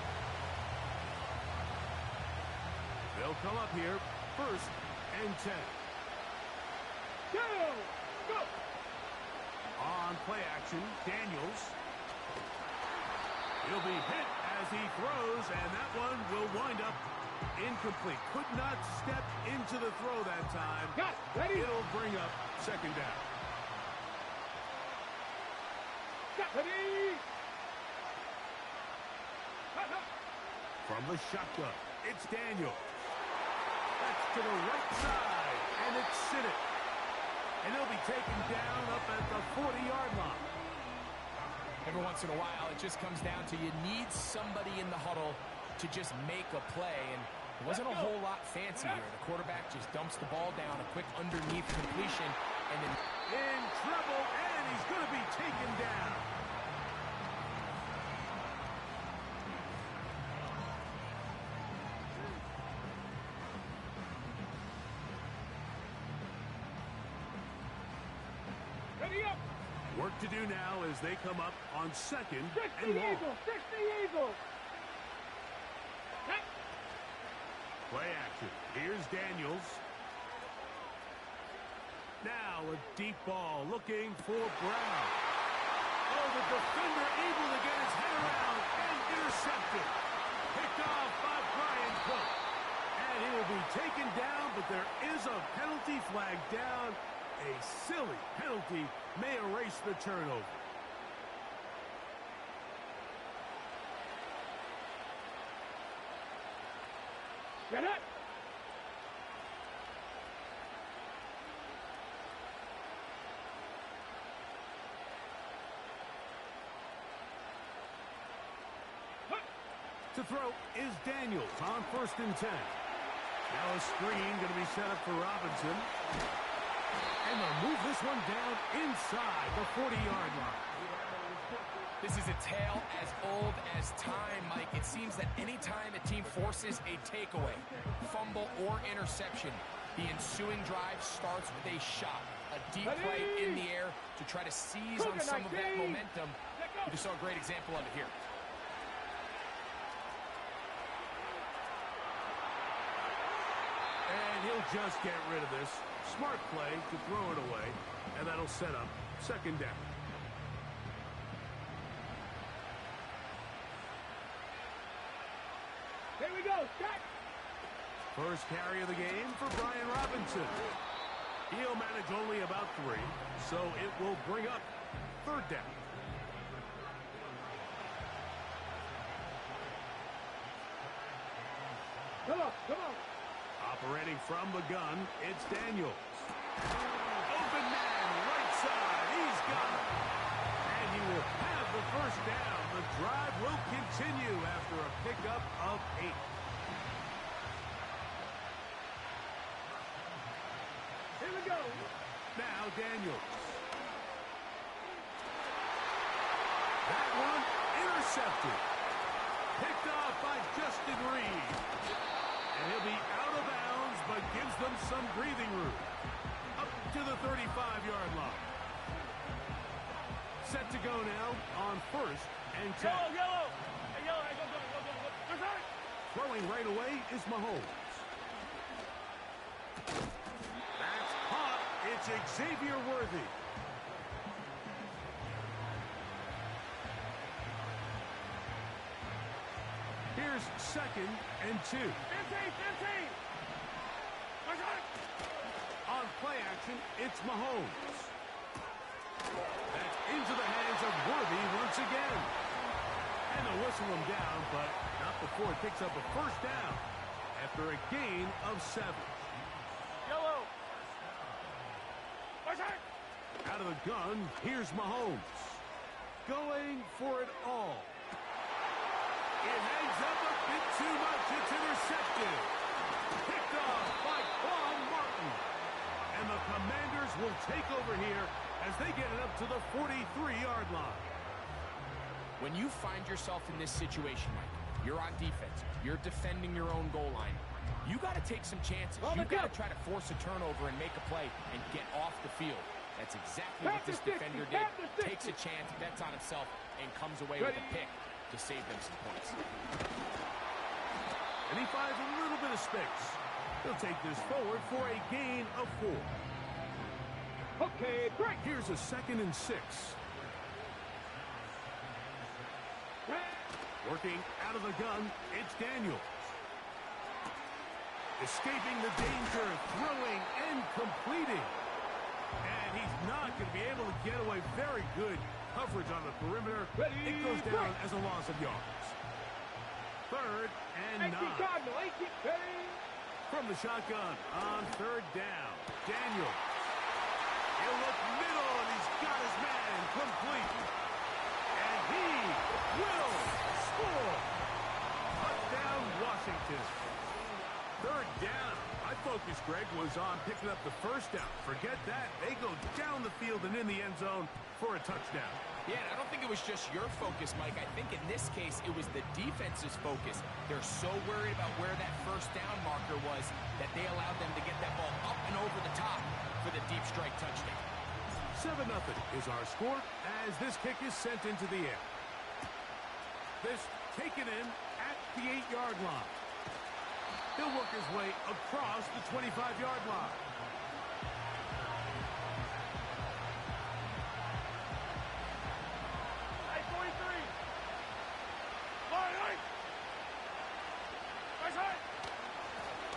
They'll come up here, 1st and 10. Go! Go! On play action, Daniels. He'll be hit as he throws, and that one will wind up incomplete. Could not step into the throw that time. Got it. Ready? It'll bring up 2nd down. Got ready! From the shotgun, it's Daniel. That's to the right side, and it's Sinnott. And he'll be taken down up at the 40-yard line. Every once in a while, it just comes down to you need somebody in the huddle to just make a play, and it wasn't a whole lot fancy here. The quarterback just dumps the ball down, a quick underneath completion, and then in trouble, and he's going to be taken down. Ready up! Work to do now as they come up on 2nd 60 and long. Eagles! 60 Eagles! Play action. Here's Daniels. Now a deep ball looking for Brown. Oh, the defender able to get his head around and intercepted. Picked off by Brian Cook. And he will be taken down, but there is a penalty flag down. A silly penalty may erase the turnover. Get it! To throw is Daniels on 1st and 10. Now a screen going to be set up for Robinson. And they'll move this one down inside the 40-yard line. this is a tale as old as time, Mike. It seems that any time a team forces a takeaway, fumble, or interception, the ensuing drive starts with a shot, a deep play in the air to try to seize on some of that momentum. We just saw a great example of it here. And he'll just get rid of this. Smart play to throw it away, and that'll set up 2nd down. Here we go, set! First carry of the game for Brian Robinson. He'll manage only about 3, so it will bring up 3rd down. Come on, come on! Operating from the gun, it's Daniels. Open man, right side, he's got it. And he will have the 1st down. The drive will continue after a pickup of 8. Here we go! Now Daniels. That one intercepted. Picked off by Justin Reed. And he'll be out of bounds, but gives them some breathing room. Up to the 35-yard line. Set to go now on 1st and 10. Yellow! Hey, yellow, hey, go. Throwing right away is Mahomes. That's caught. It's Xavier Worthy. Here's 2nd and 2. 15! On play action, it's Mahomes. That's into the hands of Worthy once again. And they'll whistle him down, but not before it picks up a first down after a gain of 7. Yellow. Out of the gun, here's Mahomes. Going for it all. It hangs up a bit too much. It's intercepted. Picked off by Quan Martin. And the Commanders will take over here as they get it up to the 43-yard line. When you find yourself in this situation, Mike, you're on defense, you're defending your own goal line, you got to take some chances. You got to try to force a turnover and make a play and get off the field. That's exactly what this defender did. Takes a chance, bets on himself, and comes away with a pick to save them some points. And he finds a little bit of space. He'll take this forward for a gain of 4. Okay, great. Here's a 2nd and 6. Working out of the gun, it's Daniels. Escaping the danger, throwing and completing. And he's not going to be able to get away. Very good coverage on the perimeter. It goes down as a loss of yards. 3rd and 9. From the shotgun on 3rd down. Daniels. He'll look middle, and he's got his man complete. And he will score. Touchdown, Washington. 3rd down. My focus, Greg, was on picking up the first down. Forget that. They go down the field and in the end zone for a touchdown. Yeah, I don't think it was just your focus, Mike. I think in this case, it was the defense's focus. They're so worried about where that first down marker was that they allowed them to get that ball up and over the top for the deep strike touchdown. 7-0 is our score as this kick is sent into the air. This taken in at the 8-yard line. He'll work his way across the 25-yard line.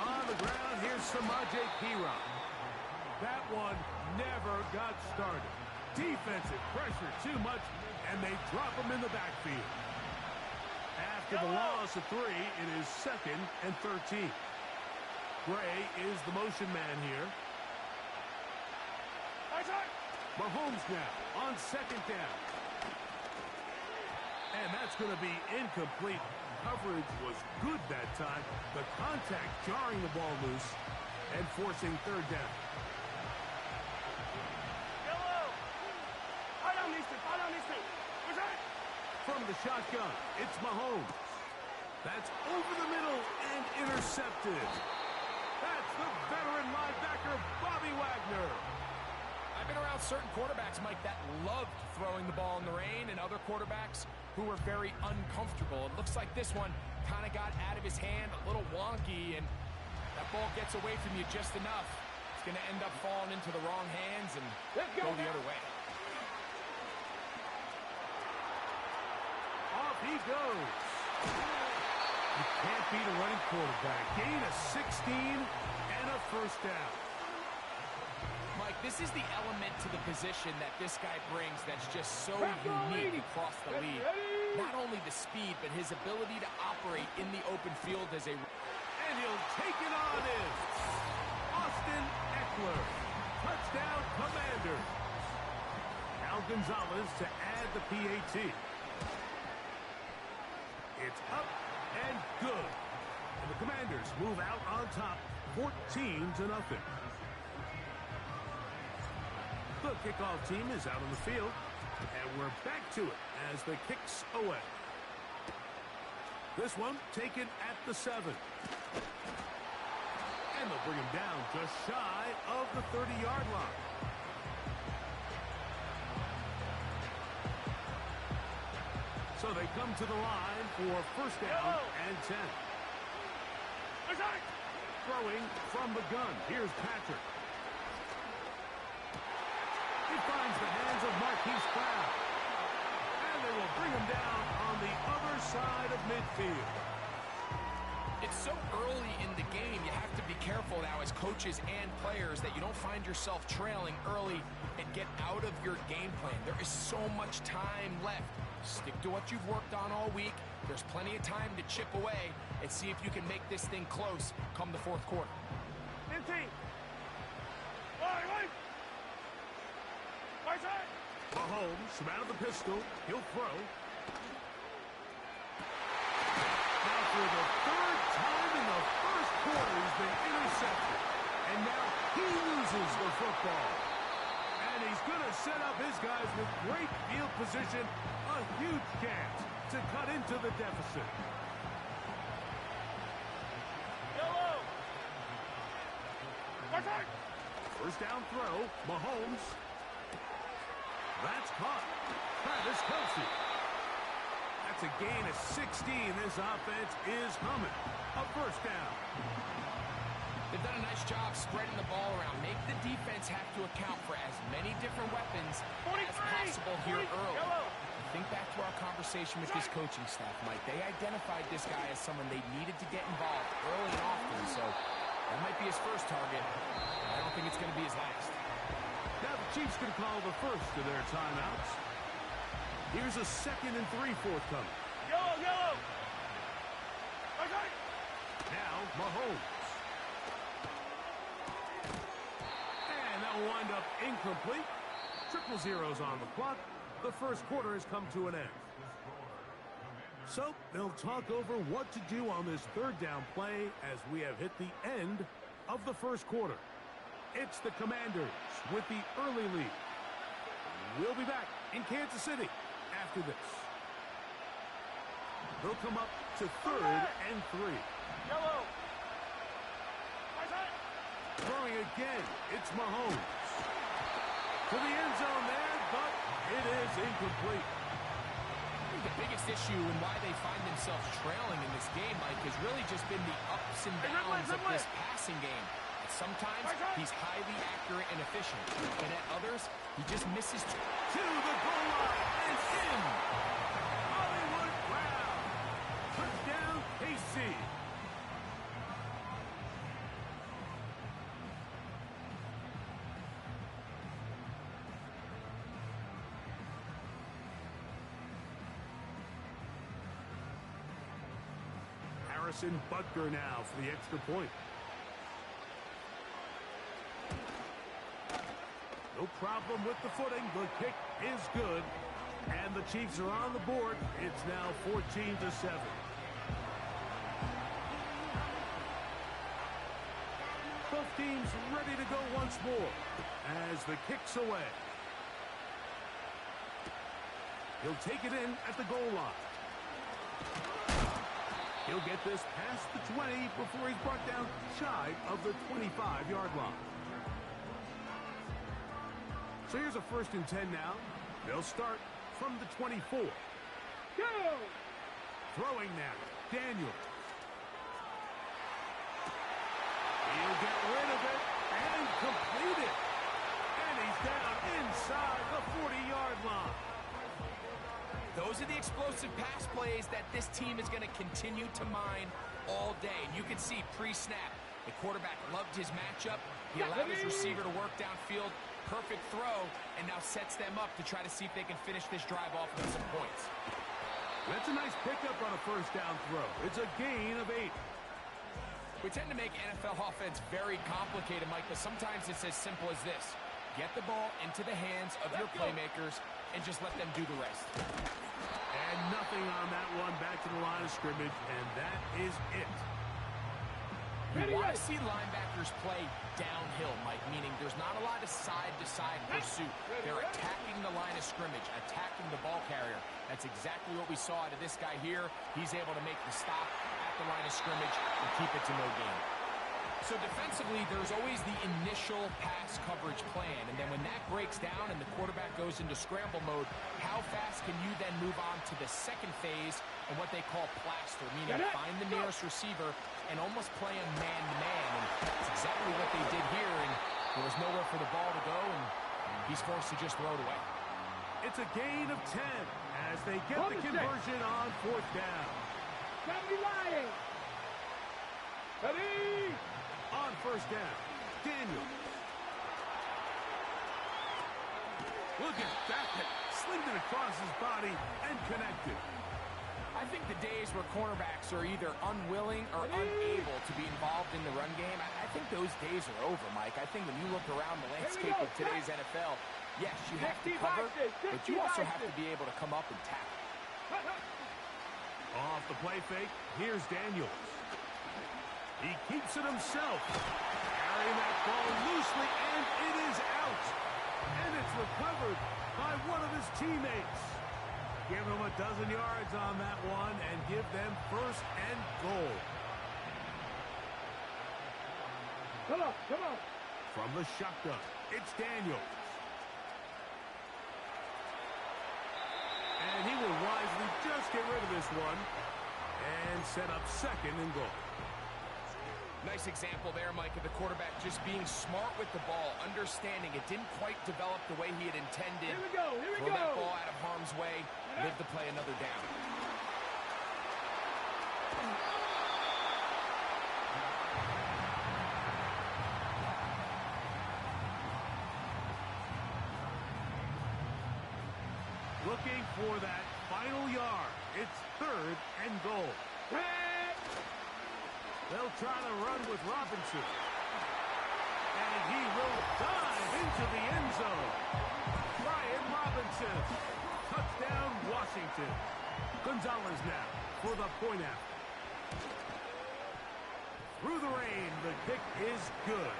On the ground, here's Samaje Perine. That one never got started. Defensive pressure too much, and they drop him in the backfield. After the loss of 3, it is 2nd and 13. Gray is the motion man here. Mahomes now on 2nd down. And that's going to be incomplete. Coverage was good that time. The contact jarring the ball loose and forcing 3rd down. From the shotgun, it's Mahomes. That's over the middle and intercepted. That's the veteran linebacker, Bobby Wagner. I've been around certain quarterbacks, Mike, that loved throwing the ball in the rain, and other quarterbacks who were very uncomfortable. It looks like this one kind of got out of his hand, a little wonky, and that ball gets away from you just enough. It's going to end up falling into the wrong hands and go the other way. Off he goes. You can't beat a running quarterback. Gain of 16 and a first down. Mike, this is the element to the position that this guy brings that's just so unique across the league. Not only the speed, but his ability to operate in the open field as a... And he'll take it on in. Austin Eckler. Touchdown, Commanders. Al Gonzalez to add the PAT. It's up and good. And the Commanders move out on top, 14-0. The kickoff team is out on the field, and we're back to it as the kick's away. This one taken at the 7. And they'll bring him down just shy of the 30-yard line. So they come to the line for first down and 10. Throwing from the gun. Here's Patrick. He finds the hands of Marquise Brown. And they will bring him down on the other side of midfield. It's so early in the game, you have to be careful now as coaches and players that you don't find yourself trailing early and get out of your game plan. There is so much time left. Stick to what you've worked on all week. There's plenty of time to chip away and see if you can make this thing close come the fourth quarter. Mahomes from out of the pistol. He'll throw. Now for the third time in the first quarter, he's been intercepted. And now he loses the football. And he's going to set up his guys with great field position. A huge chance to cut into the deficit. Yellow! First down throw, Mahomes. That's caught. Travis Kelce. That's a gain of 16. This offense is humming. A first down. They've done a nice job spreading the ball around. Make the defense have to account for as many different weapons as possible here early. Think back to our conversation with this coaching staff, Mike. They identified this guy as someone they needed to get involved early and often, so that might be his first target. I don't think it's going to be his last. Now the Chiefs going to call the first of their timeouts. Here's a 2nd and 3 forthcoming. Yellow! Now Mahomes. And that will wind up incomplete. Triple zeros on the clock. The first quarter has come to an end. So they'll talk over what to do on this third down play as we have hit the end of the first quarter. It's the Commanders with the early lead. We'll be back in Kansas City after this. They'll come up to 3rd and 3. Yellow! Throwing again, it's Mahomes. To the end zone there, but it is incomplete. I think the biggest issue and why they find themselves trailing in this game, Mike, has really just been the ups and downs of this passing game. Sometimes he's highly accurate and efficient, and at others, he just misses. To the goal line and in. Hollywood Brown. Touchdown, KC. Harrison Butker now for the extra point. No problem with the footing. The kick is good. And the Chiefs are on the board. It's now 14-7. Both teams ready to go once more as the kick's away. He'll take it in at the goal line. He'll get this past the 20 before he's brought down shy of the 25-yard line. So here's a 1st and 10 now. They'll start from the 24. Go! Throwing now, Daniels. He'll get rid of it and complete it. And he's down inside the 40-yard line. Those are the explosive pass plays that this team is going to continue to mine all day. And you can see pre-snap, the quarterback loved his matchup. He allowed his receiver to work downfield. Perfect throw, and now sets them up to try to see if they can finish this drive off with some points. That's a nice pickup on a first down throw. It's a gain of 8. We tend to make NFL offense very complicated, Mike, but sometimes it's as simple as this. Get the ball into the hands of your playmakers and just let them do the rest. And nothing on that one. Back to the line of scrimmage, and that is it. You want to see linebackers play downhill, Mike, meaning there's not a lot of side-to-side pursuit. They're attacking the line of scrimmage, attacking the ball carrier. That's exactly what we saw out of this guy here. He's able to make the stop at the line of scrimmage and keep it to no gain. So defensively, there's always the initial pass coverage plan, and then when that breaks down and the quarterback goes into scramble mode, how fast can you then move on to the second phase and what they call plaster, meaning find the nearest receiver and almost play him man-to-man, and that's exactly what they did here, and there was nowhere for the ball to go, and he's forced to just throw it away. It's a gain of 10 as they get the conversion on 4th down. Ready? On first down, Daniel. Look at that. Slinged it across his body and connected. I think the days where cornerbacks are either unwilling or unable to be involved in the run game, I think those days are over, Mike. I think when you look around the landscape of today's NFL, yes, you have to cover, but you also have to be able to come up and tackle. Off the play fake, here's Daniels. He keeps it himself. Carrying that ball loosely, and it is out. And it's recovered by one of his teammates. Give them a dozen yards on that one and give them first and goal. Come on, come on. From the shotgun, it's Daniels. And he will wisely just get rid of this one and set up second and goal. Nice example there, Mike, of the quarterback just being smart with the ball, understanding it didn't quite develop the way he had intended. Here we go, here we Throw go. that ball out of harm's way, live to play another down. Looking for that final yard. It's third and goal. They'll try to run with Robinson. And he will dive into the end zone. Brian Robinson. Touchdown, Washington. Gonzalez now for the point after. Through the rain, the kick is good.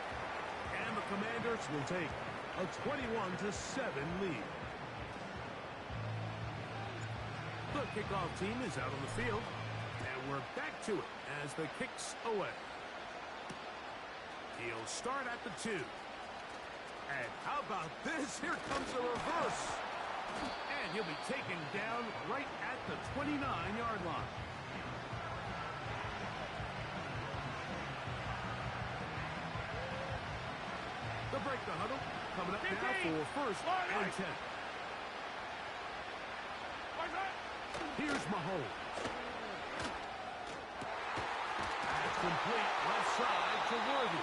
And the Commanders will take a 21-7 lead. The kickoff team is out on the field. And we're back to it as the kick's away. He'll start at the 2. And how about this? Here comes a reverse. And he'll be taken down right at the 29-yard line. The break the huddle. Coming up now for first and 10. Here's Mahomes. Complete left side to Worthy.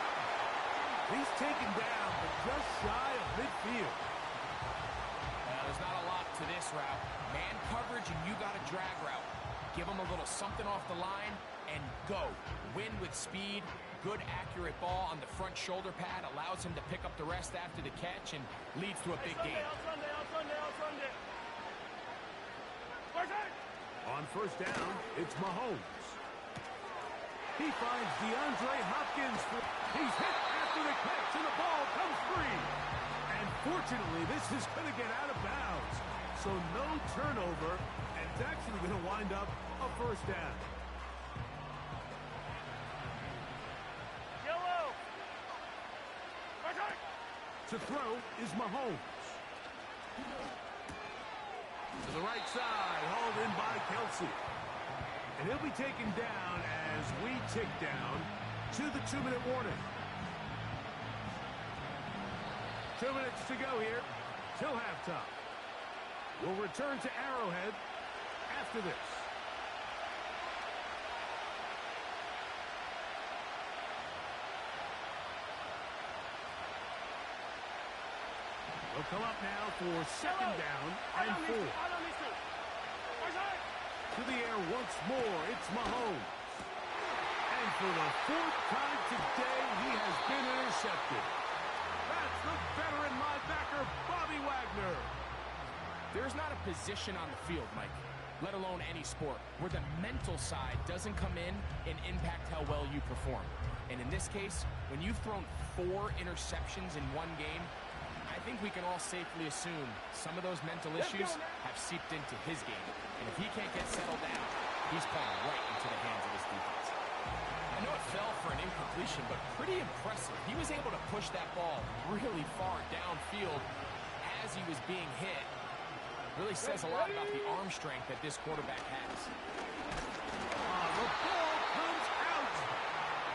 He's taken down, but just shy of midfield. There's not a lot to this route. Man coverage, and you got a drag route. Give him a little something off the line and go. Win with speed. Good, accurate ball on the front shoulder pad. Allows him to pick up the rest after the catch and leads to a big game. On first down, it's Mahomes. He finds DeAndre Hopkins. He's hit after the catch, and the ball comes free. And fortunately, this is going to get out of bounds. So no turnover, and it's actually going to wind up a first down. Yellow. To throw is Mahomes. To the right side, hauled in by Kelsey. And he'll be taken down as we tick down to the 2-minute warning. 2 minutes to go here till halftime. We'll return to Arrowhead after this. We'll come up now for second down and 4. To the air once more, it's Mahomes. And for the 4th time today, he has been intercepted. That's the veteran linebacker, Bobby Wagner. There's not a position on the field, Mike, let alone any sport, where the mental side doesn't come in and impact how well you perform. And in this case, when you've thrown 4 interceptions in one game, I think we can all safely assume some of those mental issues have seeped into his game. And if he can't get settled down, he's playing right into the hands of his defense. I know it fell for an incompletion, but pretty impressive. He was able to push that ball really far downfield as he was being hit. Really says a lot about the arm strength that this quarterback has. The ball comes out.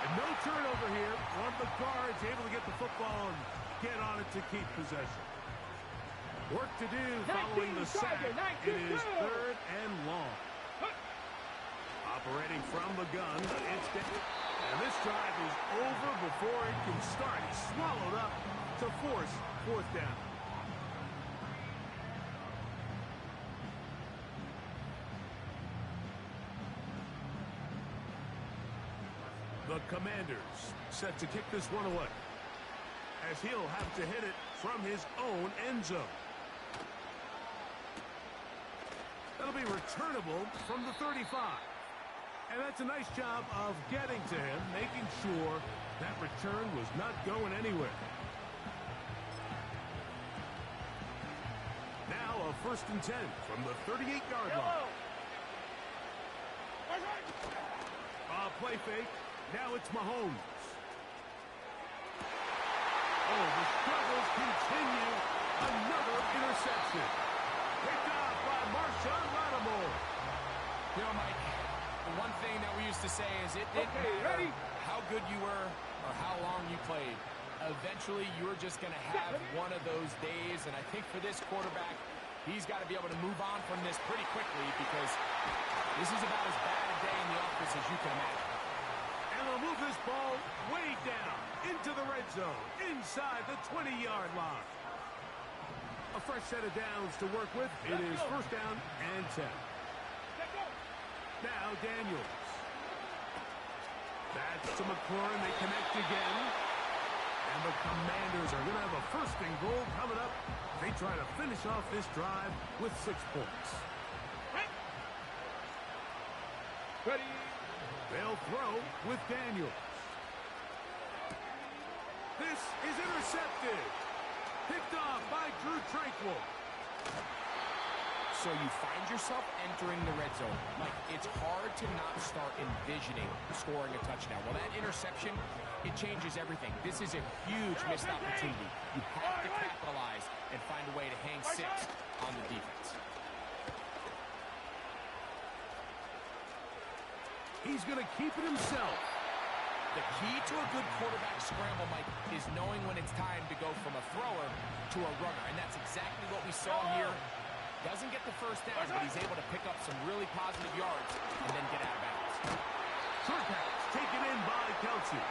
And no turnover here. One of the guards able to get the football and get on it to keep possession. Work to do following the sack. It is 3rd and long. Operating from the gun. And this drive is over before it can start. He's swallowed up to force fourth down. The Commanders set to kick this one away, as he'll have to hit it from his own end zone. That'll be returnable from the 35. And that's a nice job of getting to him, making sure that return was not going anywhere. Now a 1st and 10 from the 38-yard line. Play fake. Now it's Mahomes. Oh, the struggles continue. Another interception. Picked off by Marshawn Lattimore. You know, Mike, the one thing that we used to say is it didn't matter how good you were or how long you played. Eventually, you're just going to have one of those days, and I think for this quarterback, he's got to be able to move on from this pretty quickly because this is about as bad a day in the office as you can imagine. And they'll move this ball way down into the red zone, inside the 20-yard line. A fresh set of downs to work with. It is 1st down and 10. Now Daniels. That's to McLaurin. They connect again. And the Commanders are going to have a 1st and goal coming up. They try to finish off this drive with 6 points. Ready. They'll throw with Daniels. This is intercepted. Picked off by Drew Tranquill. So you find yourself entering the red zone. Like, it's hard to not start envisioning scoring a touchdown. Well, that interception, it changes everything. This is a huge missed opportunity. You have to capitalize and find a way to hang 6 on the defense. He's going to keep it himself. The key to a good quarterback scramble, Mike, is knowing when it's time to go from a thrower to a runner. And that's exactly what we saw here. Doesn't get the 1st down, but he's able to pick up some really positive yards and then get out of bounds. Short pass taken in by Kelsey.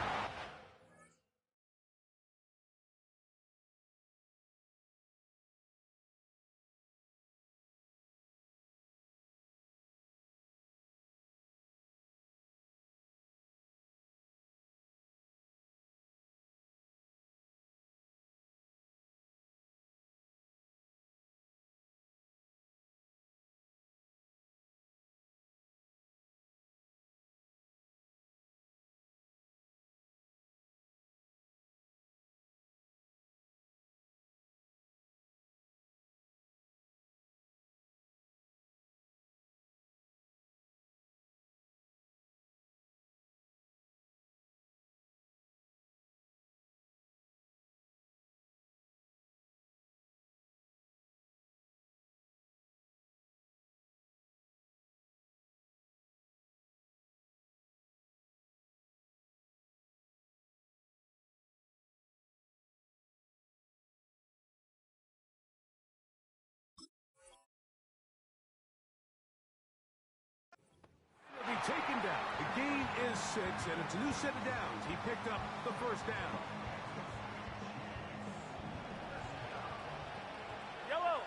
Be taken down. The gain is 6, and it's a new set of downs. He picked up the 1st down. Yellow.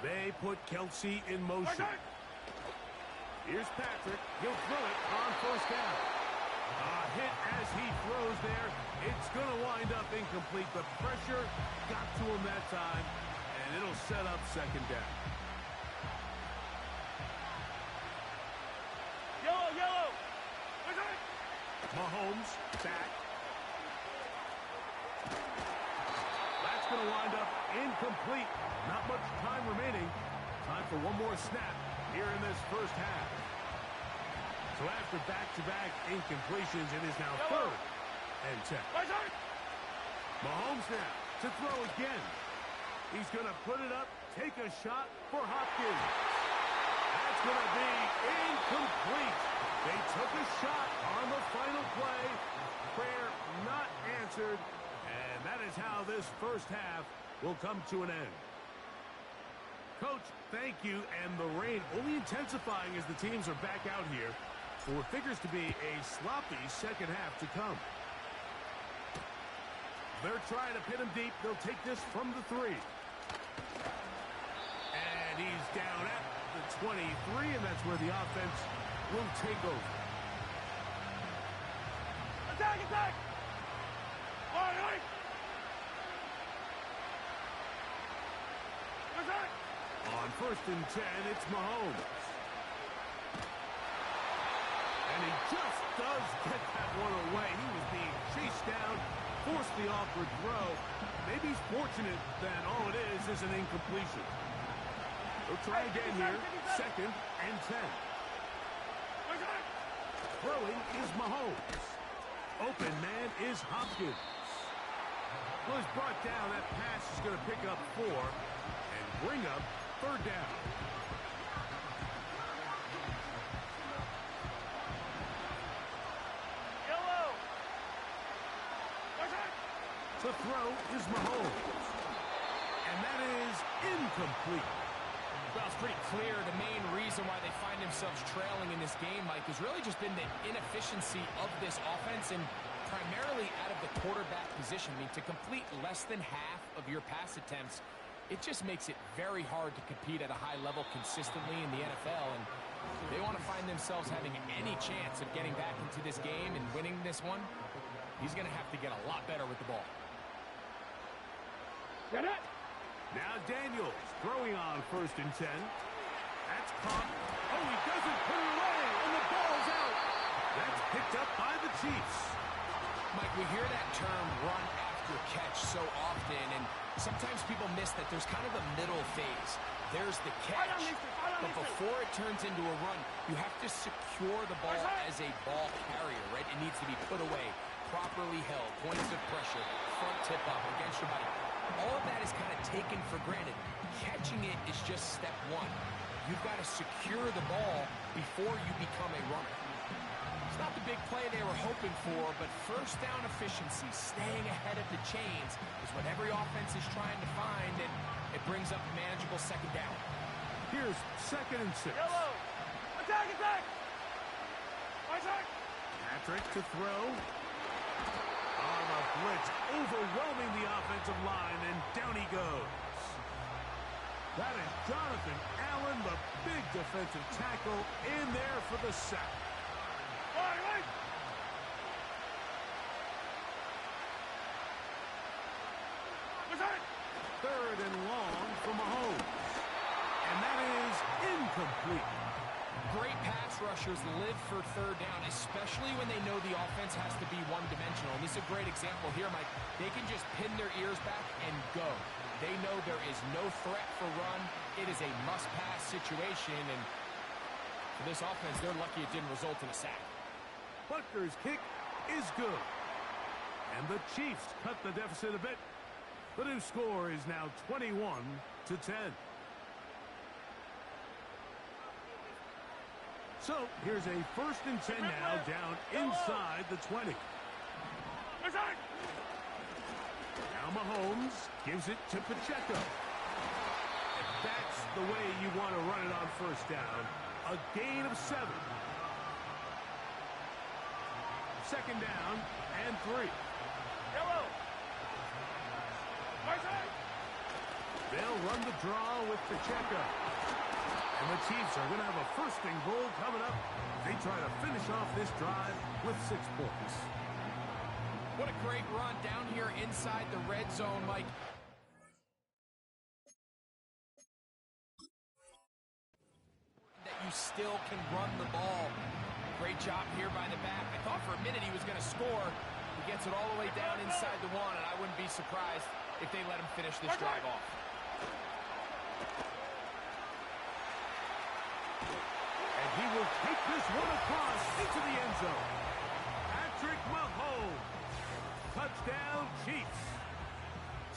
They put Kelsey in motion. Here's Patrick. He'll throw it on 1st down. A hit as he throws there. It's going to wind up incomplete. The pressure got to him that time, and it'll set up 2nd down. Yellow. Mahomes back. That's going to wind up incomplete. Not much time remaining. Time for one more snap here in this 1st half. So after back-to-back incompletions, it is now 3rd and 10. Mahomes now to throw again. He's going to put it up, take a shot for Hopkins. That's going to be incomplete. They took a shot on the final play. Prayer not answered. And that is how this 1st half will come to an end. Coach, thank you. And the rain only intensifying as the teams are back out here for what figures to be a sloppy second half to come. They're trying to pin him deep. They'll take this from the 3. And he's down at the 23, and that's where the offense will take over. Attack, attack! All right. Attack! On 1st and 10, it's Mahomes. And he just does get that one away. He was being chased down, forced the awkward throw. Maybe he's fortunate that all it is an incompletion. They'll try again here. 2nd and 10. Throwing is Mahomes. Open man is Hopkins. Well, he's brought down. That pass is going to pick up 4 and bring up 3rd down. Yellow. The throw is Mahomes. And that is incomplete. Well, it's pretty clear the main reason why they find themselves trailing in this game, Mike, has really just been the inefficiency of this offense and primarily out of the quarterback position. I mean, to complete less than half of your pass attempts, it just makes it very hard to compete at a high level consistently in the NFL. And they want to find themselves having any chance of getting back into this game and winning this one. He's going to have to get a lot better with the ball. Get it! Now Daniels throwing on 1st and 10. That's caught. Oh, he doesn't put it away, and the ball's out. That's picked up by the Chiefs. Mike, we hear that term run after catch so often, and sometimes people miss that there's kind of a middle phase. There's the catch, but before it turns into a run, you have to secure the ball as a ball carrier, right? It needs to be put away, properly held, points of pressure, front tip up against your body. All of that is kind of taken for granted. Catching it is just step 1. You've got to secure the ball before you become a runner. It's not the big play they were hoping for, but first down efficiency, staying ahead of the chains, is what every offense is trying to find, and it brings up a manageable 2nd down. Here's 2nd and 6. Yellow. Attack, attack! Attack! Patrick to throw. On a blitz, overwhelming the offensive line, and down he goes. That is Jonathan Allen, the big defensive tackle, in there for the sack. Right. 3rd and long for Mahomes. And that is incomplete. Great pass rushers live for 3rd down, especially when they know the offense has to be one-dimensional. And this is a great example here, Mike. They can just pin their ears back and go. They know there is no threat for run. It is a must-pass situation, and for this offense, they're lucky it didn't result in a sack. Butker's kick is good. And the Chiefs cut the deficit a bit. The new score is now 21-10. So, here's a 1st and 10 now, down inside the 20. Now Mahomes gives it to Pacheco. That's the way you want to run it on 1st down. A gain of 7. 2nd down and 3. Yellow. They'll run the draw with Pacheco. And the Chiefs are going to have a 1st and goal coming up. They try to finish off this drive with 6 points. What a great run down here inside the red zone, Mike. That you still can run the ball. Great job here by the back. I thought for a minute he was going to score. He gets it all the way down inside the 1, and I wouldn't be surprised if they let him finish this drive off. And he will take this one across into the end zone. Patrick Mahomes. Touchdown, Chiefs.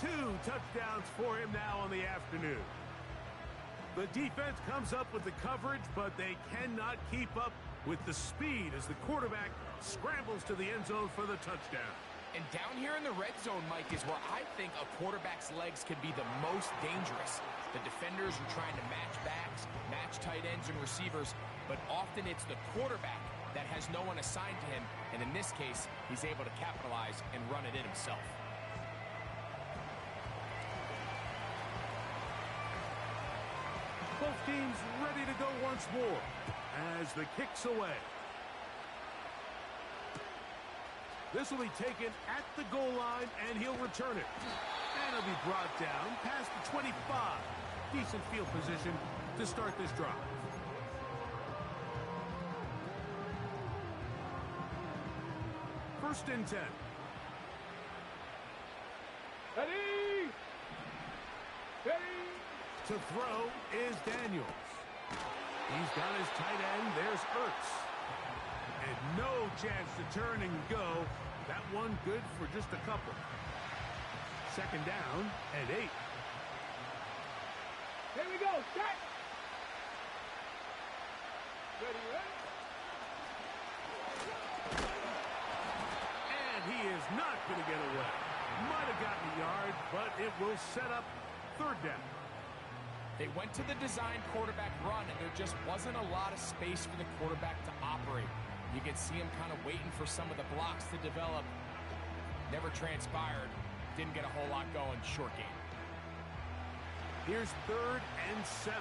2 touchdowns for him now on the afternoon. The defense comes up with the coverage, but they cannot keep up with the speed as the quarterback scrambles to the end zone for the touchdown. And down here in the red zone, Mike, is where I think a quarterback's legs can be the most dangerous. The defenders are trying to match backs, match tight ends and receivers, but often it's the quarterback that has no one assigned to him, and in this case, he's able to capitalize and run it in himself. Both teams ready to go once more as the kick's away. This will be taken at the goal line, and he'll return it. And it'll be brought down past the 25. Decent field position to start this drive. First and 10. Ready! Ready! To throw is Daniels. He's got his tight end. There's Ertz. And no chance to turn and go. That one good for just a couple. Second down and 8. Here we go, set! Ready, ready? And he is not going to get away. Might have gotten a yard, but it will set up third down. They went to the design quarterback run, and there just wasn't a lot of space for the quarterback to operate. You could see him kind of waiting for some of the blocks to develop. Never transpired. Didn't get a whole lot going. Short game. Here's third and 7.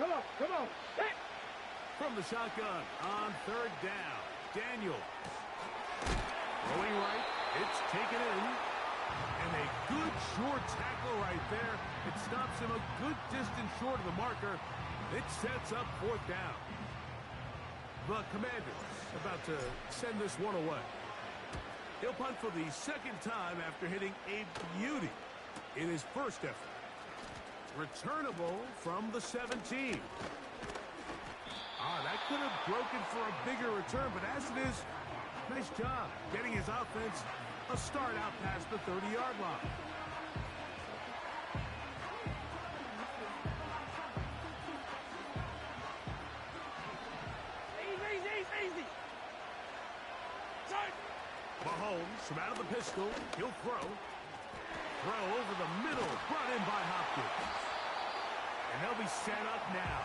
Come on, set! From the shotgun on third down. Daniels. Going right. It's taken in. And a good short tackle right there. It stops him a good distance short of the marker. It sets up fourth down. The Commanders about to send this one away. He'll punt for the second time after hitting a beauty in his first effort. Returnable from the 17. That could have broken for a bigger return, but as it is, nice job getting his offense a start out past the 30-yard line. Easy! Mahomes from out of the pistol. He'll throw. Throw over the middle. Brought in by Hopkins. And they'll be set up now.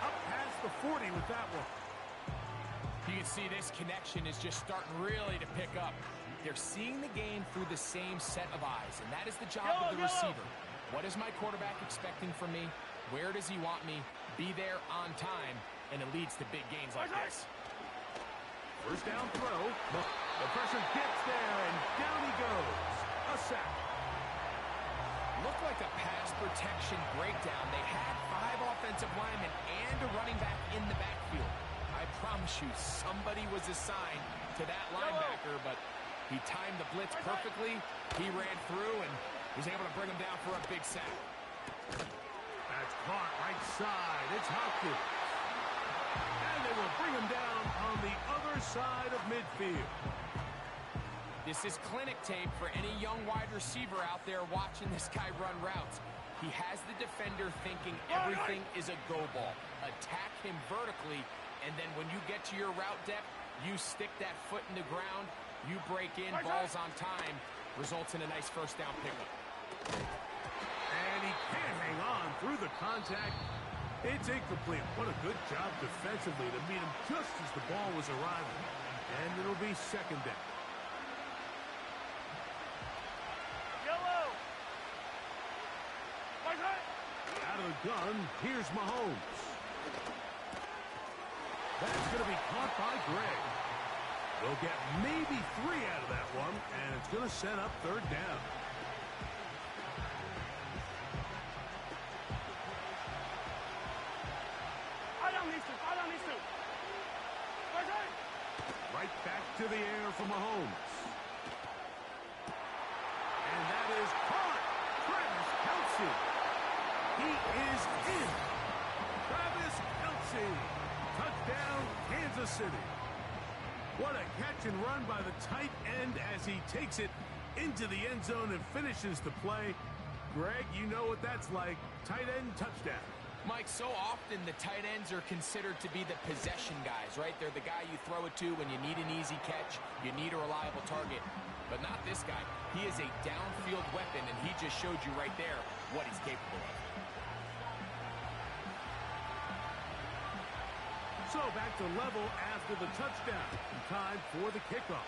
Up past the 40 with that one. You can see this connection is just starting really to pick up. They're seeing the game through the same set of eyes, and that is the job of the receiver. What is my quarterback expecting from me? Where does he want me? Be there on time, and it leads to big gains like this. First down throw. The pressure gets there, and down he goes. A sack. Looked like a pass protection breakdown. They had 5 offensive linemen and a running back in the backfield. I promise you, somebody was assigned to that linebacker, but he timed the blitz perfectly. He ran through and was able to bring him down for a big sack. That's caught right side. It's Hopkins. And they will bring him down on the other side of midfield. This is clinic tape for any young wide receiver out there watching this guy run routes. He has the defender thinking everything is a go ball. Attack him vertically, and then when you get to your route depth, you stick that foot in the ground, you break in, balls on time, results in a nice first down pickup. And he can't hang on through the contact. It's incomplete. What a good job defensively to meet him just as the ball was arriving. And it'll be second down. Out of the gun, here's Mahomes. That's going to be caught by Greg. They'll get maybe 3 out of that one, and it's going to set up third down. Right back to the air for Mahomes. And that is caught. Travis Kelce. He is in. Travis Kelce. Touchdown, Kansas City. What a catch and run by the tight end as he takes it into the end zone and finishes the play. Greg, you know what that's like. Tight end touchdown. Mike, so often the tight ends are considered to be the possession guys, right? They're the guy you throw it to when you need an easy catch, you need a reliable target. But not this guy. He is a downfield weapon, and he just showed you right there what he's capable of. So back to level after the touchdown. Time for the kickoff.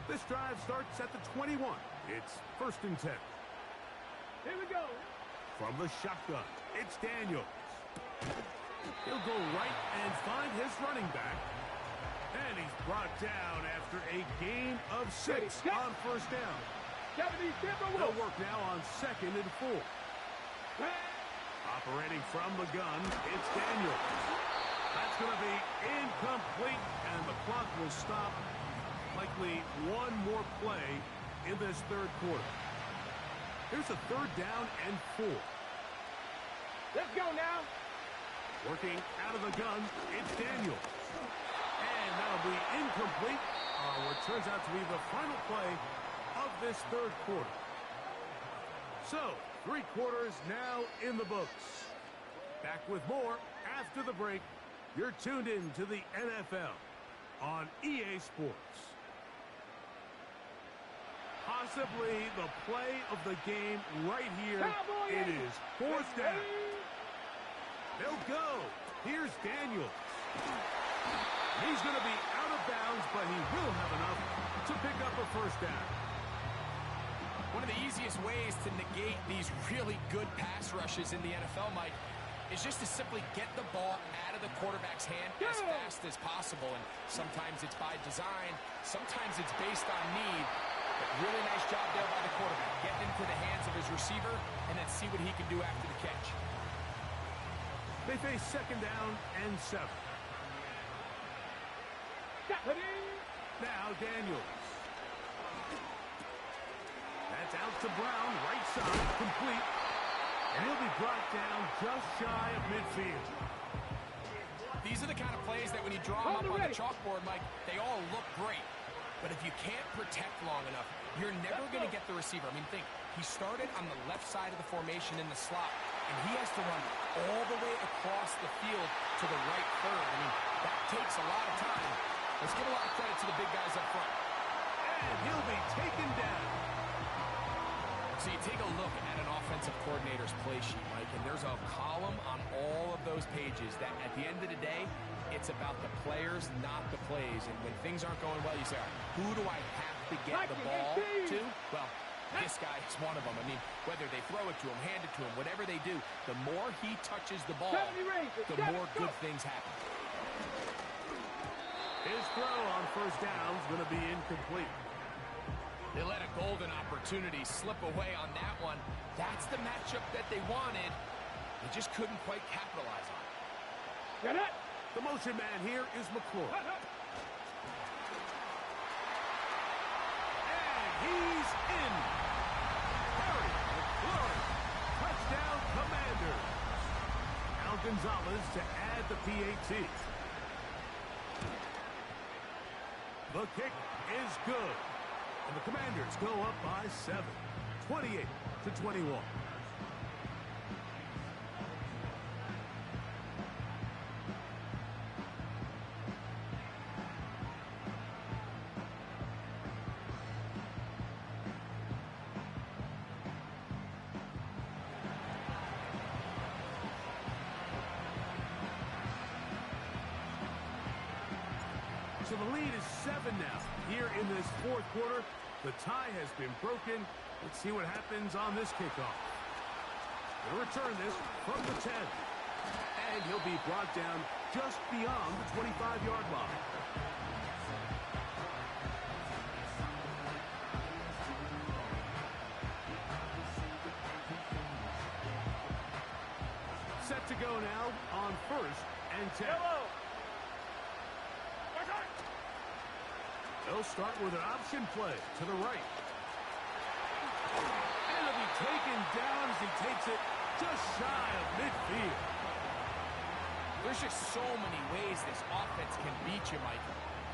This drive starts at the 21. It's 1st and 10. Here we go. From the shotgun, it's Daniels. He'll go right and find his running back. And he's brought down after a gain of 6 on 1st down. They'll work now on 2nd and 4. Operating from the gun, it's Daniels. That's going to be incomplete, and the clock will stop. Likely one more play in this 3rd quarter. Here's a 3rd down and 4. Let's go now. Working out of the gun, it's Daniels. And that'll be incomplete on what turns out to be the final play of this 3rd quarter. So, 3 quarters now in the books. Back with more after the break. You're tuned in to the NFL on EA Sports. Possibly the play of the game right here. It is 4th down. They'll go. Here's Daniels. He's going to be out of bounds, but he will have enough to pick up a 1st down. One of the easiest ways to negate these really good pass rushes in the NFL, Mike, is just to simply get the ball out of the quarterback's hand as fast as possible. And sometimes it's by design. Sometimes it's based on need. But really nice job there by the quarterback. Getting into the hands of his receiver and then see what he can do after the catch. They face 2nd down and 7. Now Daniels. That's out to Brown, right side, complete. And he'll be brought down just shy of midfield. These are the kind of plays that when you draw them up on the chalkboard, Mike, they all look great. But if you can't protect long enough, you're never going to get the receiver. I mean, think, he started on the left side of the formation in the slot, and he has to run all the way across the field to the right third. I mean, that takes a lot of time. Let's give a lot of credit to the big guys up front. And he'll be taken down. So you take a look at an offensive coordinator's play sheet, Mike, and there's a column on all of those pages that at the end of the day, it's about the players, not the plays. And when things aren't going well, you say, all right, who do I have to get the ball to? Well, this guy is one of them. I mean, whether they throw it to him, hand it to him, whatever they do, the more he touches the ball, the more good things happen. His throw on 1st down is going to be incomplete. They let a golden opportunity slip away on that one. That's the matchup that they wanted. They just couldn't quite capitalize on it. Get it? The motion man here is McClure. And he's in. Harry McClure. Touchdown Commanders. Al Gonzalez to add the PAT. The kick is good. And the Commanders go up by 7. 28-21. So the lead is 7 now. Here in this 4th quarter, the tie has been broken. Let's see what happens on this kickoff. They'll return this from the 10. And he'll be brought down just beyond the 25-yard line. Set to go now on 1st and 10. They'll start with an option play to the right. And he'll be taken down as he takes it just shy of midfield. There's just so many ways this offense can beat you, Mike.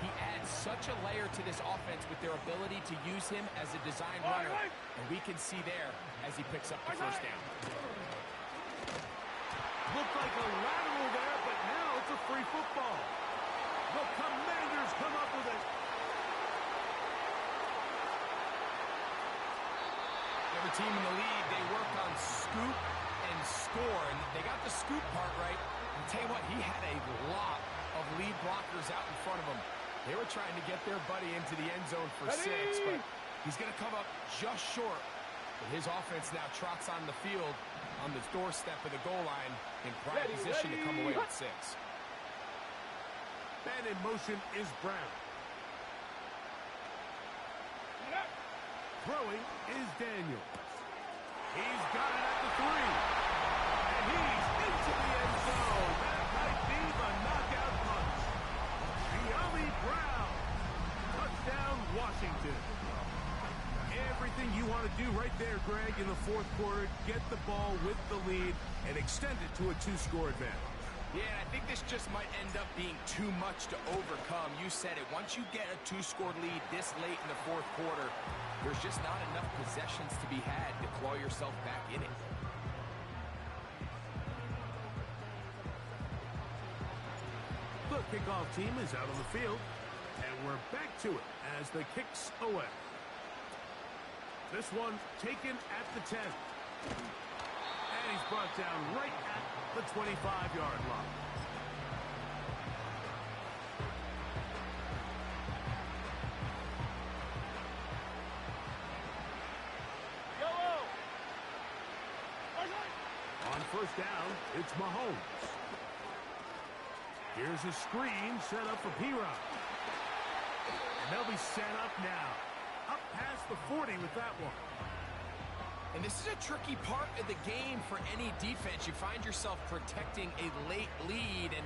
He adds such a layer to this offense with their ability to use him as a design runner. And we can see there as he picks up the first down. Looked like a lateral there, but now it's a free football. The Commanders come up with it. Every team in the league, they work on scoop and score. And they got the scoop part right. I'll tell you what, he had a lot of lead blockers out in front of him. They were trying to get their buddy into the end zone for 6, but he's going to come up just short. But his offense now trots on the field on the doorstep of the goal line in prime position to come away with 6. Man in motion is Brown. Throwing is Daniels. He's got it at the 3. And he's into the end zone. That might be the knockout punch. De'Ami Brown. Touchdown, Washington. Everything you want to do right there, Greg, in the fourth quarter. Get the ball with the lead and extend it to a 2-score advantage. Yeah, I think this just might end up being too much to overcome. You said it. Once you get a 2-score lead this late in the fourth quarter, there's just not enough possessions to be had to claw yourself back in it. The kickoff team is out on the field, and we're back to it as the kick's away. This one taken at the 10. And he's brought down right at the 25-yard line. On first down, it's Mahomes. Here's a screen set up for P-Rod. And they'll be set up now. Up past the 40 with that one. And this is a tricky part of the game for any defense. You find yourself protecting a late lead, and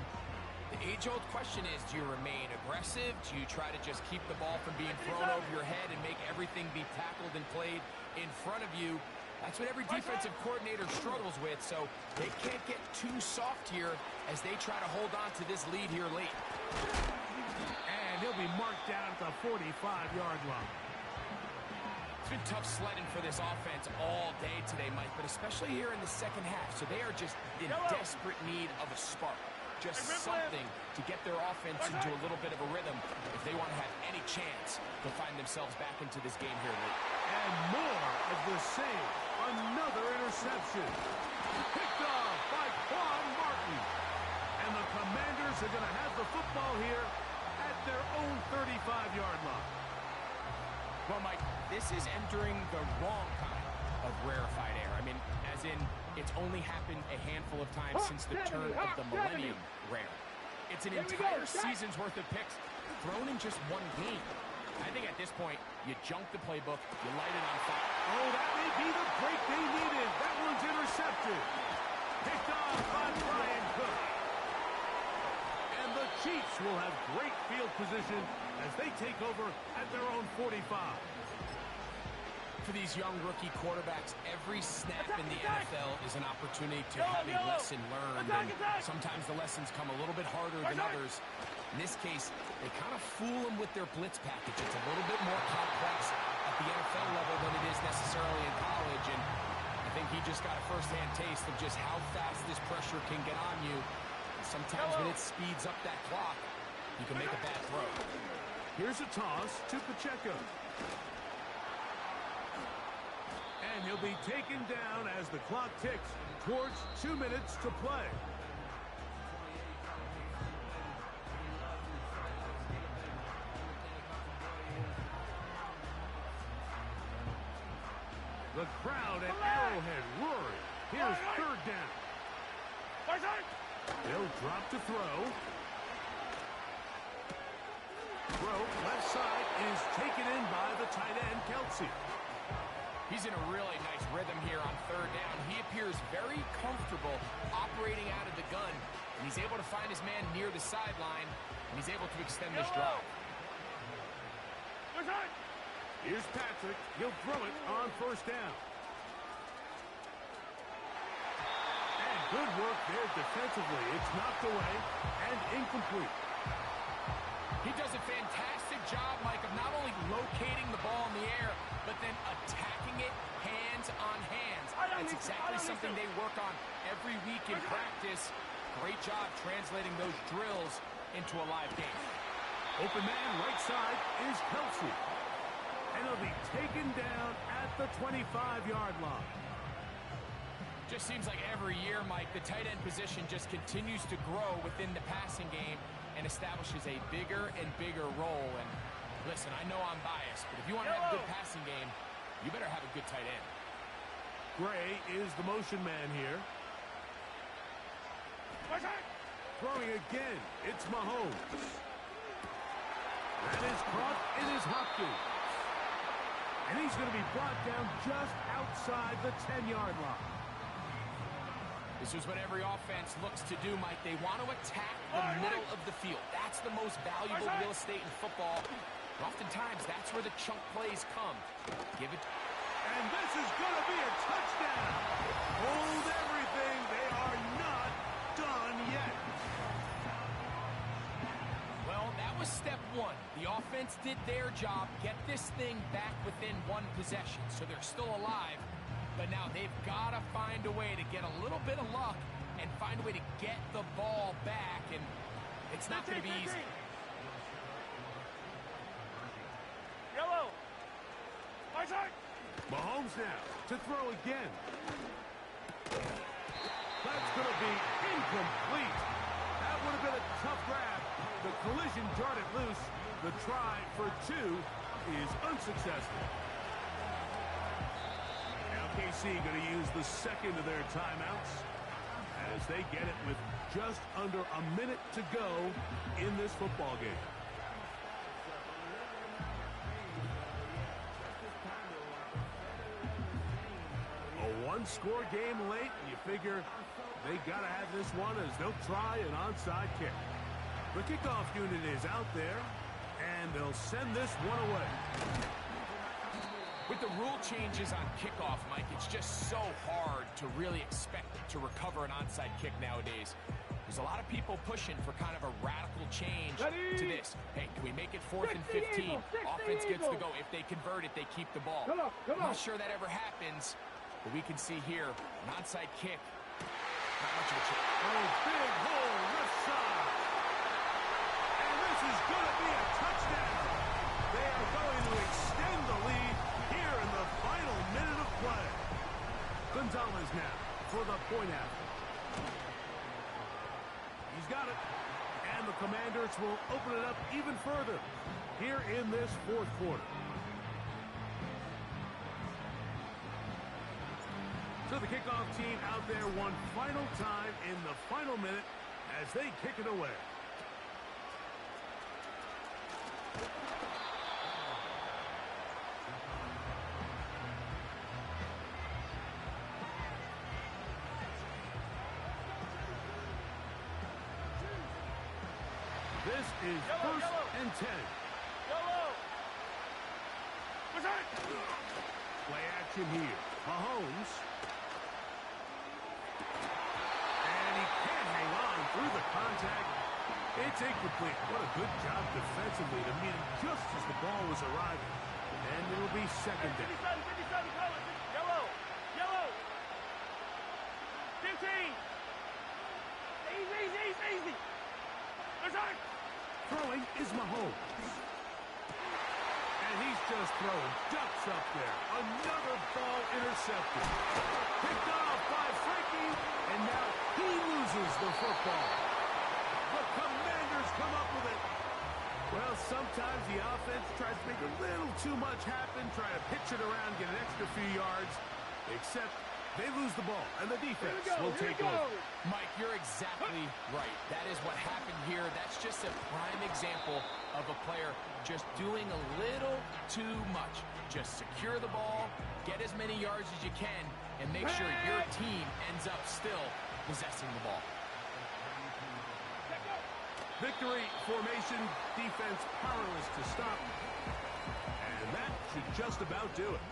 the age-old question is, do you remain aggressive? Do you try to just keep the ball from being thrown over your head and make everything be tackled and played in front of you? That's what every defensive coordinator struggles with, so they can't get too soft here as they try to hold on to this lead here late. And he'll be marked down at the 45-yard line. It's been tough sledding for this offense all day today, Mike, but especially here in the second half. So they are just in desperate need of a spark. Just something to get their offense into a little bit of a rhythm if they want to have any chance to find themselves back into this game here late. And more of the same. Another interception. Picked off by Quan Martin. And the Commanders are going to have the football here at their own 35-yard line. Well, Mike, this is entering the wrong kind of rarefied air. I mean, as in, it's only happened a handful of times since the turn of the millennium rare. It's an entire season's worth of picks thrown in just one game. I think at this point, you junk the playbook, you light it on fire. Oh, that may be the break they needed. That one's intercepted. Picked off by Brian Cook. And the Chiefs will have great field position as they take over at their own 45. For these young rookie quarterbacks, every snap in the NFL is an opportunity to have a lesson learned. And sometimes the lessons come a little bit harder than others. In this case, they kind of fool them with their blitz package. It's a little bit more complex at the NFL level than it is necessarily in college. And I think he just got a first-hand taste of just how fast this pressure can get on you. And sometimes when it speeds up that clock, you can make a bad throw. Here's a toss to Pacheco. And he'll be taken down as the clock ticks towards 2 minutes to play. The crowd at Arrowhead roaring. Here's third down. They'll drop to throw. Throw left side is taken in by the tight end, Kelsey. He's in a really nice rhythm here on third down. He appears very comfortable operating out of the gun, and he's able to find his man near the sideline, and he's able to extend this drive. Here's Patrick. He'll throw it on first down. And Good work there defensively. It's knocked away and incomplete. He does a fantastic job, Mike, of not only locating the ball in the air, but then attacking it hands on hands. That's exactly something they work on every week in practice. Great job translating those drills into a live game. Open man right side is Kelsey. And he'll be taken down at the 25-yard line. Just seems like every year, Mike, the tight end position just continues to grow within the passing game and establishes a bigger and bigger role. And listen, I know I'm biased, but if you want to have a good passing game, you better have a good tight end. Gray is the motion man here. Throwing again, it's Mahomes. That is caught in his Hopkins. And he's going to be brought down just outside the 10-yard line. This is what every offense looks to do, Mike. They want to attack the middle of the field. That's the most valuable real estate in football. And oftentimes, that's where the chunk plays come. Give it. And this is going to be a touchdown. Hold everything. They are not done yet. Well, that was step one. The offense did their job, get this thing back within one possession, so they're still alive. But now they've got to find a way to get a little bit of luck and find a way to get the ball back, and it's not going to be easy. Yellow. Mahomes now to throw again. That's going to be incomplete. That would have been a tough grab. The collision jarred it loose. The try for two is unsuccessful. Now KC going to use the second of their timeouts as they get it with just under a minute to go in this football game. A one-score game late. You figure they got to have this one as they'll try an onside kick. The kickoff unit is out there, and they'll send this one away. With the rule changes on kickoff, Mike, it's just so hard to really expect to recover an onside kick nowadays. There's a lot of people pushing for kind of a radical change to this. Hey, can we make it 4th and 15? Offense gets the go. If they convert it, they keep the ball. I'm not sure that ever happens, but we can see here, an onside kick. Not much of a chance. Oh, big hole left side. And this is going to be a touchdown. They are going to extend the lead here in the final minute of play. Gonzalez now for the point after. He's got it. And the Commanders will open it up even further here in this fourth quarter. So the kickoff team out there one final time in the final minute as they kick it away. This is first and 10. Play action here. Mahomes. And he can't hang on through the contact. It's incomplete. What a good job defensively to meet him just as the ball was arriving. And it'll be second down. 57, yellow. 15. Easy. Throwing is Mahomes. And he's just throwing ducks up there. Another ball intercepted. Picked off by Frankie, and now he loses the football. The Commanders come up with it. Well, sometimes the offense tries to make a little too much happen, try to pitch it around, get an extra few yards, except they lose the ball, and the defense will take over. Mike, you're exactly right. That is what happened here. That's just a prime example of a player just doing a little too much. Just secure the ball, get as many yards as you can, and make sure your team ends up still possessing the ball. Victory formation, defense powerless to stop. And that should just about do it.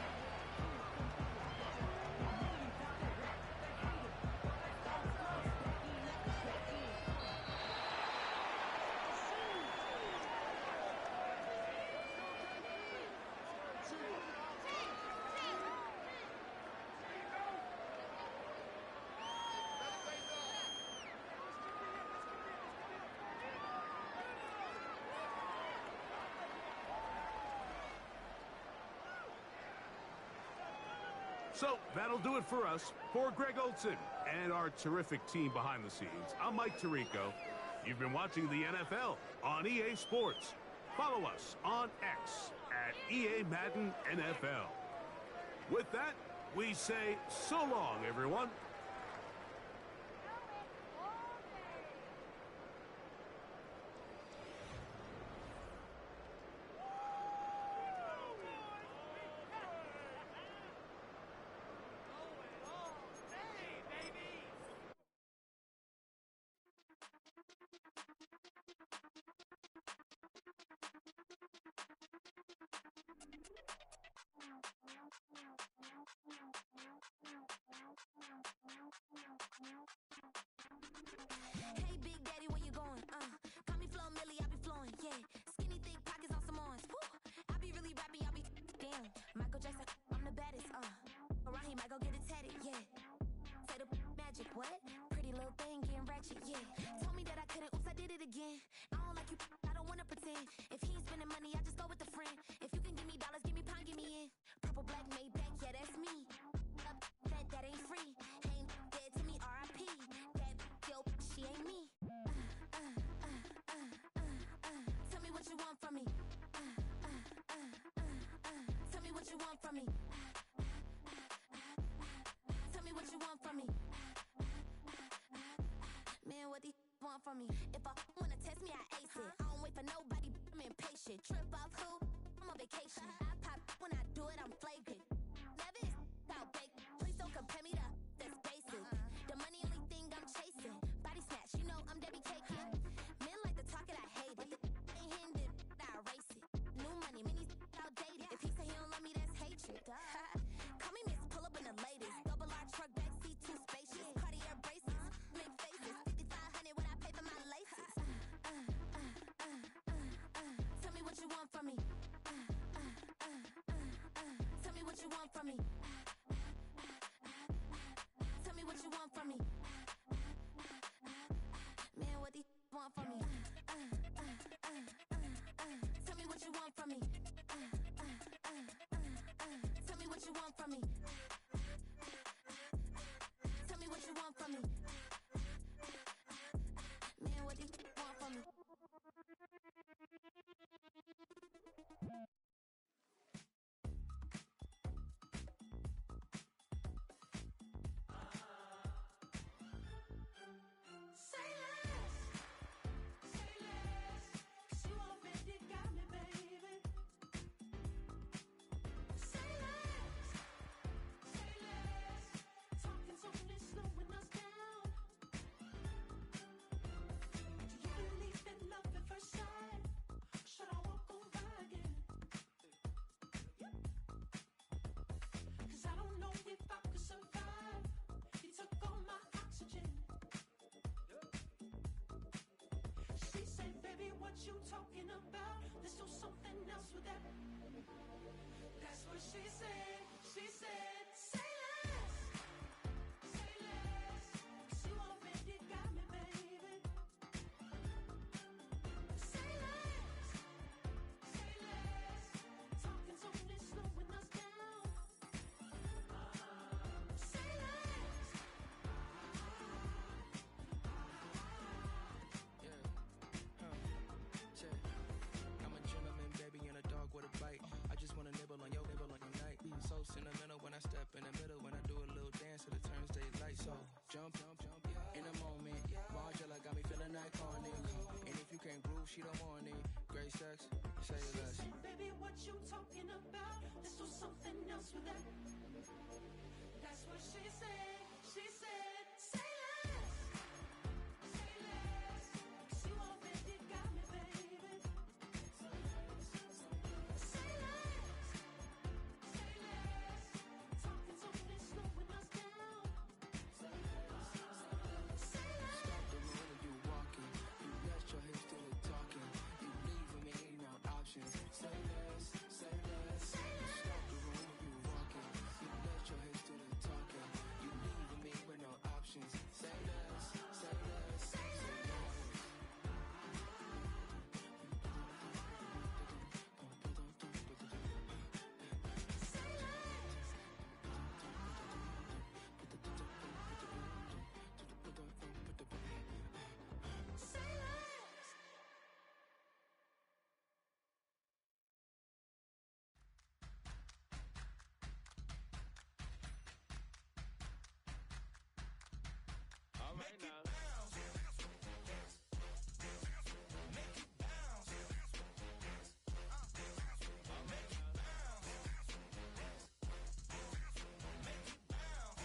So that'll do it for us. For Greg Olson and our terrific team behind the scenes, I'm Mike Tirico. You've been watching the NFL on EA Sports. Follow us on X at EA Madden NFL. With that, we say so long, everyone. Hey, Big Daddy, where you going? Call me Flo Millie, I be flowing, yeah. Skinny, thick pockets on Samoans. Woo! I be really rapping, y'all be damn. Michael Jackson, I'm the baddest, Around here, might go get it tatted, yeah. Say the magic, what? Pretty little thing, getting ratchet, yeah. Told me that I couldn't, oops, I did it again. I don't like you, I don't wanna pretend. If he ain't spending money, I just go with a friend. If you can give me dollars, give me pound, give me in. Purple, black, made back, yeah, that's me. That ain't free. Ain't dead to me, R.I.P. That yo, she ain't me. Tell me what you want from me. Tell me what you want from me. Tell me what you want from me. Man, what do you want from me? If I wanna test me, I ace it. I don't wait for nobody, I'm impatient. Trip off who? I'm on vacation. I pop when I do it, I'm flagrant. Never is out bake. Please don't compare me to that's basic. The money only thing I'm chasing. Body snatch, you know I'm Debbie caking. Men like to talk it, I hate it. Ain't hindered, I erase it. New money, many outdated. If he say he don't love me, that's hatred. Call me Miss, pull up in the latest. Double R truck, backseat, too spacious. Cartier braces, make faces. 5,500 when I pay for my laces. Tell me what you want from me. Tell me what you want from me. Tell me what you want from me. Man, what do you want from me? Tell me what you want from me. Tell me what you want from me. Tell me what you want from me. Man, what do you want from me? Say less, cause you already got me, baby. Say less, talking's only slowing us down. Do you believe in love at first sight? Should I walk on by again? Cause I don't know if I could survive. You took all my oxygen. She said, baby, what you talking about? Let's do something else with that. That's what she said. She said, say less. Cause you already got me, baby. Say less. Talking's only slowing us down. Say less. I'm a gentleman, baby, and a dog with a bite. I just wanna nibble on your night. So sentimental when I step in the middle. When I do a little dance, till it turns daylight. So jump, in a moment. Margella got me feeling iconic. And if you can't groove, she don't want it. Great sex, say less. Baby, what you talking about? Let's do something else with that. That's what she said. She said, say less. Cause you already got me, baby. Say less. Talking's only slowing us down. Say less. Stop the road when you walking. You rest your hips to the talking. You leaving me ain't no options. Say less. Stop the road when you walking. You rest your hips to the talking. You leave Make it bounce. Make it bounce. Make it bounce. Make it bounce.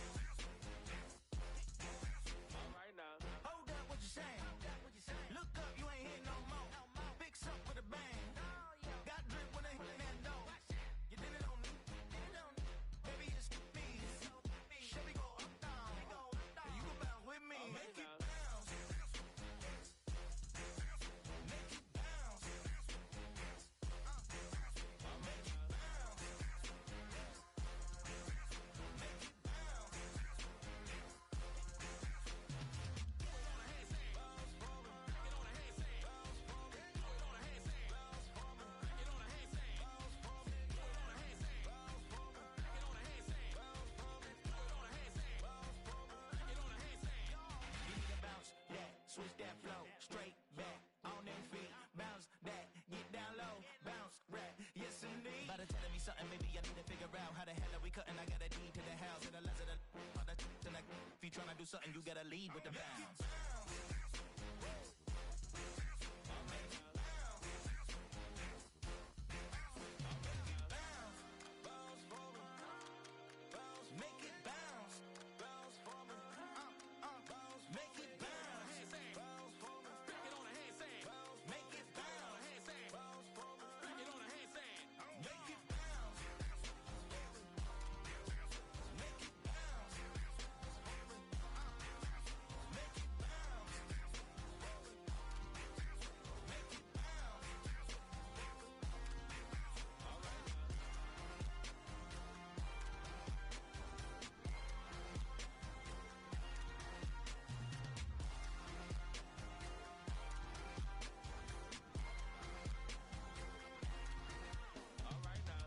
All right now. Hold up, what you saying? Look up, you ain't hitting no more. Fix up with a bang. Got drip when they hit that door. You did it on me. Baby, it's me. Chevy go up, down. You go bounce with me. Make it bounce. Make it bounce. Make it bounce. Make it bounce. You need to bounce that, switch that flow, straight back, on them feet, bounce that, get down low, bounce rap, yes indeed. About to telling me something, maybe I need to figure out how the hell are we cutting. I got a deed to the house, and the less of the if you tryna do something, you gotta lead with the bounce. Make it bounce. Bounce for me. Make it bounce. Bounce for me. Break it on a handstand. Make it bounce. Bounce for me. Break it on a handstand. Make it bounce. Make it bounce. Make it bounce. Make it bounce. All right. All right now.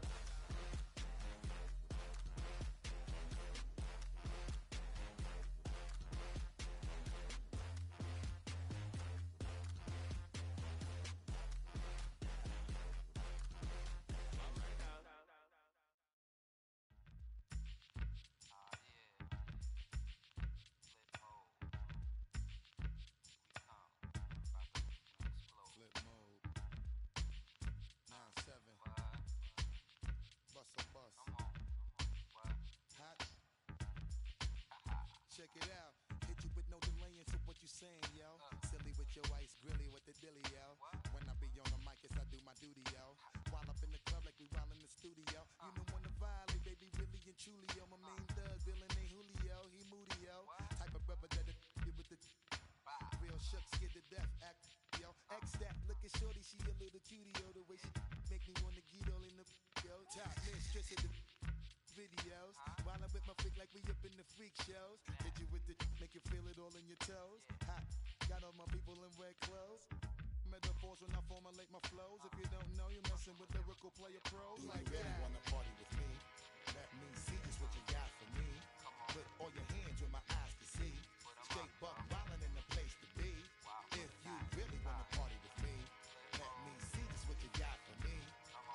Flip mode. 9-7. Bust a bus. Hot. Check it out. Hit you with no delay into what you saying, yo. Silly with your ice, grilly with the dilly, yo. When I be on the mic, yes, I do my duty, yo. While up in the club like we while in the studio. You don't wanna violate, baby, really and truly, yo. My main thug, Dylan ain't Julio, he moody, yo. Type of brother that'll be with the real shook, scared to death, act, yo. X that, look at shorty, she a little cutie, yo. The way she make me wanna get all in the, yo. Top mistress of the videos. While I'm with my freak like we up in the freak shows. Hit you with the, make you feel it all in your toes. Hot, got all my people in red clothes. Metaphors when I formulate my flows. If you don't know, you're messing with lyrical player pros. Do like you really wanna party with me? Let me see just what you got for me. Put all your hands with my eyes to see. Straight buck wildin' in the place to be. If you really wanna party with me, let me see just what you got for me.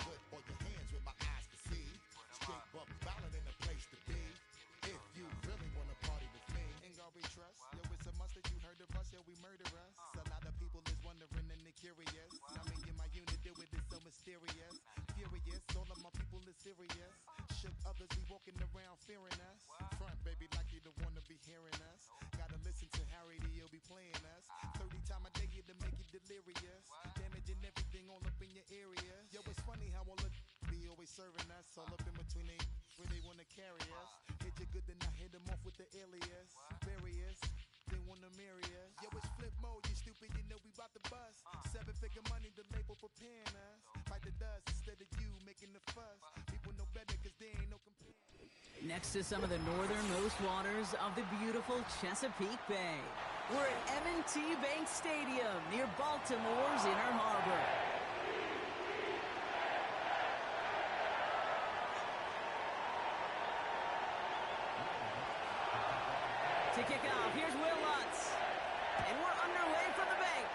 Put all your hands with my eyes to see. Straight buck wildin' in the place to be. If you really wanna party with me, ain't gonna be trust. Yo, it's a must that you heard of us, yo, we murder us. A lot of people is wondering and they curious. Now me and my unit deal with it so mysterious. Furious, all of my people is serious. Shook others be walking around fearing us. Front, baby, like you don't wanna be hearing us. Gotta listen to Harry D.O. be playing us. 30 times a day to make you delirious. Damaging everything all up in your area. Yo, it's funny how all the be always serving us. All up in between they where they wanna carry us. Hit you good, then I hit them off with the alias. Various, they wanna marry us. Yo, it's flip mode, you stupid, you know we bout to bust. 7-figure money, the label preparing us. Fight the dust instead of you making the fuss. People know better cause they ain't no compare. Next to some of the northernmost waters of the beautiful Chesapeake Bay, we're at M&T Bank Stadium near Baltimore's Inner Harbor. To kick off, here's Will Lutz. And we're underway from the bank.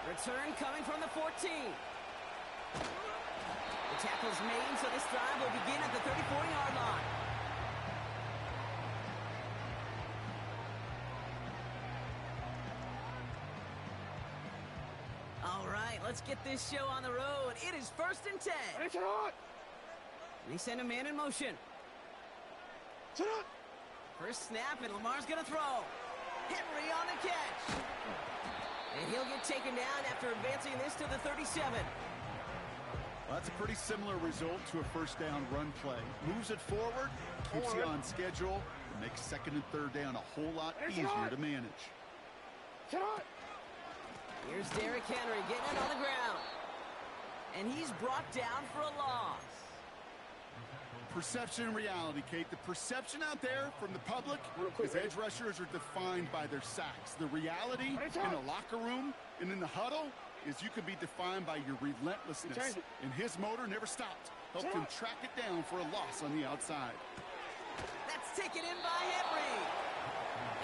Return coming from the 14. The tackle's made, so this drive will begin at the 34-yard line. let's get this show on the road. It is 1st and 10. They send a man in motion. First snap, and Lamar's going to throw. Henry on the catch. And he'll get taken down after advancing this to the 37. Well, that's a pretty similar result to a first down run play. Moves it forward, keeps you on schedule, and makes 2nd and 3rd down a whole lot easier to manage. Here's Derrick Henry getting it on the ground. And he's brought down for a loss. Perception and reality, Kate. The perception out there from the public is edge rushers are defined by their sacks. The reality in the locker room and in the huddle is you can be defined by your relentlessness. And his motor never stopped. Helped him track it down for a loss on the outside. That's taken in by Henry.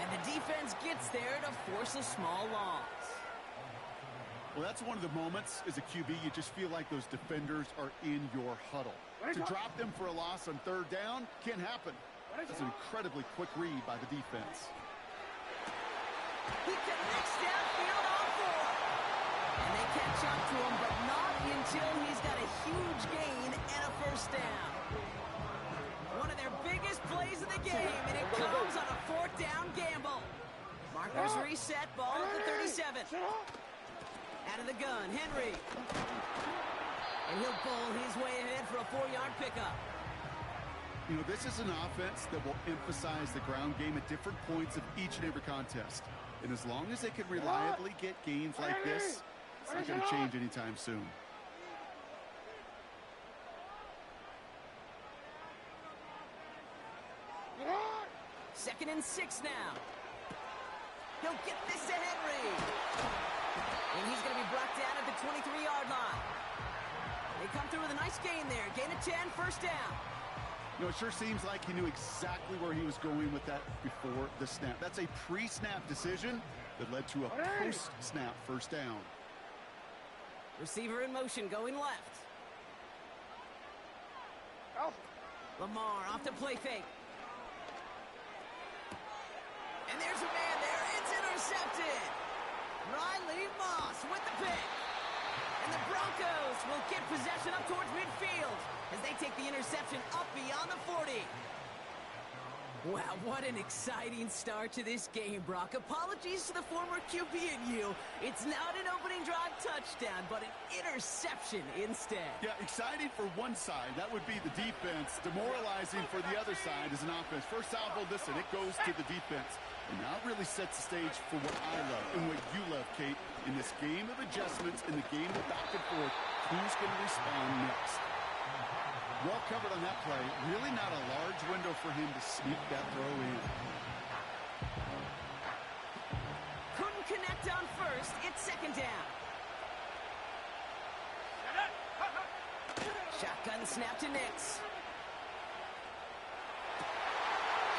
And the defense gets there to force a small loss. Well, that's one of the moments as a QB you just feel like those defenders are in your huddle. To drop them for a loss on 3rd down can't happen. That's an incredibly quick read by the defense. He connects downfield on 4. And they catch up to him, but not until he's got a huge gain and a first down. One of their biggest plays of the game, and it comes on a 4th down gamble. Markers reset, ball at the 37. Out of the gun, Henry. And he'll bowl his way ahead for a 4-yard pickup. You know, this is an offense that will emphasize the ground game at different points of each and every contest. And as long as they can reliably get gains like this, it's not going to change anytime soon. Second and 6 now. He'll get this to Henry. And he's going to be brought down at the 23-yard line. They come through with a nice gain there. Gain of 10, first down. You know, it sure seems like he knew exactly where he was going with that before the snap. That's a pre-snap decision that led to a post-snap first down. Receiver in motion, going left. Lamar off the play fake. And there's a man there. It's intercepted. Riley Moss with the pick. And the Broncos will get possession up towards midfield as they take the interception up beyond the 40. Wow, what an exciting start to this game, Brock. Apologies to the former QB and you. It's not an opening drive touchdown, but an interception instead. Yeah, exciting for one side. That would be the defense. Demoralizing for the other side as an offense. First salvo, listen, it goes to the defense. And now it really sets the stage for what I love and what you love, Kate. In this game of adjustments, in the game of back and forth, who's going to respond next? Well covered on that play. Really not a large window for him to sneak that throw in. Couldn't connect on first. It's second down. Shotgun snap to Nix.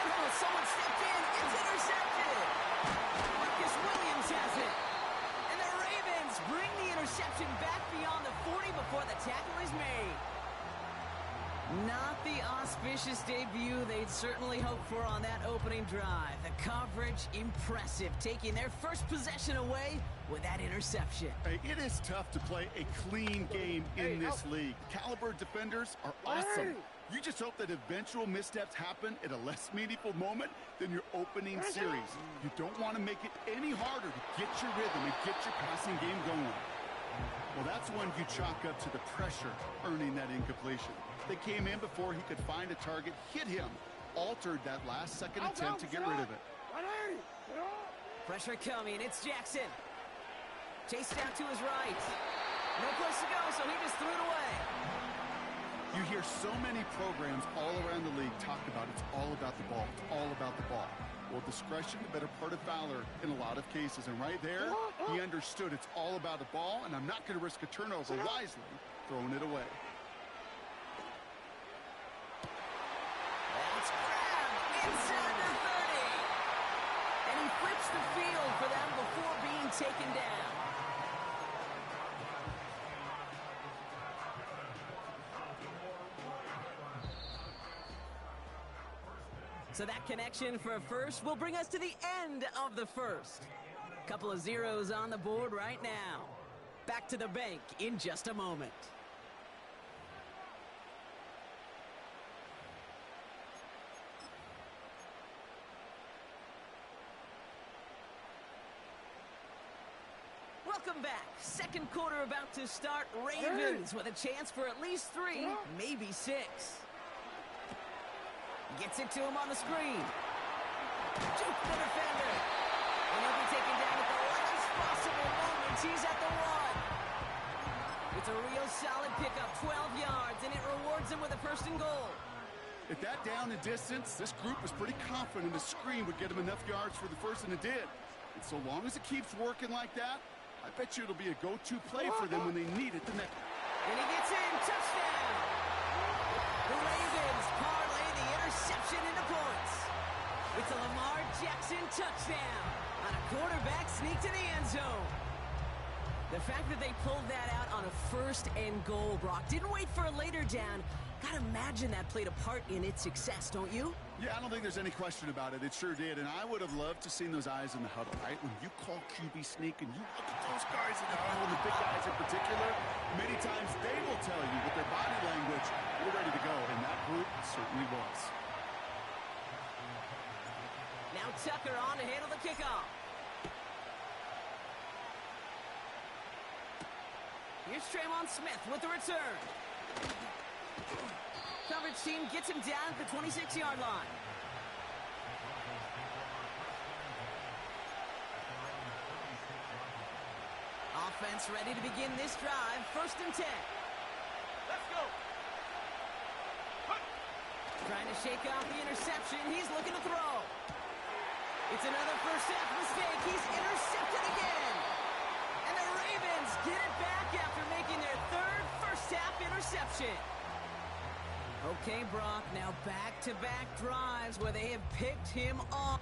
Oh, someone stepped in. It's intercepted. Marcus Williams has it. And the Ravens bring the interception back beyond the 40 before the tackle is made. Not the auspicious debut they'd certainly hoped for on that opening drive. The coverage, impressive, taking their first possession away with that interception. Hey, it is tough to play a clean game in this league. Caliber defenders are awesome. You just hope that eventual missteps happen at a less meaningful moment than your opening series. You don't want to make it any harder to get your rhythm and get your passing game going. Well, that's when you chalk up to the pressure earning that incompletion. They came in before he could find a target, hit him, altered that last-second attempt to get rid of it. Pressure coming, it's Jackson. Chased down to his right. No place to go, so he just threw it away. You hear so many programs all around the league talk about it's all about the ball. It's all about the ball. Well, discretion, the better part of valor in a lot of cases. And right there, he understood it's all about the ball, and I'm not going to risk a turnover wisely throwing it away. That's grabbed inside the 30. And he flips the field for them before being taken down. So that connection for a first will bring us to the end of the first. Couple of zeros on the board right now. Back back to the bank in just a moment. Welcome back. Second quarter about to start. Ravens with a chance for at least 3, maybe 6. Gets it to him on the screen. Juke the defender. And he'll be taken down at the last possible moment. He's at the 1. It's a real solid pickup, 12 yards, and it rewards him with a 1st and goal. At that down and distance, this group was pretty confident the screen would get him enough yards for the 1st, and it did. And so long as it keeps working like that, I bet you it'll be a go-to play for them when they need it the next. And he gets in. Touchdown! The Ravens parlay the interception into points. It's a Lamar Jackson touchdown on a quarterback sneak to the end zone. The fact that they pulled that out on a 1st and goal, Brock, didn't wait for a later down. Gotta imagine that played a part in its success, don't you? Yeah, I don't think there's any question about it. It sure did, and I would have loved to seen those eyes in the huddle, right? When you call QB sneak and you look at those guys in the huddle, and the big guys in particular, many times they will tell you with their body language, we're ready to go, and that group certainly was. Now Tucker on to handle the kickoff. Here's Tremon Smith with the return. Coverage team gets him down at the 26-yard line. Offense ready to begin this drive. 1st and 10. Let's go. Trying to shake off the interception. He's looking to throw. It's another first half mistake. He's intercepted again. And the Ravens get it back after making their 3rd first half interception. Okay, Brock, now back-to-back drives where they have picked him off.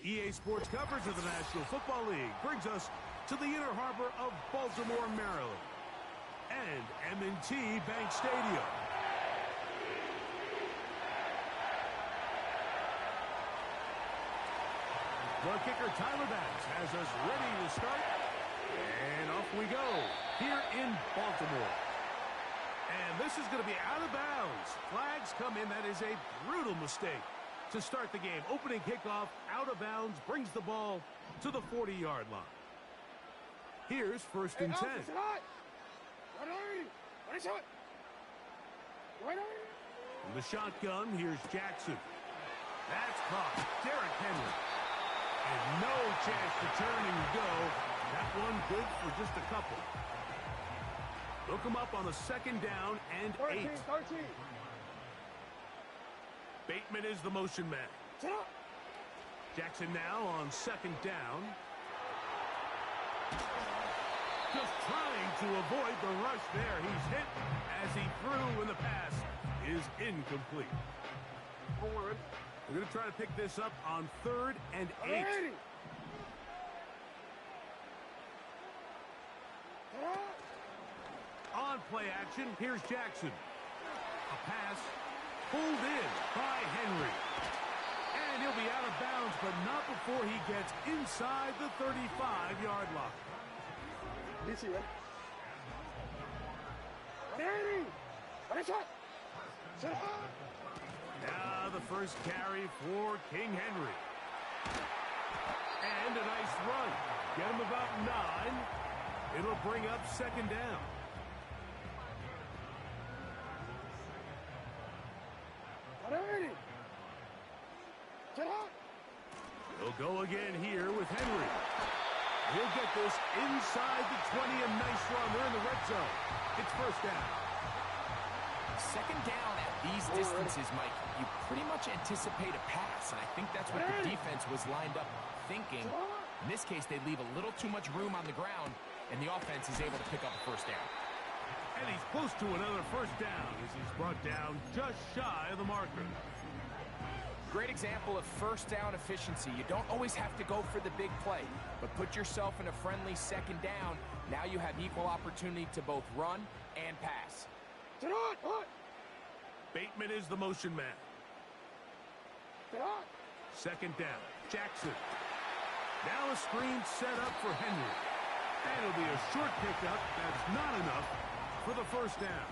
EA Sports coverage of the National Football League brings us to the inner harbor of Baltimore, Maryland, and M&T Bank Stadium. The kicker, Tyler Banks, has us ready to start, and off we go here in Baltimore. And this is going to be out of bounds. Flags come in. That is a brutal mistake to start the game. Opening kickoff, out of bounds, brings the ball to the 40-yard line. Here's 1st and 10. From the shotgun, here's Jackson. That's caught. Derrick Henry. And no chance to turn and go. That one good for just a couple. Look him up on a second down and 8. 13. Bateman is the motion man. Jackson now on second down. Just trying to avoid the rush there. He's hit as he threw, and the pass is incomplete. Forward. We're going to try to pick this up on 3rd and 8. On play action, here's Jackson. A pass pulled in by Henry. And he'll be out of bounds, but not before he gets inside the 35-yard line. DC, right? Now the first carry for King Henry. And a nice run. Get him about 9. It'll bring up second down. He'll go again here with Henry. He'll get this inside the 20, a nice run. They're in the red zone. It's first down. Second down at these distances, Mike, you pretty much anticipate a pass, and I think that's what the defense was lined up thinking. In this case, they leave a little too much room on the ground, and the offense is able to pick up a first down. And he's close to another first down as he's brought down just shy of the marker. Great example of first down efficiency. You don't always have to go for the big play, but put yourself in a friendly second down. Now you have equal opportunity to both run and pass. Bateman is the motion man. Second down. Jackson. Now a screen set up for Henry. And it'll be a short pickup. That's not enough for the first down.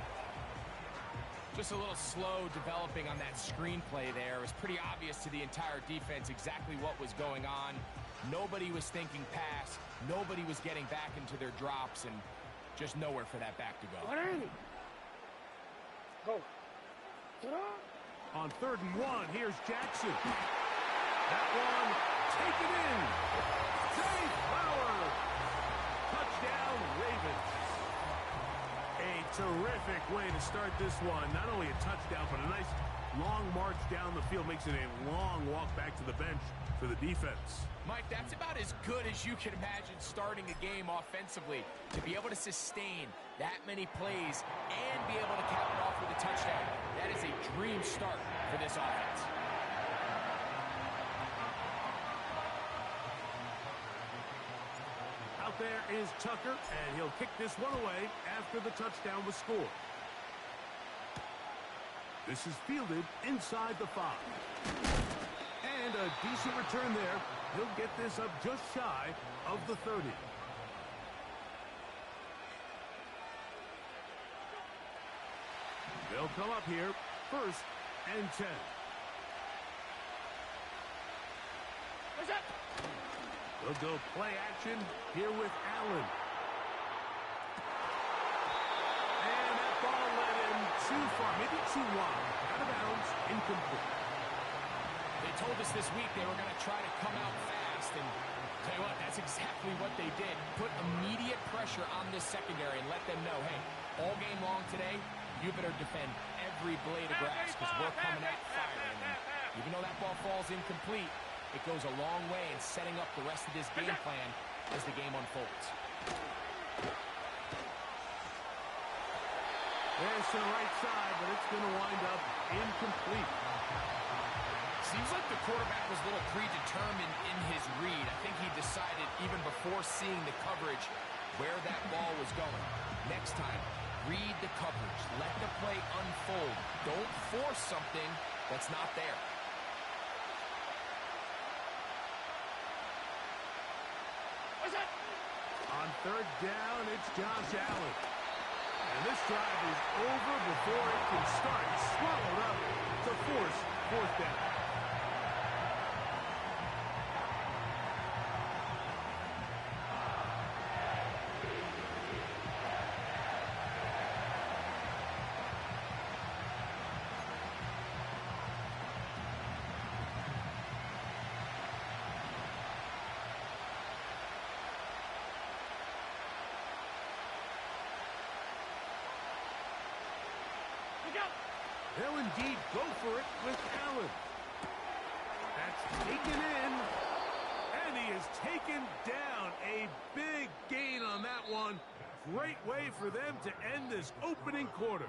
Just a little slow developing on that screenplay there. It was pretty obvious to the entire defense exactly what was going on. Nobody was thinking pass. Nobody was getting back into their drops, and just nowhere for that back to go. Go. On 3rd and 1, here's Jackson. That one taken in. Zay Flowers. Touchdown, Ravens. A terrific way to start this one. Not only a touchdown, but a nice long march down the field. Makes it a long walk back to the bench for the defense. Mike, that's about as good as you can imagine starting a game offensively. To be able to sustain that many plays and be able to cap it off with a touchdown. That is a dream start for this offense. Out there is Tucker, and he'll kick this one away after the touchdown was scored. This is fielded inside the 5. And a decent return there. He'll get this up just shy of the 30. They'll come up here, 1st and 10. They'll go play action here with Allen. And that ball led him too far, maybe too wide. Out of bounds, incomplete. They told us this week they were going to try to come out fast, and tell you what, that's exactly what they did. Put immediate pressure on this secondary and let them know, hey, all game long today, you better defend every blade of grass because we're coming out firing. And even though that ball falls incomplete, it goes a long way in setting up the rest of this game plan as the game unfolds. There's to the right side, but it's going to wind up incomplete. Seems like the quarterback was a little predetermined in his read. I think he decided even before seeing the coverage where that ball was going. Next time, read the coverage. Let the play unfold. Don't force something that's not there. On 3rd down, it's Josh Allen. And this drive is over before it can start. Swallowed up to force 4th down. They'll indeed go for it with Allen. That's taken in. And he is taken down. A big gain on that one. Great way for them to end this opening quarter.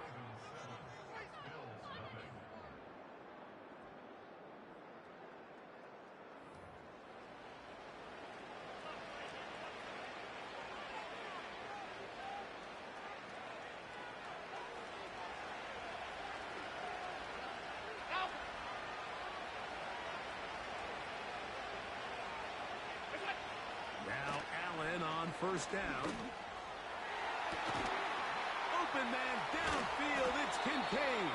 Now Allen on first down. Open man downfield, it's Kincaid.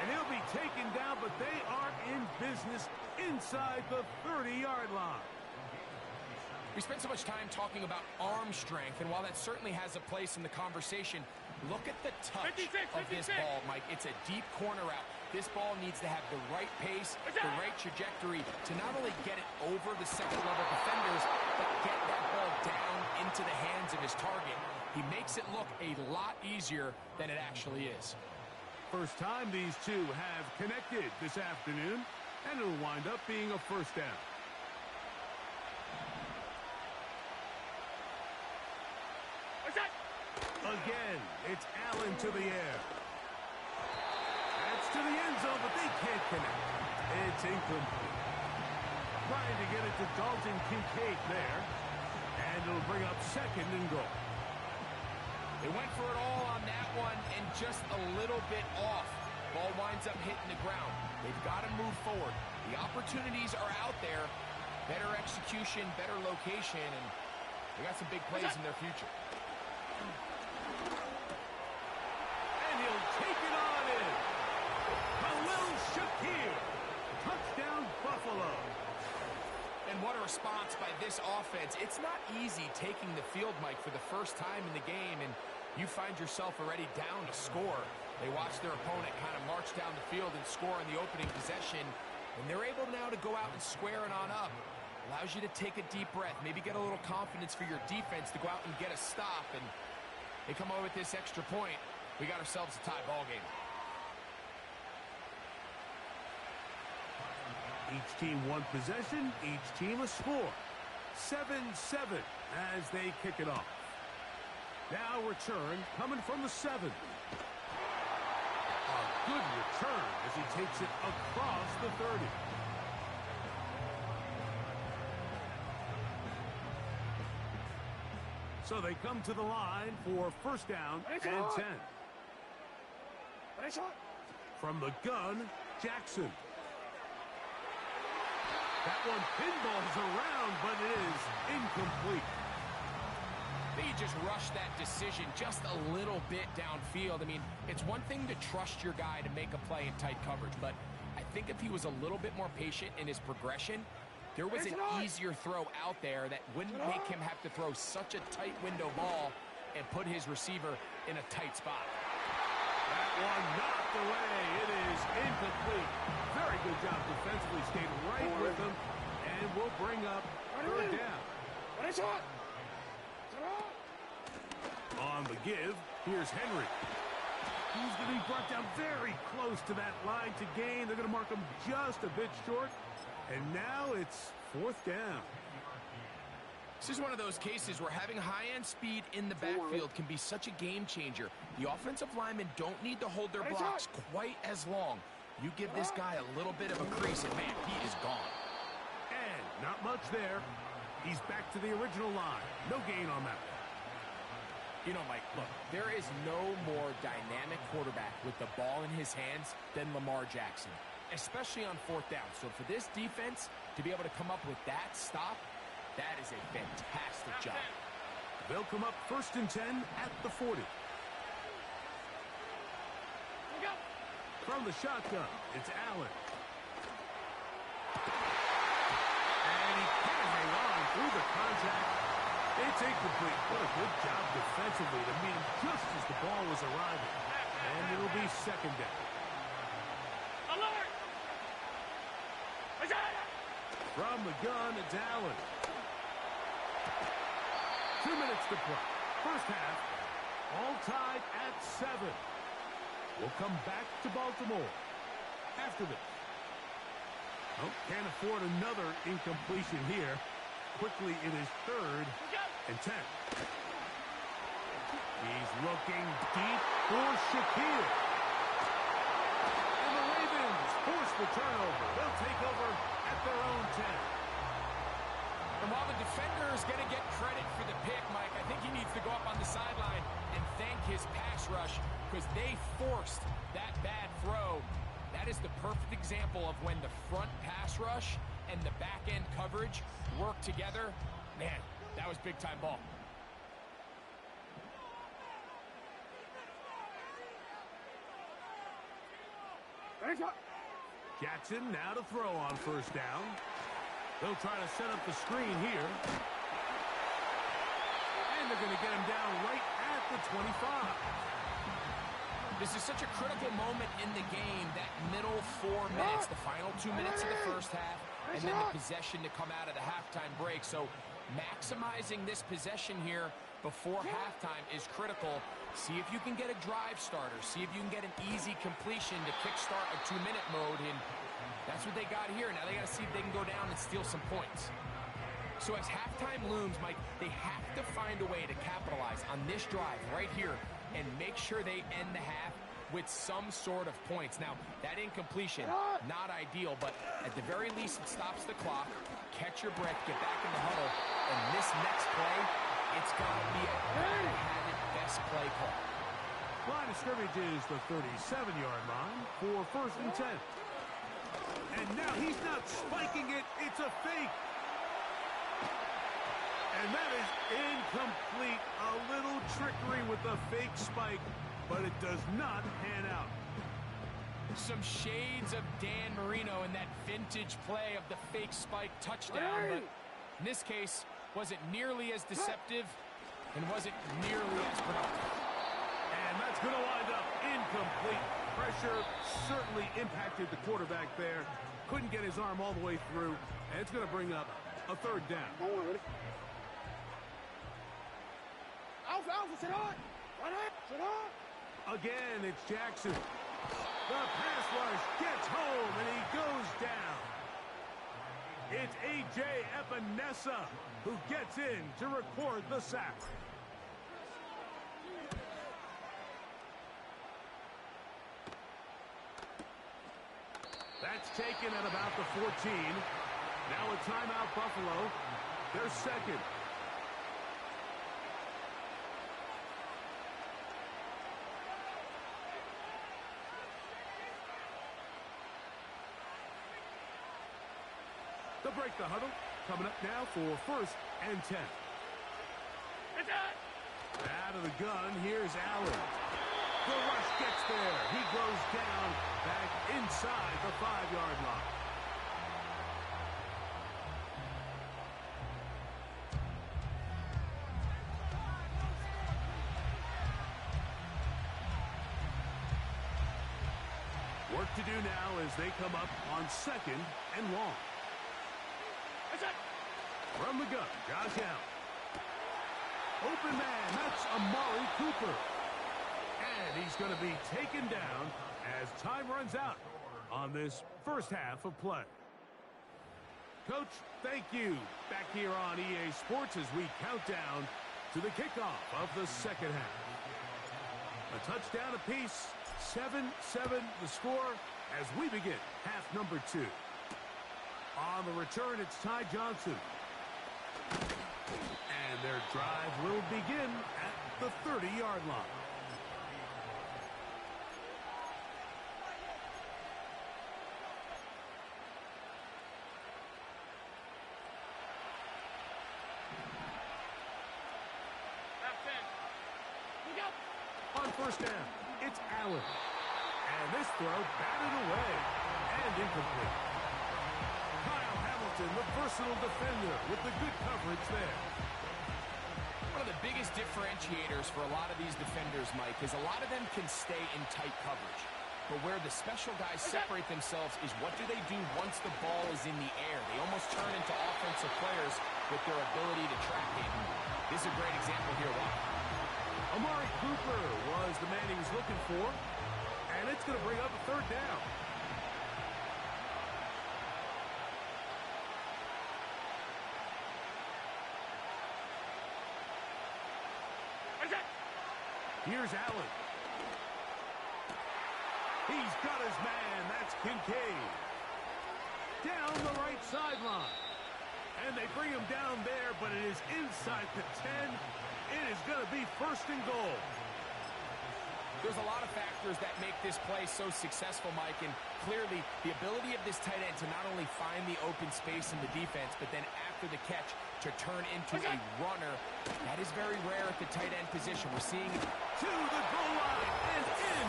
And he'll be taken down, but they are in business inside the 30-yard line. We spent so much time talking about arm strength, and while that certainly has a place in the conversation, look at the touch of this ball, Mike. It's a deep corner route. This ball needs to have the right pace, the right trajectory to not only get it over the second-level defenders, but get that ball down into the hands of his target. He makes it look a lot easier than it actually is. First time these two have connected this afternoon, and it'll wind up being a first down. Again, it's Allen to the air. That's to the end zone, but they can't connect. It's incomplete. Trying to get it to Dalton Kincaid there. And it'll bring up second and goal. They went for it all on that one and just a little bit off. Ball winds up hitting the ground. They've got to move forward. The opportunities are out there. Better execution, better location, and they got some big plays in their future. And he'll take it on in. Khalil Shakir. Touchdown, Buffalo. And what a response by this offense. It's not easy taking the field, Mike, for the first time in the game, and you find yourself already down to score. They watch their opponent kind of march down the field and score in the opening possession, and they're able now to go out and square it on up. Allows you to take a deep breath, maybe get a little confidence for your defense to go out and get a stop, and they come over with this extra point. We got ourselves a tie ball game. Each team one possession, each team a score. 7-7 as they kick it off. Now return coming from the 7. A good return as he takes it across the 30. So they come to the line for first down and 10. From the gun, Jackson. That one pinballs around, but it is incomplete. They just rushed that decision just a little bit downfield. I mean, it's one thing to trust your guy to make a play in tight coverage, but I think if he was a little bit more patient in his progression, there was an easier throw out there that wouldn't make him have to throw such a tight window ball and put his receiver in a tight spot. That one knocked away. It is incomplete. Very good job defensively. Stayed right with him. And will bring up third down. On the give, here's Henry. He's going to be brought down very close to that line to gain. They're going to mark him just a bit short. And now it's fourth down. This is one of those cases where having high-end speed in the backfield can be such a game changer. The offensive linemen don't need to hold their blocks quite as long. You give this guy a little bit of a crease, and man, he is gone. And not much there. He's back to the original line. No gain on that one. You know, Mike, look, there is no more dynamic quarterback with the ball in his hands than Lamar Jackson, especially on fourth down. So for this defense to be able to come up with that stop, that is a fantastic job. They'll come up first and 10 at the 40. From the shotgun, it's Allen. And he can't hang on through the contact. It's incomplete. What a good job defensively to meet him just as the ball was arriving. And it'll be second down. From the gun, it's Allen. 2 minutes to play. First half, all tied at 7. will come back to Baltimore after this. Oh, can't afford another incompletion here. Quickly, it is 3rd and 10. He's looking deep for Shaquille. And the Ravens force the turnover. They'll take over at their own 10. And while the defender is going to get credit for the pick, Mike, I think he needs to go up on the sideline and thank his pass rush because they forced that bad throw. That is the perfect example of when the front pass rush and the back-end coverage work together. Man, that was big-time ball. Jackson now to throw on 1st down. They'll try to set up the screen here. And they're going to get him down right at the 25. This is such a critical moment in the game, that middle 4 minutes, the final 2 minutes of the first half, and then the possession to come out of the halftime break. So maximizing this possession here before halftime is critical. See if you can get a drive starter. See if you can get an easy completion to kickstart a 2-minute mode. And that's what they got here. Now they got to see if they can go down and steal some points. So as halftime looms, Mike, they have to find a way to capitalize on this drive right here and make sure they end the half with some sort of points. Now, that incompletion, not ideal, but at the very least, it stops the clock. Catch your breath, get back in the huddle, and this next play, it's got to be a gotta-have-it best play call. Line of scrimmage is the 37-yard line for 1st and 10. And now he's not spiking it, it's a fake. And that is incomplete. A little trickery with the fake spike, but it does not pan out. Some shades of Dan Marino in that vintage play of the fake spike touchdown, but in this case, wasn't nearly as deceptive and wasn't nearly as productive. And that's going to wind up incomplete. Pressure certainly impacted the quarterback there. Couldn't get his arm all the way through, and it's going to bring up a 3rd down. Again, it's Jackson. The pass rush gets home, and he goes down. It's A.J. Epinesa who gets in to record the sack. That's taken at about the 14. Now a timeout, Buffalo. They're 2nd. They'll break the huddle. Coming up now for 1st and 10. Out of the gun, here's Allen. The rush gets there. He goes down back inside the 5-yard line. Work to do now as they come up on 2nd and long. From the gun, Josh Allen. Open man, that's Amari Cooper. And he's going to be taken down as time runs out on this first half of play. Coach, thank you. Back here on EA Sports as we count down to the kickoff of the 2nd half. A touchdown apiece, 7-7 the score as we begin half number 2. On the return, it's Ty Johnson. And their drive will begin at the 30-yard line. On 1st down, it's Allen. And this throw batted away and incomplete. Kyle Hamilton, the versatile defender, with the good coverage there. One of the biggest differentiators for a lot of these defenders, Mike, is a lot of them can stay in tight coverage. But where the special guys separate themselves is what do they do once the ball is in the air. They almost turn into offensive players with their ability to track it. This is a great example here. Why? Amari Cooper was the man he was looking for. it's going to bring up a third down. Here's Allen. He's got his man. That's Kincaid. Down the right sideline. And they bring him down there, but it is inside the 10. It is going to be first and goal. There's a lot of factors that make this play so successful, Mike, and clearly the ability of this tight end to not only find the open space in the defense, but then after the catch to turn into a runner. That is very rare at the tight end position. We're seeing it to the goal line and in.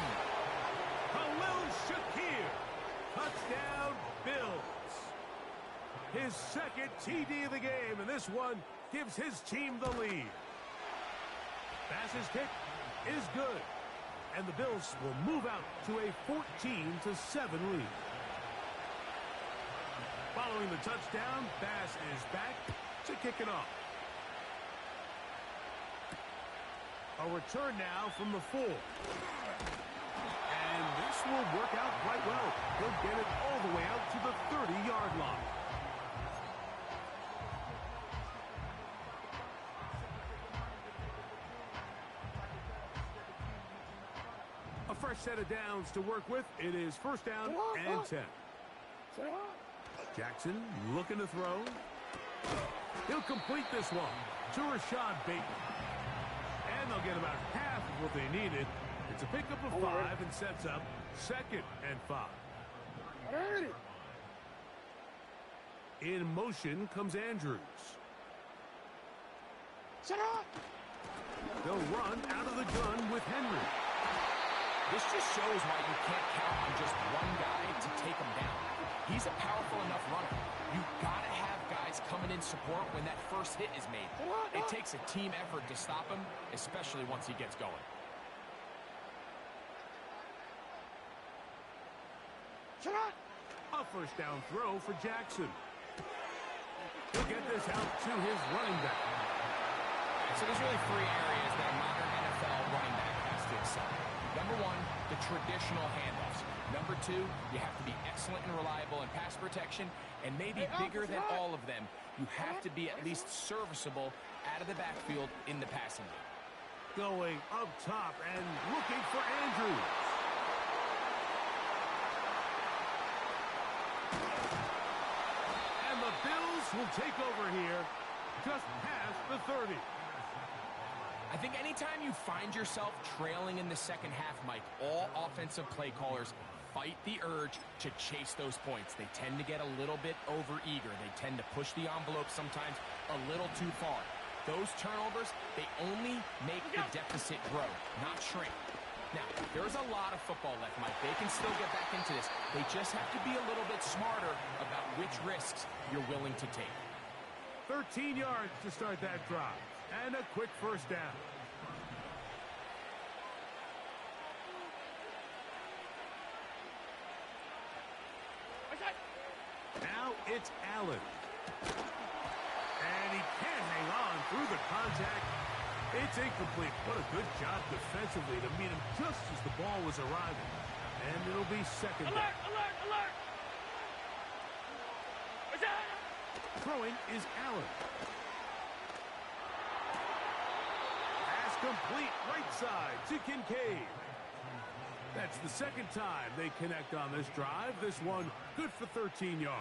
Khalil Shakir. Touchdown, Bills. His second TD of the game, and this one gives his team the lead. Pass's kick is good, and the Bills will move out to a 14-7 lead. Following the touchdown, Bass is back to kick it off. A return now from the 4. And this will work out quite well. He'll get it all the way out to the 30-yard line. A fresh set of downs to work with. It is first down and 10. Jackson looking to throw. He'll complete this one to Rashad Bateman. And they'll get about half of what they needed. It's a pickup of 5 and sets up 2nd and 5. In motion comes Andrews. They'll run out of the gun with Henry. This just shows why you can't count on just one guy to take him down. He's a powerful enough runner. You've got to have guys coming in support when that first hit is made. It takes a team effort to stop him, especially once he gets going. A first down throw for Jackson. He'll get this out to his running back. So there's really 3 areas that a modern NFL running back has to excel. Number 1, the traditional handoffs. Number 2, you have to be excellent and reliable in pass protection. And maybe bigger than all of them, you have to be at least serviceable out of the backfield in the passing game. Going up top and looking for Andrews. And the Bills will take over here just past the 30. I think anytime you find yourself trailing in the second half, Mike, all offensive play callers fight the urge to chase those points. They tend to get a little bit overeager. They tend to push the envelope sometimes a little too far. Those turnovers, they only make the deficit grow, not shrink. Now, there's a lot of football left, Mike. They can still get back into this. They just have to be a little bit smarter about which risks you're willing to take. 13 yards to start that drive. And a quick first down. Now it's Allen. And he can't hang on through the contact. It's incomplete. What a good job defensively to meet him just as the ball was arriving. And it'll be second down. Alert! Throwing is Allen. Pass complete right side to Kincaid. That's the second time they connect on this drive. This one good for 13 yards.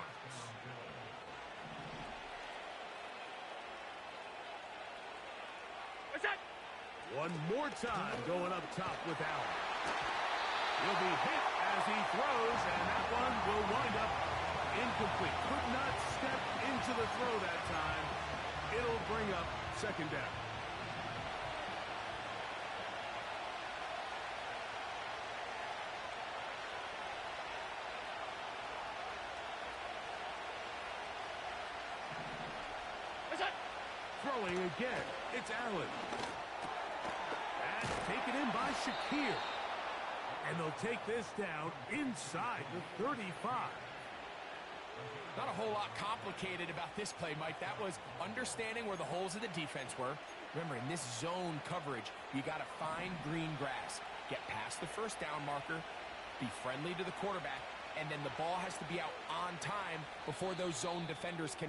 One more time going up top with Allen. He'll be hit as he throws, and that one will wind up incomplete. Could not step into the throw that time. It'll bring up second down. Throwing again, it's Allen. That's taken in by Shakir. And they'll take this down inside the 35. Not a whole lot complicated about this play, Mike. That was understanding where the holes of the defense were. Remember, in this zone coverage, you got to find green grass. Get past the first down marker, be friendly to the quarterback, and then the ball has to be out on time before those zone defenders can